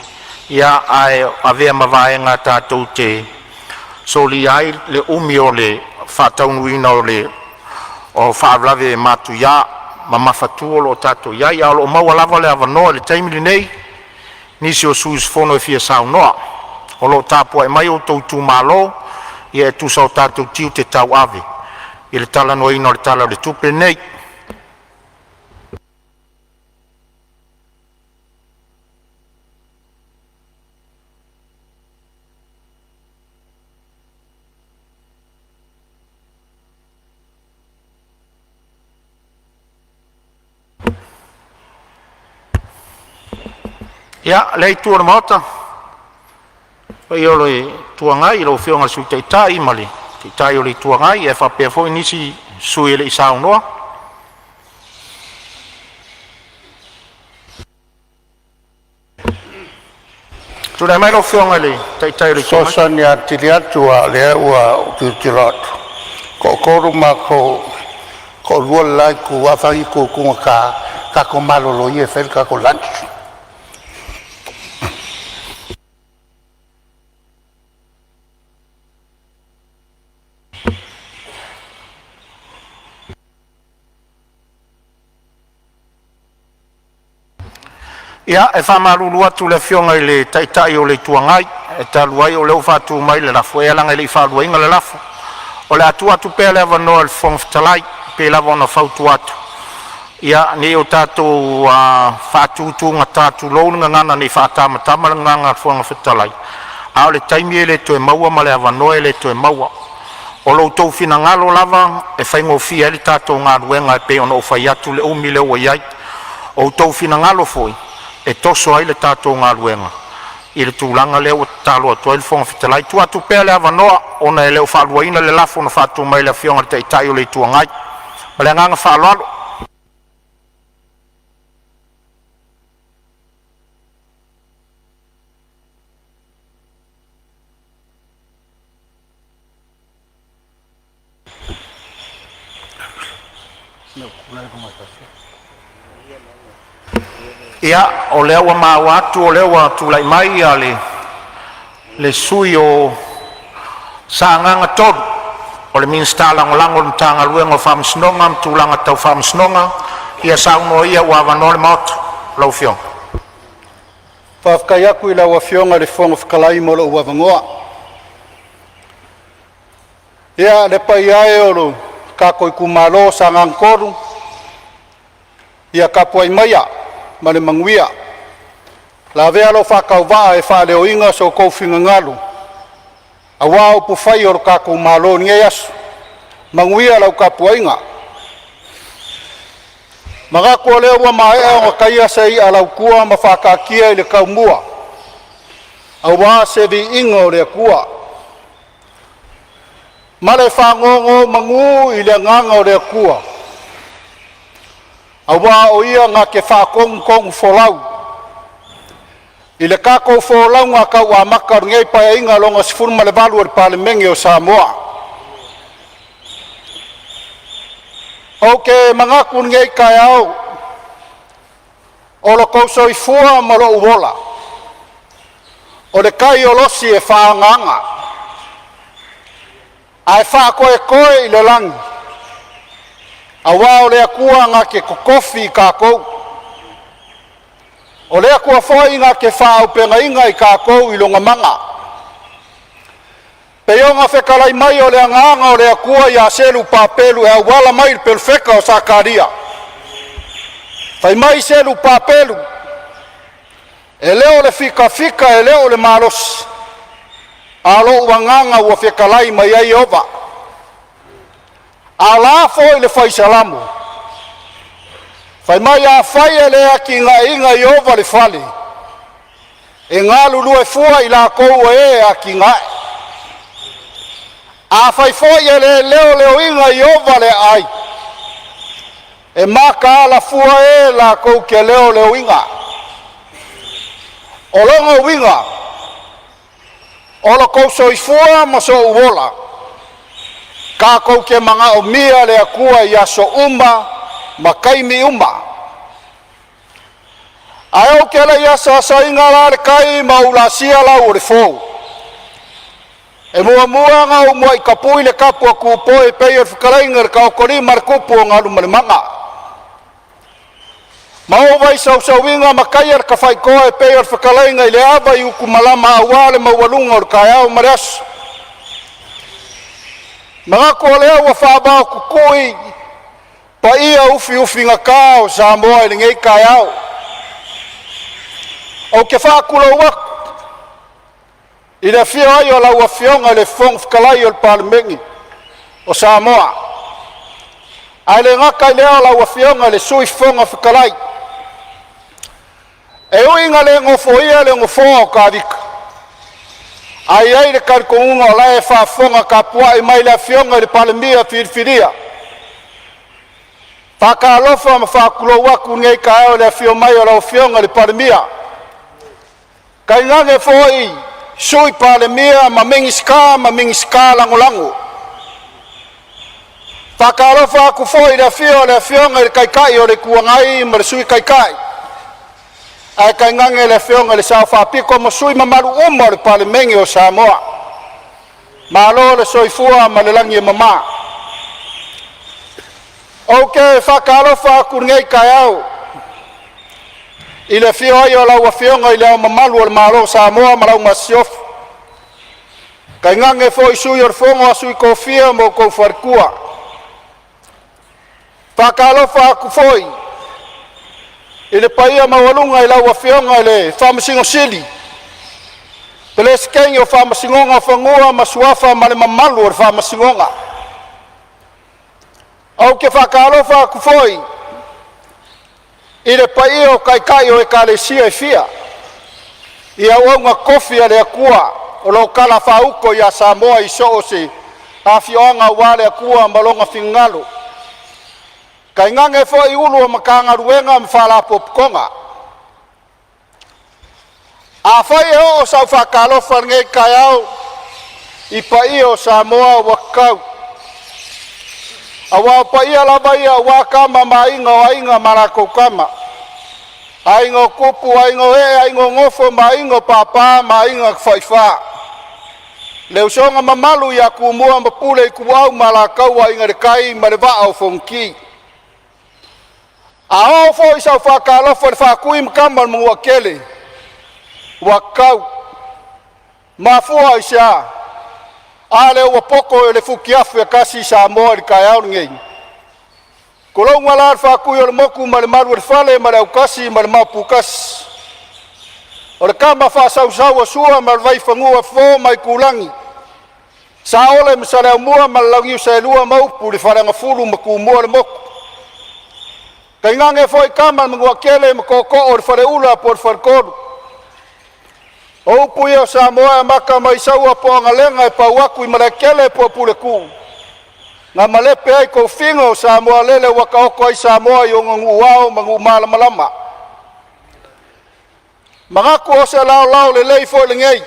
Ia ai avea mavaenga tātou te soli ai le umi o le whataunuina o le o whaavlave matu ia, ma mawhatu o tātou ia, ia o maua lava le avanoa le taimili nei, nisi o suis fono e fia sao noa. O lo tāpua e mai o tautu malo, ia e tusa o tātou tiu te tau ave. I le tala no ino le tala le tupe nei. Ia, lei tua mota. Pai o le tuangai, lo whionga sui te tai mali. Te tai o le tuangai, e whapea fo nisi sui le isao noa. Tūrei mai lo whionga le te tai o le tuangai. Sosani a tiri atua le ua utirotu. Ko koru ma ko lua lai ku wawhangi ku kunga ka ko malolo i e whelka ko lanchi. Ia, e whamaruru atu le whionga i le taitai o le tuangai, e taluai o leo whātu mai le lafo, e alanga i le whālua inga le lafo. O le atu pēr le awanoa le whongfitalai, pē lava ona whautu atu. Ia, ni o tātou whātutu ngā tātu lounga ngana ni whātamatama nganga whongfitalai. A o le taimi e le toe maua ma le awanoa e le toe maua. O lo tau fina ngalo lava, e whaingo fia le tātou ngā ruenga e pē ona o whai atu le umi leo o iai. O tau fina ngalo foi. E toso ai le tātou ngā luenga. I le tūlanga leo tālua tua i le whongfitalai. Tua tu pēr le avanoa, ona e leo whaalua ina le lafo na whātu mai le whionga te itai o le tuangai. Ma le nganga whaaloalo. Ia, o lea ua māua atu, o lea ua tūlai mai a le sui o sānganga toru. O le minsta langolango le tānga luenga o whamasnonga, tūlanga tau whamasnonga, ia sauno ia ua avanoa le maota, lau whionga. Whawhkai aku i lau whionga le whonga whakalai mo lo ua vangoa. Ia, le pai ae o lo kako i kumalo sāngang koru, ia kapuai maia, ma le manguia. La vea lo whakau waa e whaleo inga so kouwhinga ngalu. A wao pu whai o kako malo ni e asu. Manguia lau kapua inga. Magako leo wa mae o kaia sei a lau kua ma whakakia i le kaumua. A waa se vi inga o le kua. Ma le whangongo mangu i le nganga o le kua. A wā o ia ngā ke whakong wholau. I le kako wholau ngā kau a maka ngei pai inga longa sifuru ma le valu o le Palemene o Samoa. Ok, mangaku ngei kai au. O lo kouso i fua ma lo uwola. O le kai o losi e whaanganga. Ai whako e koe i le langi. Awa o lea kua ngā ke kokofi I kākou. O lea kua foi ngā ke whaaupenga inga I kākou I longa manga. Peo ngā whekalai mai o lea nganga o lea kua I a selu pāpelu e awala mai I pelu wheka o Sakaria. Whai mai selu pāpelu. E leo le fika e leo le malos. Alo ua nganga ua whekalai mai ai ova. A la foi le fai salamu. Fai mai a fai e lea ki ngā inga I ova le fale. E ngā lulu e fua I la kou e a ki ngā. A fai foi e leo inga I ova le ai. E maka ala fua e la kou ke leo inga. O longa winga. O la kou so I fua ma so uola. Ka kou ke manga o mia le akua I aso uma ma kaimi uma. Ai o ke la iasa sa inga la le kai ma ulasia la o le fou. E mua nga o mua I kapui le kapu a kupo e pei o whikarainga le kaokori markupu o ngā luma le manga. Mau vai sau winga ma kai ar ka whai koa e pei o whikarainga I le ava I uku malama a wale ma walunga o le kai au mareasu. Mga ko lea ua whabao kukui pa ia ufi ngā kā o Samoa I ngei kai au. O ke whakula waku. I le whio ai o la ua whionga le whong whakalai o le Palemene o Samoa. Ai le ngaka I lea la ua whionga le sui whonga whakalai. E uinga le ngofo ia le ngofo o kāwika. Ai le karikongunga o lai e whaafonga ka pua I mai le whionga le Palemene whiriwhiria. Whakalofa ma whakulo waku ngei ka eo le whio mai o lau whionga le Palemene. Kai ngange foi sui Palemene ma mingiska langolango. Whakalofa aku foi le whionga le kaikai o le kuangai ma le sui kaikai. Ai kai ngange le whionga le sao whapiko ma sui mamaru o le Palemene o Samoa. Ma lo le soifua ma le langi e mama. Ok, whakalofa aku ngei kai au. I le whio ai o lau whionga I le au mamalu o le malo Samoa ma lau masiofu. Kai ngange foi sui o le whonga sui kofia mo kou wharikua. Whakalofa aku foi. I le paia mawalunga I lau whionga I le whamasingo sili. Pele skengi o whamasingonga whangua ma suafa ma le mamalu o le whamasingonga. Au ke whakalofa aku foi. I le paia o kaikai o e kalesia I fia. I au aunga kofi a le akua. O lo kala whauko I a Samoa I so o se. A whioanga wale akua malonga whingalu. Kai ngange fo I ulu o makanga ruenga mwhala popkonga. A whai o sau whakalofa ngei kai au. I pai o Samoa wakau. A wā pai ala mai a wakama ma inga o ainga marako kama. Ainga o kupu, ainga o ainga o ngofo, ma inga o papa, ma inga whaiwha. Leo songa mamalu I a kumua mapule I kuau malakau wa inga rekai ma le vaa o fonki. A o fo I sau whakalofa le whakui mkama mua kele. Wakau. Mafua I sia. A leo wapoko le fukiafu ya kasi Samoa I kai au ngei. Kolong wala whakui o le moku ma le maru le whale ma le aukasi ma le mapukasi. O le kama whasau sua ma le vai whangua fo mai kulangi. Sa ole msa le umua ma le laugiu sa elua maupu le wharanga fulu ma kumua le moku. Kai ngange foi kama mngua kele ma koko o le whare ula po le whare koru. O upu ia Samoa maka mai saua po angalenga e pauaku I malekele po pule ku. Nga malepe ai ko fingo Samoa lele waka oko ai Samoa I ongangu wao mangu malama. Mangaku o se lao le lei fo le ngei.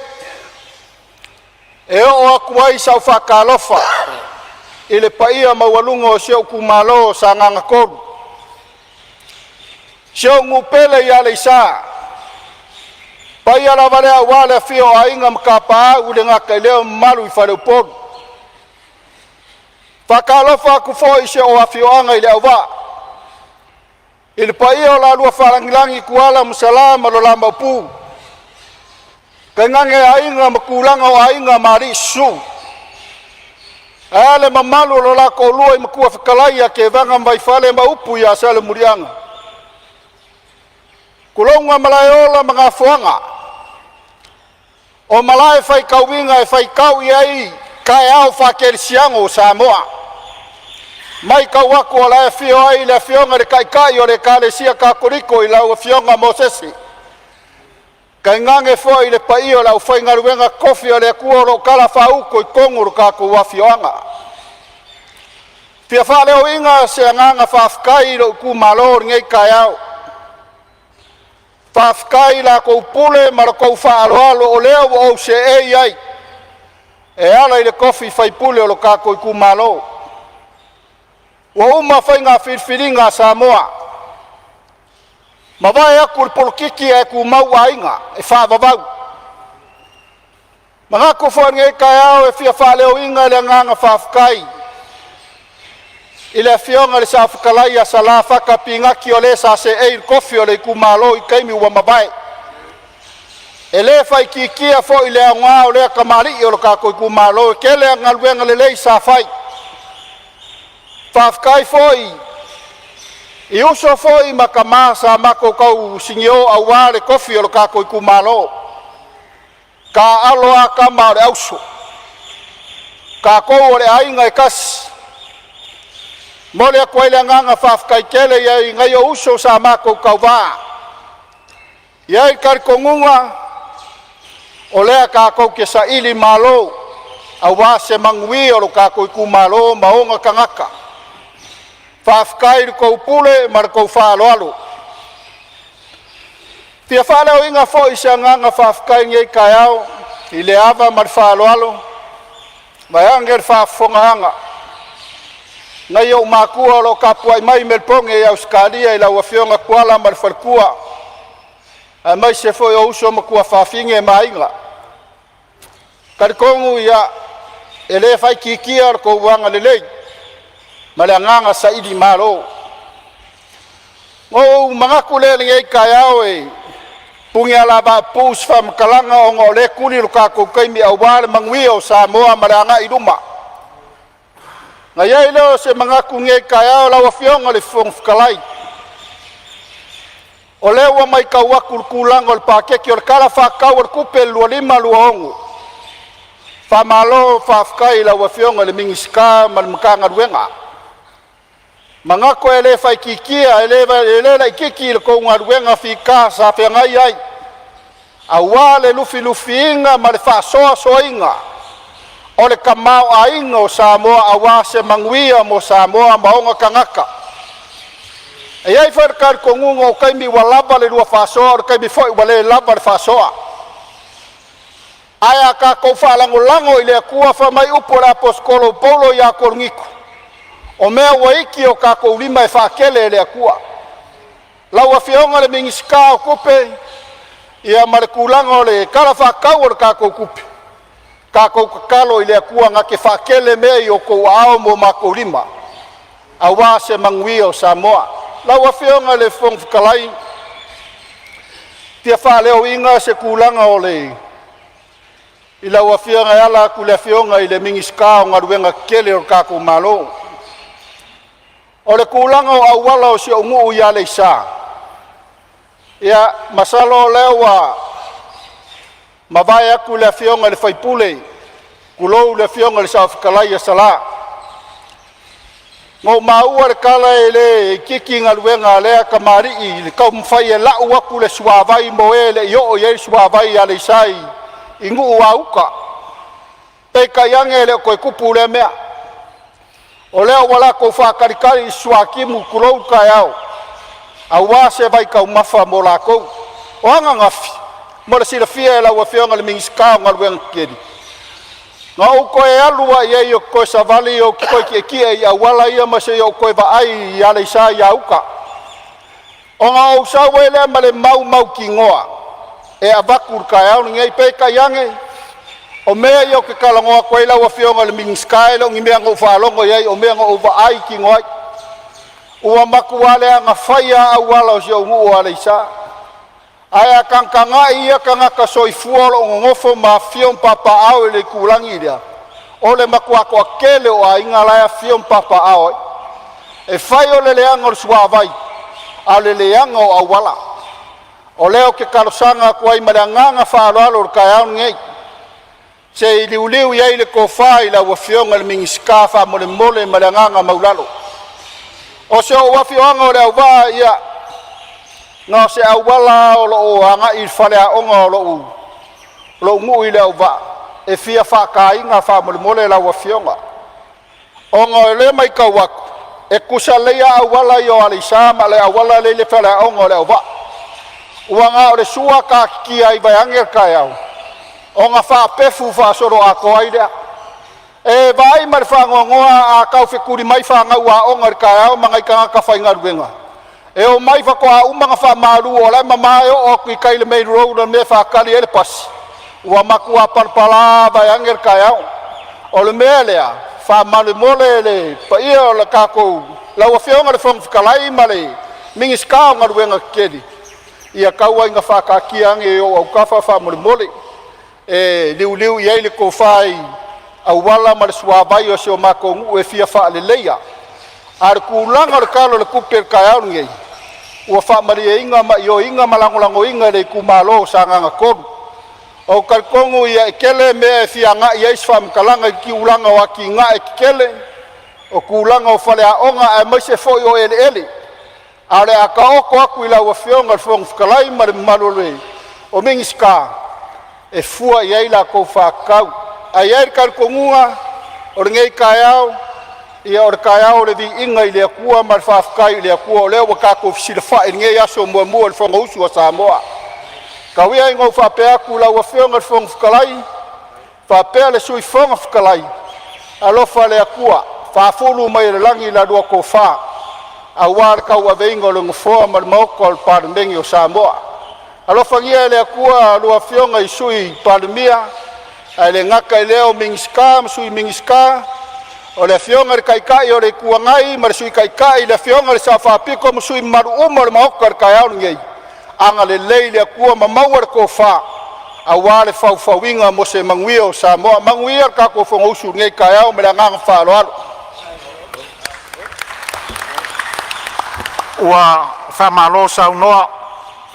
E o aku ai sau whakalofa. I le paia mawalunga o seo kumalo sa nganga koru. Seo ngupele I ale isa. Paia la vale a wale fio a inga mkapa ule ngaka leo malu I whare uporu. Whakalofa aku fo se o afioanga i le auwa. I le pai o la lua wharangilangi kuala musalama lo la maupu. Kai ngange ainga makulanga o ainga mari su. Ale mamalu lo la ko lua i makua whakalai a ke vanga mai whale maupu i asale murianga. Kulonga malai ola mga fuanga. O malai whai kauinga e whai kau i ai kai au whakerisiango o Samoa. Mai kauaku o la e fio ai le fionga le kai o le kale sia kakoriko i lau fionga Mosesi. Kai ngange fo i le pai o lau whai ngaruenga kofi o le kuoro kala whauko i konguru kako wa fionga. Pia wha leo inga se anganga whafkai lo ku malor ngei kai au. Whafkai la kou pule mara kou whaaloalo o leo o se ei ai. E ala i le kofi whai pule o lo kako i ku malo. Wa uma whai ngā whirwhiringa Samoa. Ma vai aku le polokiki e ku mau ainga e whaavavau. Ma ngako whange kai au e whia whaleo inga le nganga whafkai. I le fionga le sa whakalai a sa la whakapingaki o le sa se ei kofi o le ku malo i keimi ua mabai. E le whai ki kia fo i le angā o le kamari i o lo kako i ku malo. Ke le ngaluenga le lei sa whai. Whafkai foi, i uso foi makamasa mako kau singio au wale kofi o lo kako i kumalo. Ka aloa kama o le auso. Ka kou o le ainga e kasi. Mole a koe le nganga whafkai kele i ngai o uso sa mako kau waa. Iai karikongunga o lea kako ke sa ili malo. Au waa se mangui o lo kako i kumalo maonga kangaka. Whafkai ru kou pule mara kou whaaloalo. Pia whaleo inga fo i se nganga whafkai ngei kai au i le awa mara whaaloalo. Mai angel whafonga anga. Ngai au makua lo kapua i mai melponge i Australia i lau awhionga kuala mara whalkua. A mai se fo i o uso makua whafinge e mainga. Karikongu ia e le whai kikia kou wanga le lei. Ma le nganga sa idi malo. O mga kulele ngei kai au e pungi ala ba pus fa mkalanga o ngole kuli luka ko kaimi au wale mangwi o Samoa ma le anga iduma. Nga yai leo se mga ku ngei kai au la wafionga le fong fkalai. O lewa mai ka wakul kulanga o le pakeki o le kala whakau o le kupe lua lima lua ongu. Fa malo fa fkai la wafionga le mingisika ma le mkanga ruenga. Mga ko ele fai kikia ele la kiki ko ngaruenga fika sa pengai ai awale lufi inga ma le fa so inga o le kamau ainga o Samoa awase mangwia mo Samoa maonga kangaka e ai fa kar ko ngunga o kaimi walaba le lua fa so o kaimi foi wale laba le fa so aya ka ko fa lango ile kua fa mai upora poskolo polo ya korngiku. O mea waiki o kako ulima e whakele le akua. Lau a whionga le mingisika o kupe, ia mare kulanga o le kala whakau o le kako kupe. Kako kakalo i le akua ngake whakele mea i o kou ao mo mako ulima. A wā se mangui o Samoa. Lau a whionga le whong whakalai. Tia whaleo inga se kulanga o le. I lau a whionga e ala ku le whionga i le mingisika o ngaruenga kele o kako malo. O le kulanga o awala o si ungu ia le isa. Ia masalo lewa mawai aku le fionga le whaipule. Kulou le fionga le sa whakalai a sala. Ngau maua le kala e le kiki ngaluenga lea kamari i le kau mwhai e lau aku le suawai mo e le io o ye suawai a le isai i ngu ua uka. Peka yange le koe kupu le mea. O leo wala ko whakarikari suakimu kurou kai au. A wase vai kau mafa mo la kou. O anga ngafi. Mo le sira fia e lau a whionga le mingiskao ngaluenga keri. Ngā uko e alua i e o koe savali o koe ki e kia i a wala ia ma se o koe va ai i ale isa i a uka. O ngā o sawe le ma le mau ki ngoa. E a vakur kai au ngei peka yange. O mea i o ke kalangoa koe lau a whionga le ming sky lo ngi mea ngau whaalongo iai o mea ngau uwa ai ki ngoai. Ua maku wale anga whaia au wala o si au ngu wale isa. Aia kanga ia kanga ka soi fuolo o ngofo ma fion papa au le kulangi lia. O le maku ako a kele o a inga laia fion papa au. E whai o le leanga o sua vai. A le leanga o au wala. O leo ke karosanga kuai mareanganga whaaloalo kai au ngei. Se liuliu iai le kofai la wafionga le mingiska wha mole mole mareanganga maulalo. O se o wafionga o le au waa ia. Ngā se au wala o lo anga i whalea onga o lo ngu i le au waa. E fia wha ka inga wha mole mole la wafionga. Onga o le mai ka waku. E kusa leia au wala i o alisama le au wala le whalea onga o le au waa. Uanga o le sua ka kia i vai anger kai au. O ngā wha pefu wha soro a koa idea. E vai mare wha ngongoa a kau whikuri mai wha ngau a ongar kai au mangai ka ngaka whai ngaruenga. E o mai wha koa umanga wha maru o lai mamai o kui kai le mei rou na me wha kari ele pasi. Ua maku a parpala vai anger kai au. O le mea lea wha manu mole le pa ia o le kako lau a whionga le whong whikalai ma le mingi skao ngaruenga kedi. Ia kaua inga whakakia ange o au kawha wha mole mole. E liu iai le kofai au wala ma le suabai o se o mako ngu e fia wha le leia. A le kulanga le kalo le kuper kai au ngei. Ua wha mari e inga ma io inga malangolango inga le kumalo sa nganga koru. O kalkongu ia e kele mea e fia nga iai swa mkalanga i ki ulanga wa ki nga e kele. O kulanga o whale a onga e maise foi o ele ele. A le a ka oko aku ila ua whionga le whong whakalai ma le malole o mingiska. E fua iai la kou whakau. A iai le kalkongunga o le ngei kai au. Ia o le kai au le vi inga i lea kua ma le whafkai i lea kua o leo wa kako fisila wha i ngei aso mua mua le whonga usu a Samoa. Kawia i ngau whapea ku la ua whionga le whong whakalai. Whapea le sui whonga whakalai. Alofa lea kua. Whafulu mai le langi la dua kou wha. A wāre kau a veinga o le ngofoa ma le maoko al Palemene o Samoa. Alofa ngia lea kua lua whionga i sui Palemene. A le ngaka i leo mingiska, sui mingiska. O le whionga le kaikai o le kuangai, ma le sui kaikai le whionga le sa whapiko ma sui maru uma le maoko al kai au ngei. Anga le lei lea kua ma maua le ko wha. A wāre whauwhawinga mo se manguia o Samoa. Manguia ka ko whonga usu ngei kai au me le nganga whaaloalo. Ua whamalo sau noa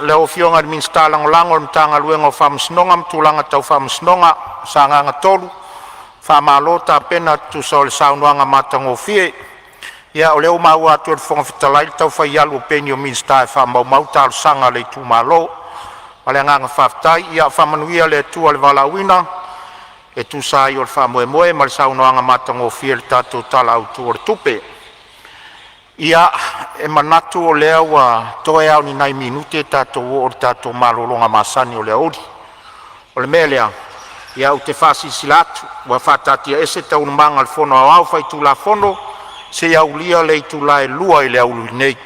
leo whionga ni minsta langolango le mtanga luenga o whamasnonga mtulanga tau whamasnonga sa nganga tolu. Whamalo ta pena tu sa o le sau noanga matango fie. Ia o leo maua atu le whonga whitalai tau whaialu o peni o minsta e whamau mautalo sanga le tu malo. Wale nganga whaftai ia whamanuia le tua le walauina. E tu sa i o le whamoe moe ma le sau noanga matango fie le tatu tala au tu o le tupe. Ia e manatu o lea wa toe au ni nai minute tatou o tatou malolonga masani o lea ori. O le mea lea, ia u te whasi silatu, wa whatatia ese tau manga al fono au fai tu la fono, se au lia le tu la e lua i lea ulu nei.